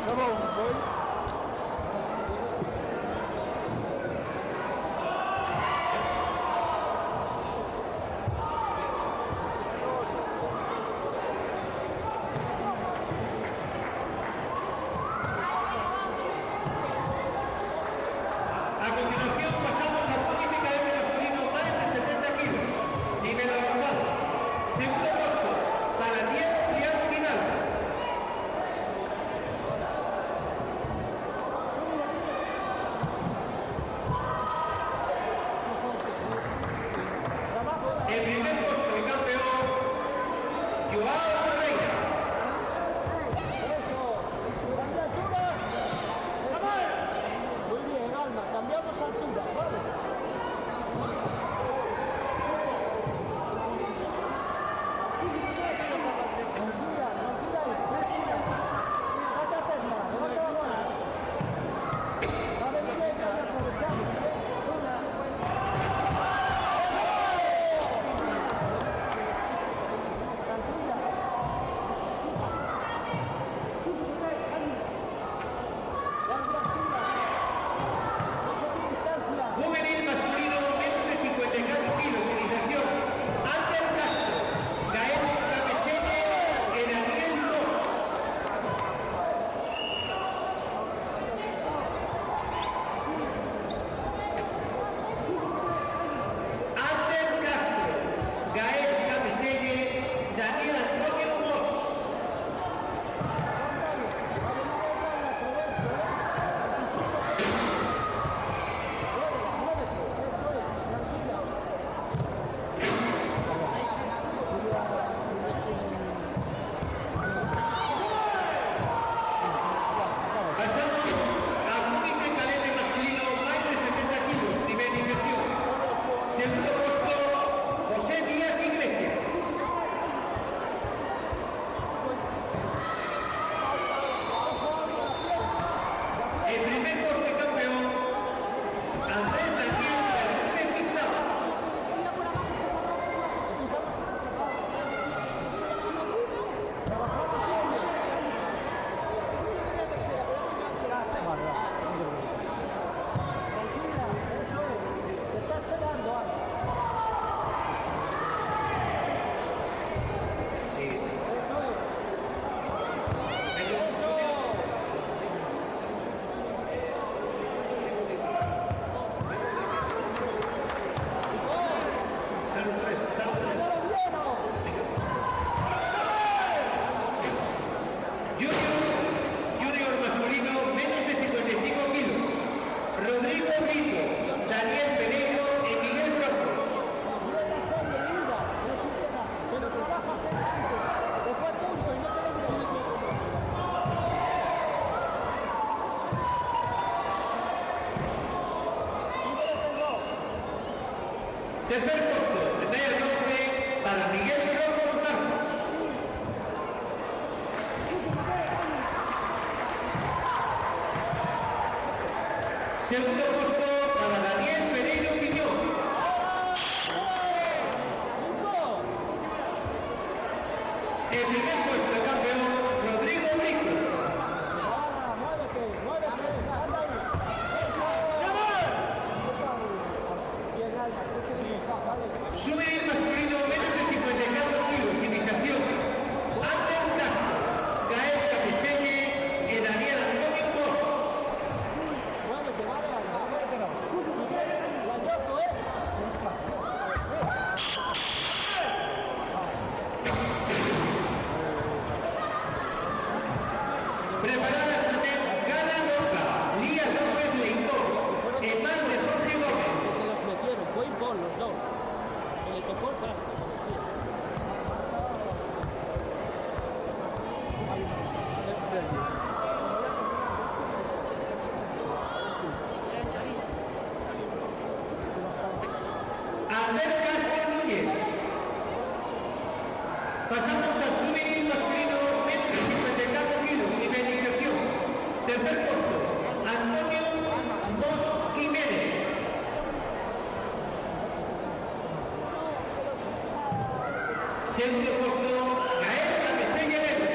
Vamos, voy. A continuación pasamos al compite cadete masculino más de 70 kilos. Nivel avanzado. Segundo puesto para Diego Trián Final. En primer puesto de campeón, Joao Ferreira. Muy bien, Alma, cambiamos altura, ¿vale? Tercer puesto, medalla de bronce para Miguel Ramos Marcos. Segundo puesto para Daniel Pereiro Piñón. El primer puesto de campeón, Rodrigo Rico. Sube masculino menos de 54 kilos, iniciación. Ángel Castro, Gael Capiseñe y Daniel Antonio Bosch. Preparada Gana Roca, Lía López Leitón, Emmanuel Jorge Gómez. Se los metieron, fue impón los dos. Se le tocó el brazo. Albert Castro Núñez. Pasamos a subir masculino menos de 54 kilos, nivel de iniciación. Tercer puesto, Antonio Bosch Jiménez. Segundo puesto, Gael Capiseña Lemos.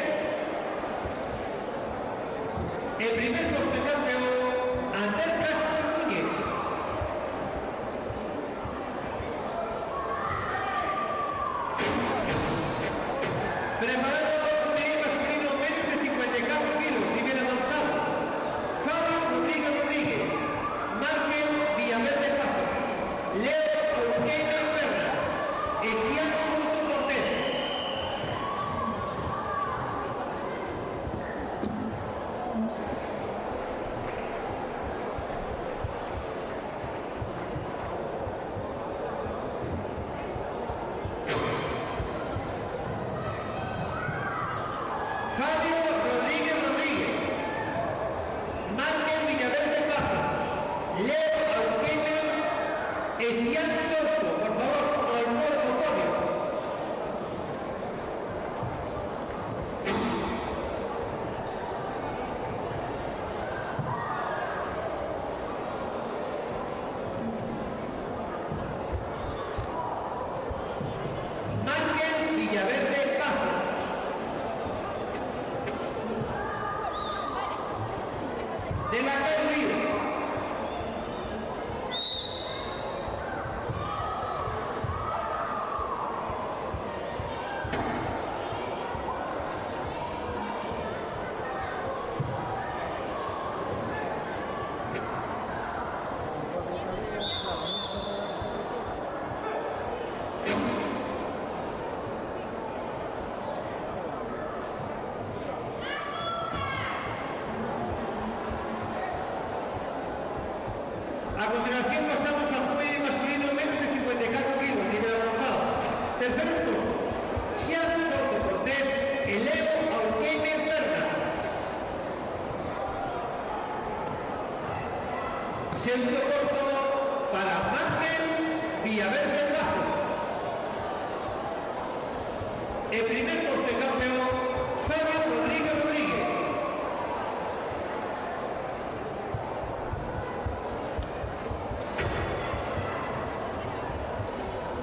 El primer puesto de campeón, Albert Castro Núñez. Preparado masculino menos de 54 kilos, nivel avanzado. Fabio Rodríguez Rodríguez, Márquez Villaverde Pazos, Leo Eugenio Ferraz, Esiano Mundo Cortés. Fabio Rodríguez Rodríguez, Márquez Villaverde Pazos, Leo Eugenio Esiano Soto, por favor, al cuerpo podio. Márquez Villaverde Pazos. De la Calle Río. A continuación pasamos al juego masculino menos de 54 kilos, nivel avanzado. Tercer puesto, Xiano Soto Cortés, Eleo Eugenio Ferraz. Segundo puesto para Márquez Villaverde Pazos. El primer puesto de campeón, Fabio Rodríguez Rodríguez.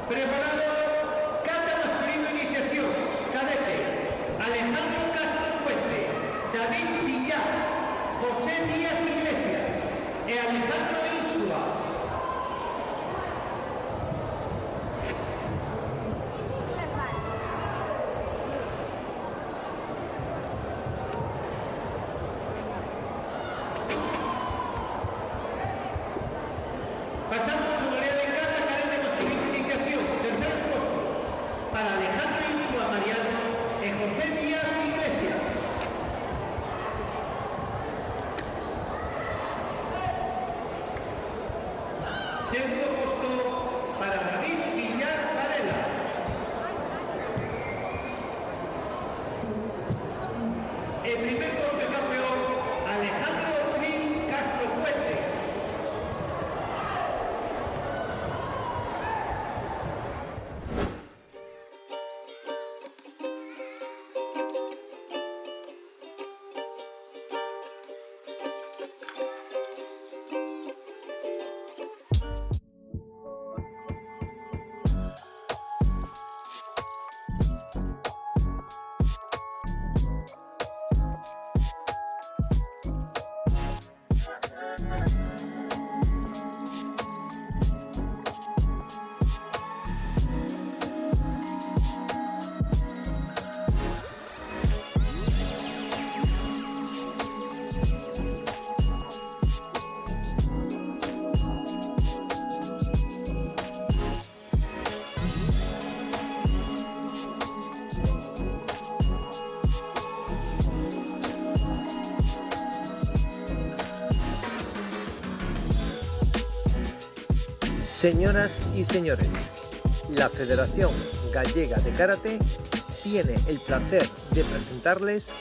Preparado, cata masculino iniciación, cadete, Alejandro Castro Puente, David Villar, José Díaz Iglesias y Alejandro Insua. Pasamos a modalidad de cata, cadete masculino iniciación, terceros puestos, para Alejandro Insua Mariano y José Díaz Iglesias. Segundo puesto para David Villar Varela. El primer puesto de campeón, Alejandro Gil Castro Puente. Señoras y señores, la Federación Gallega de Karate tiene el placer de presentarles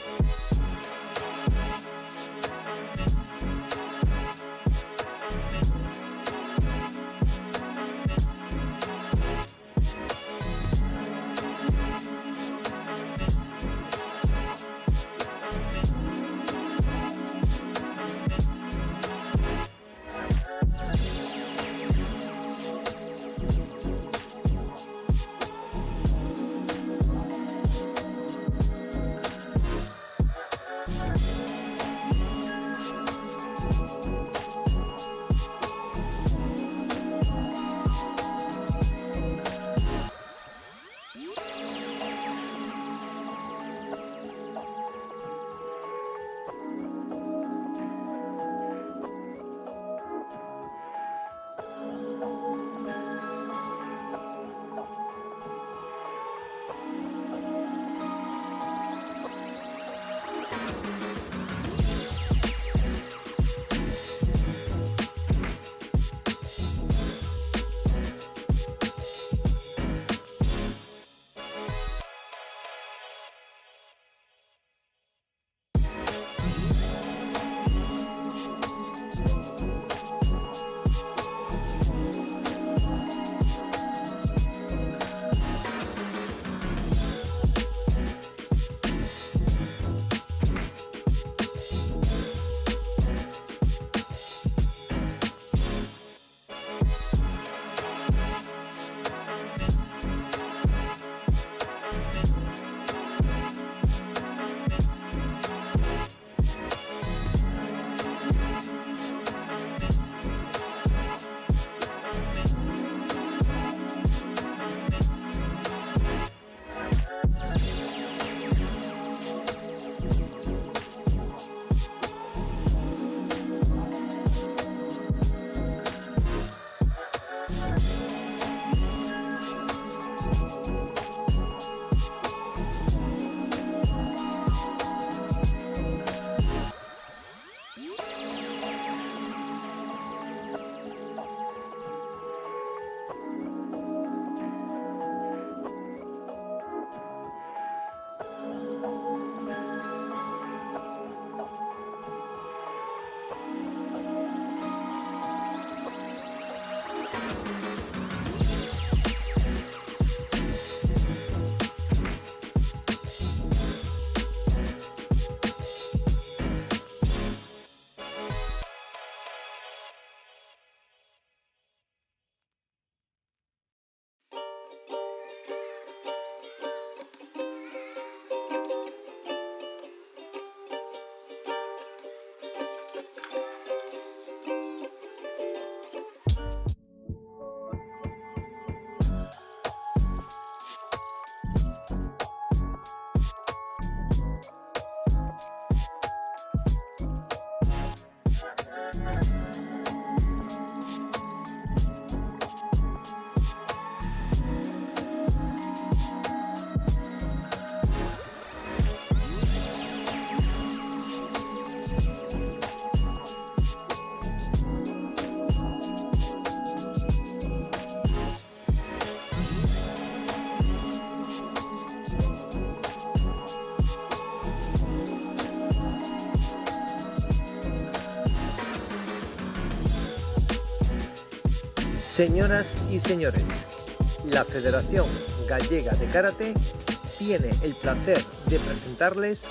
Señoras y señores, la Federación Gallega de Karate tiene el placer de presentarles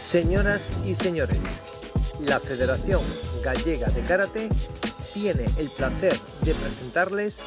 Señoras y señores, la Federación Gallega de Karate tiene el placer de presentarles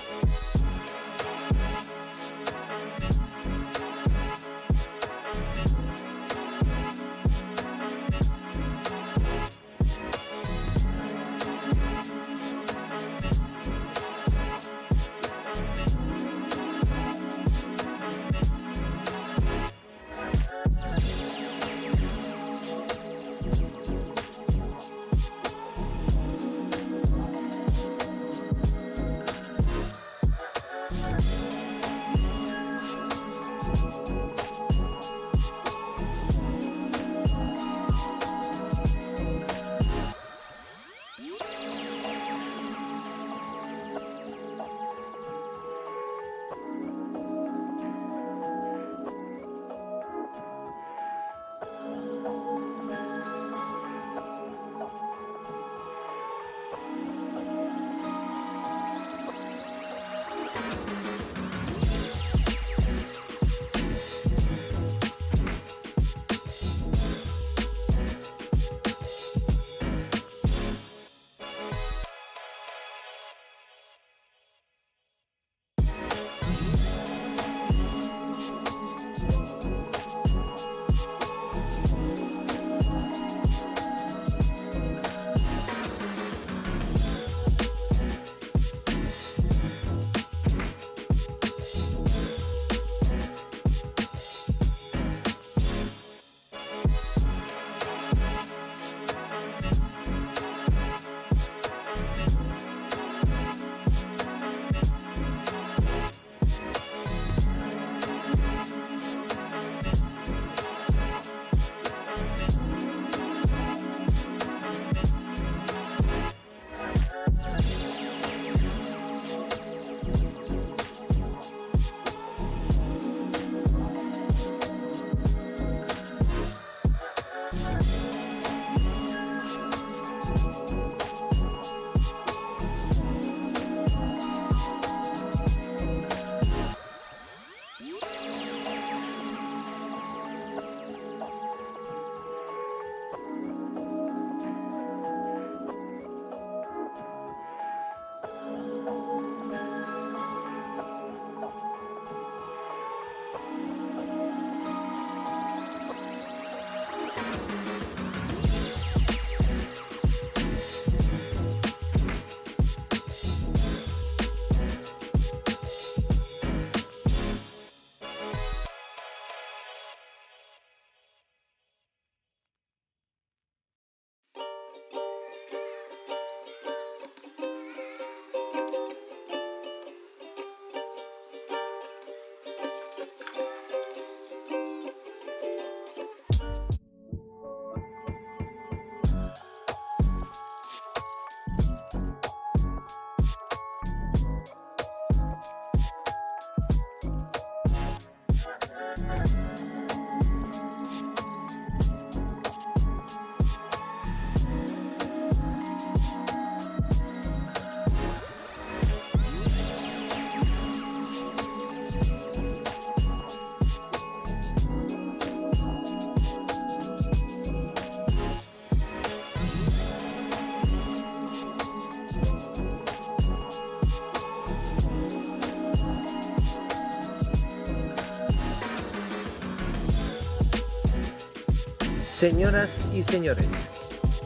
Señoras y señores,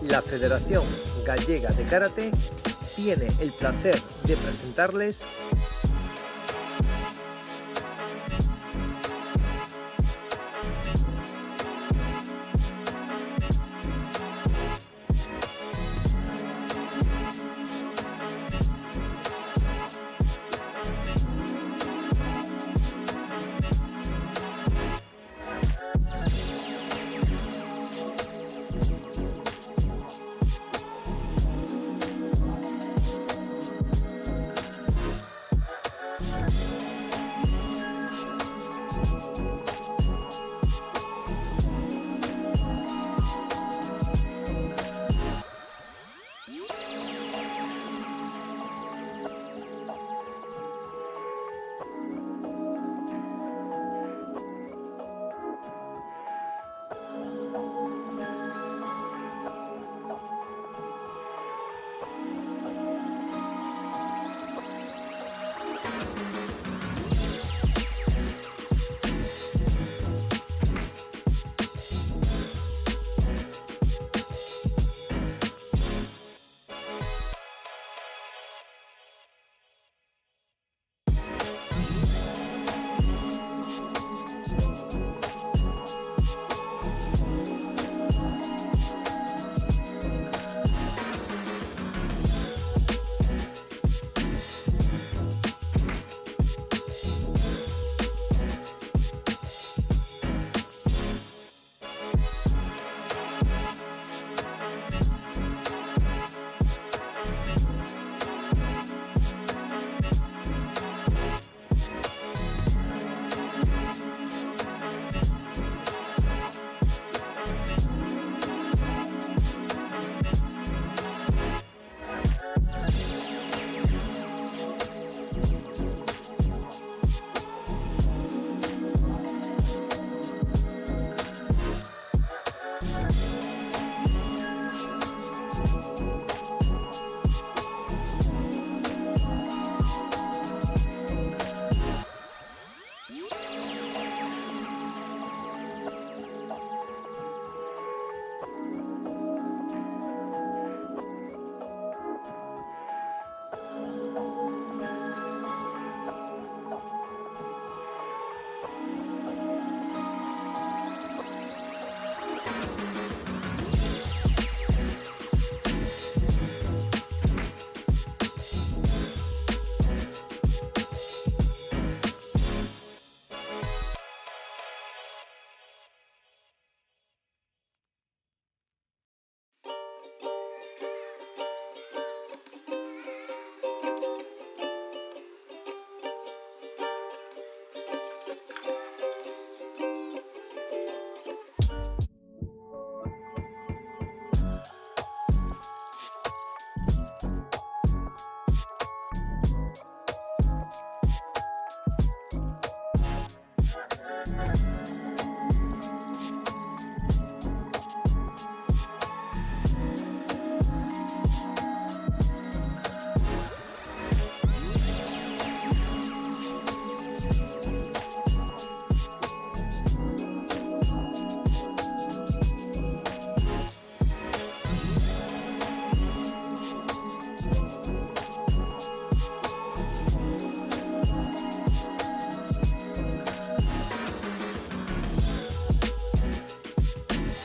la Federación Gallega de Karate tiene el placer de presentarles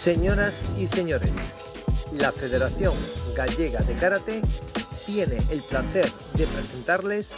Señoras y señores, la Federación Gallega de Karate tiene el placer de presentarles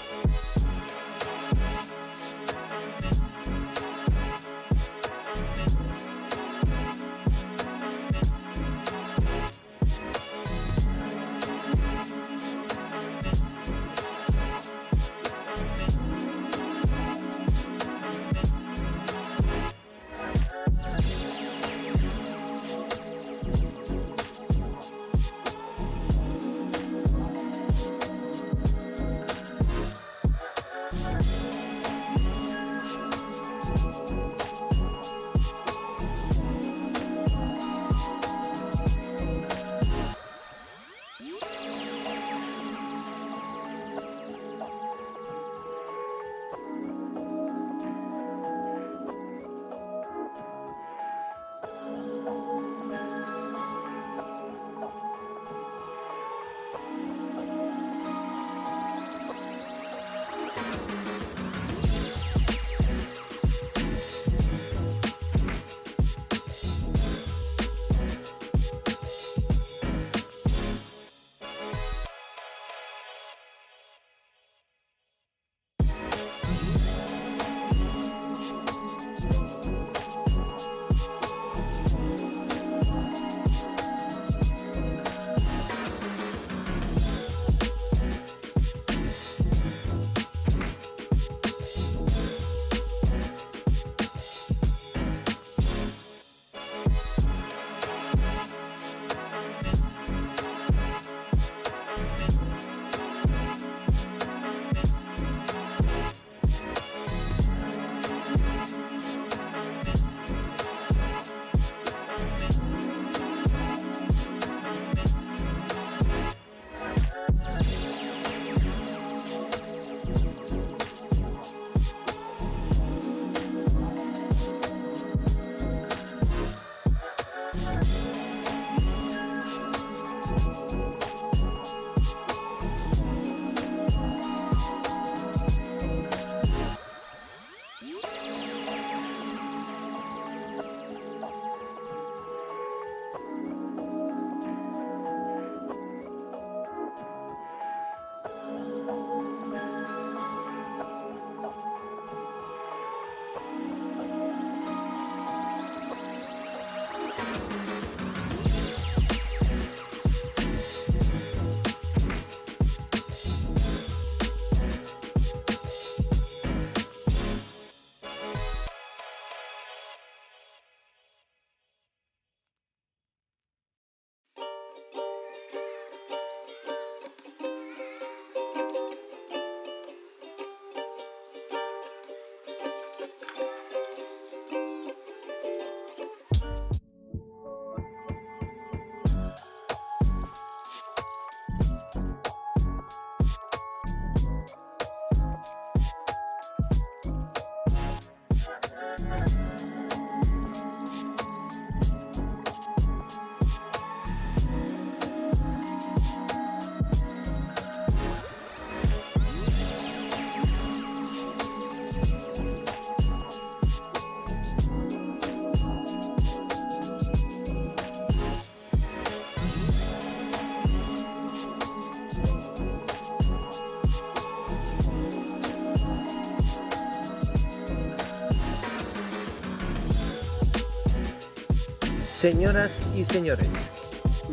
Señoras y señores,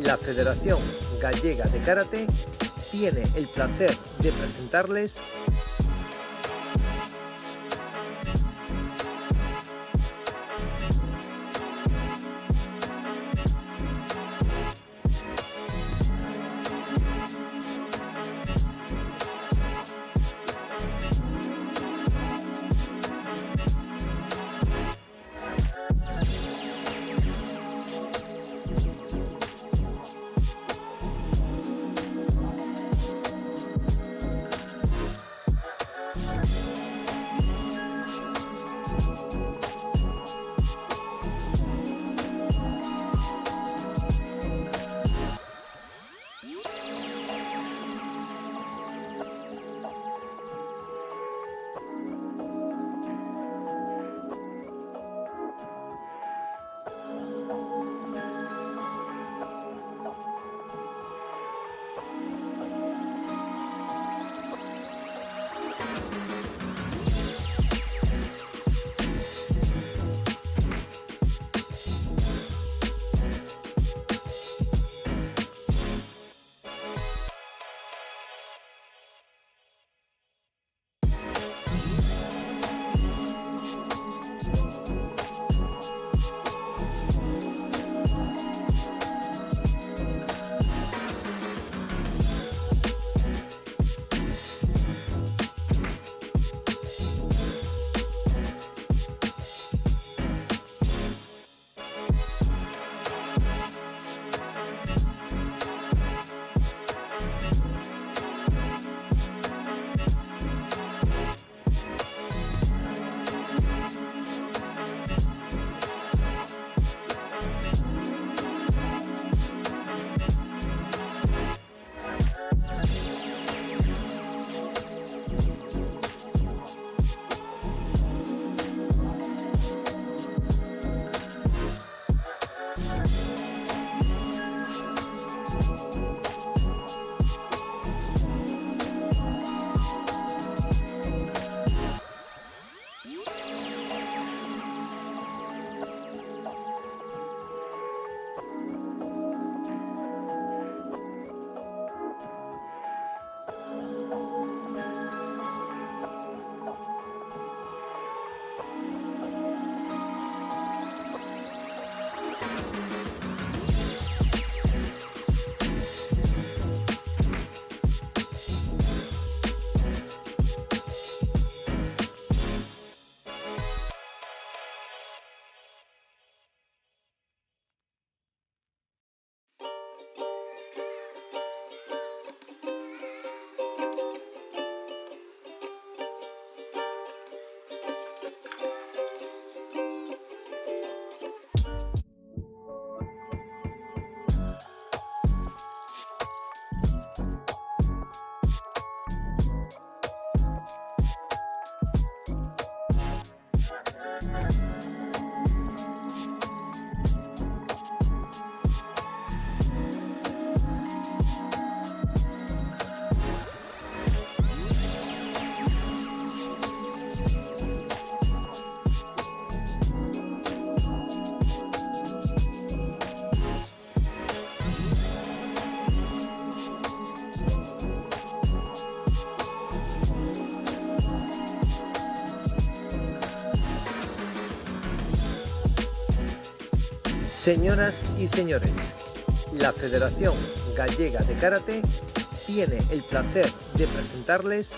la Federación Gallega de Karate tiene el placer de presentarles Señoras y señores, la Federación Gallega de Karate tiene el placer de presentarles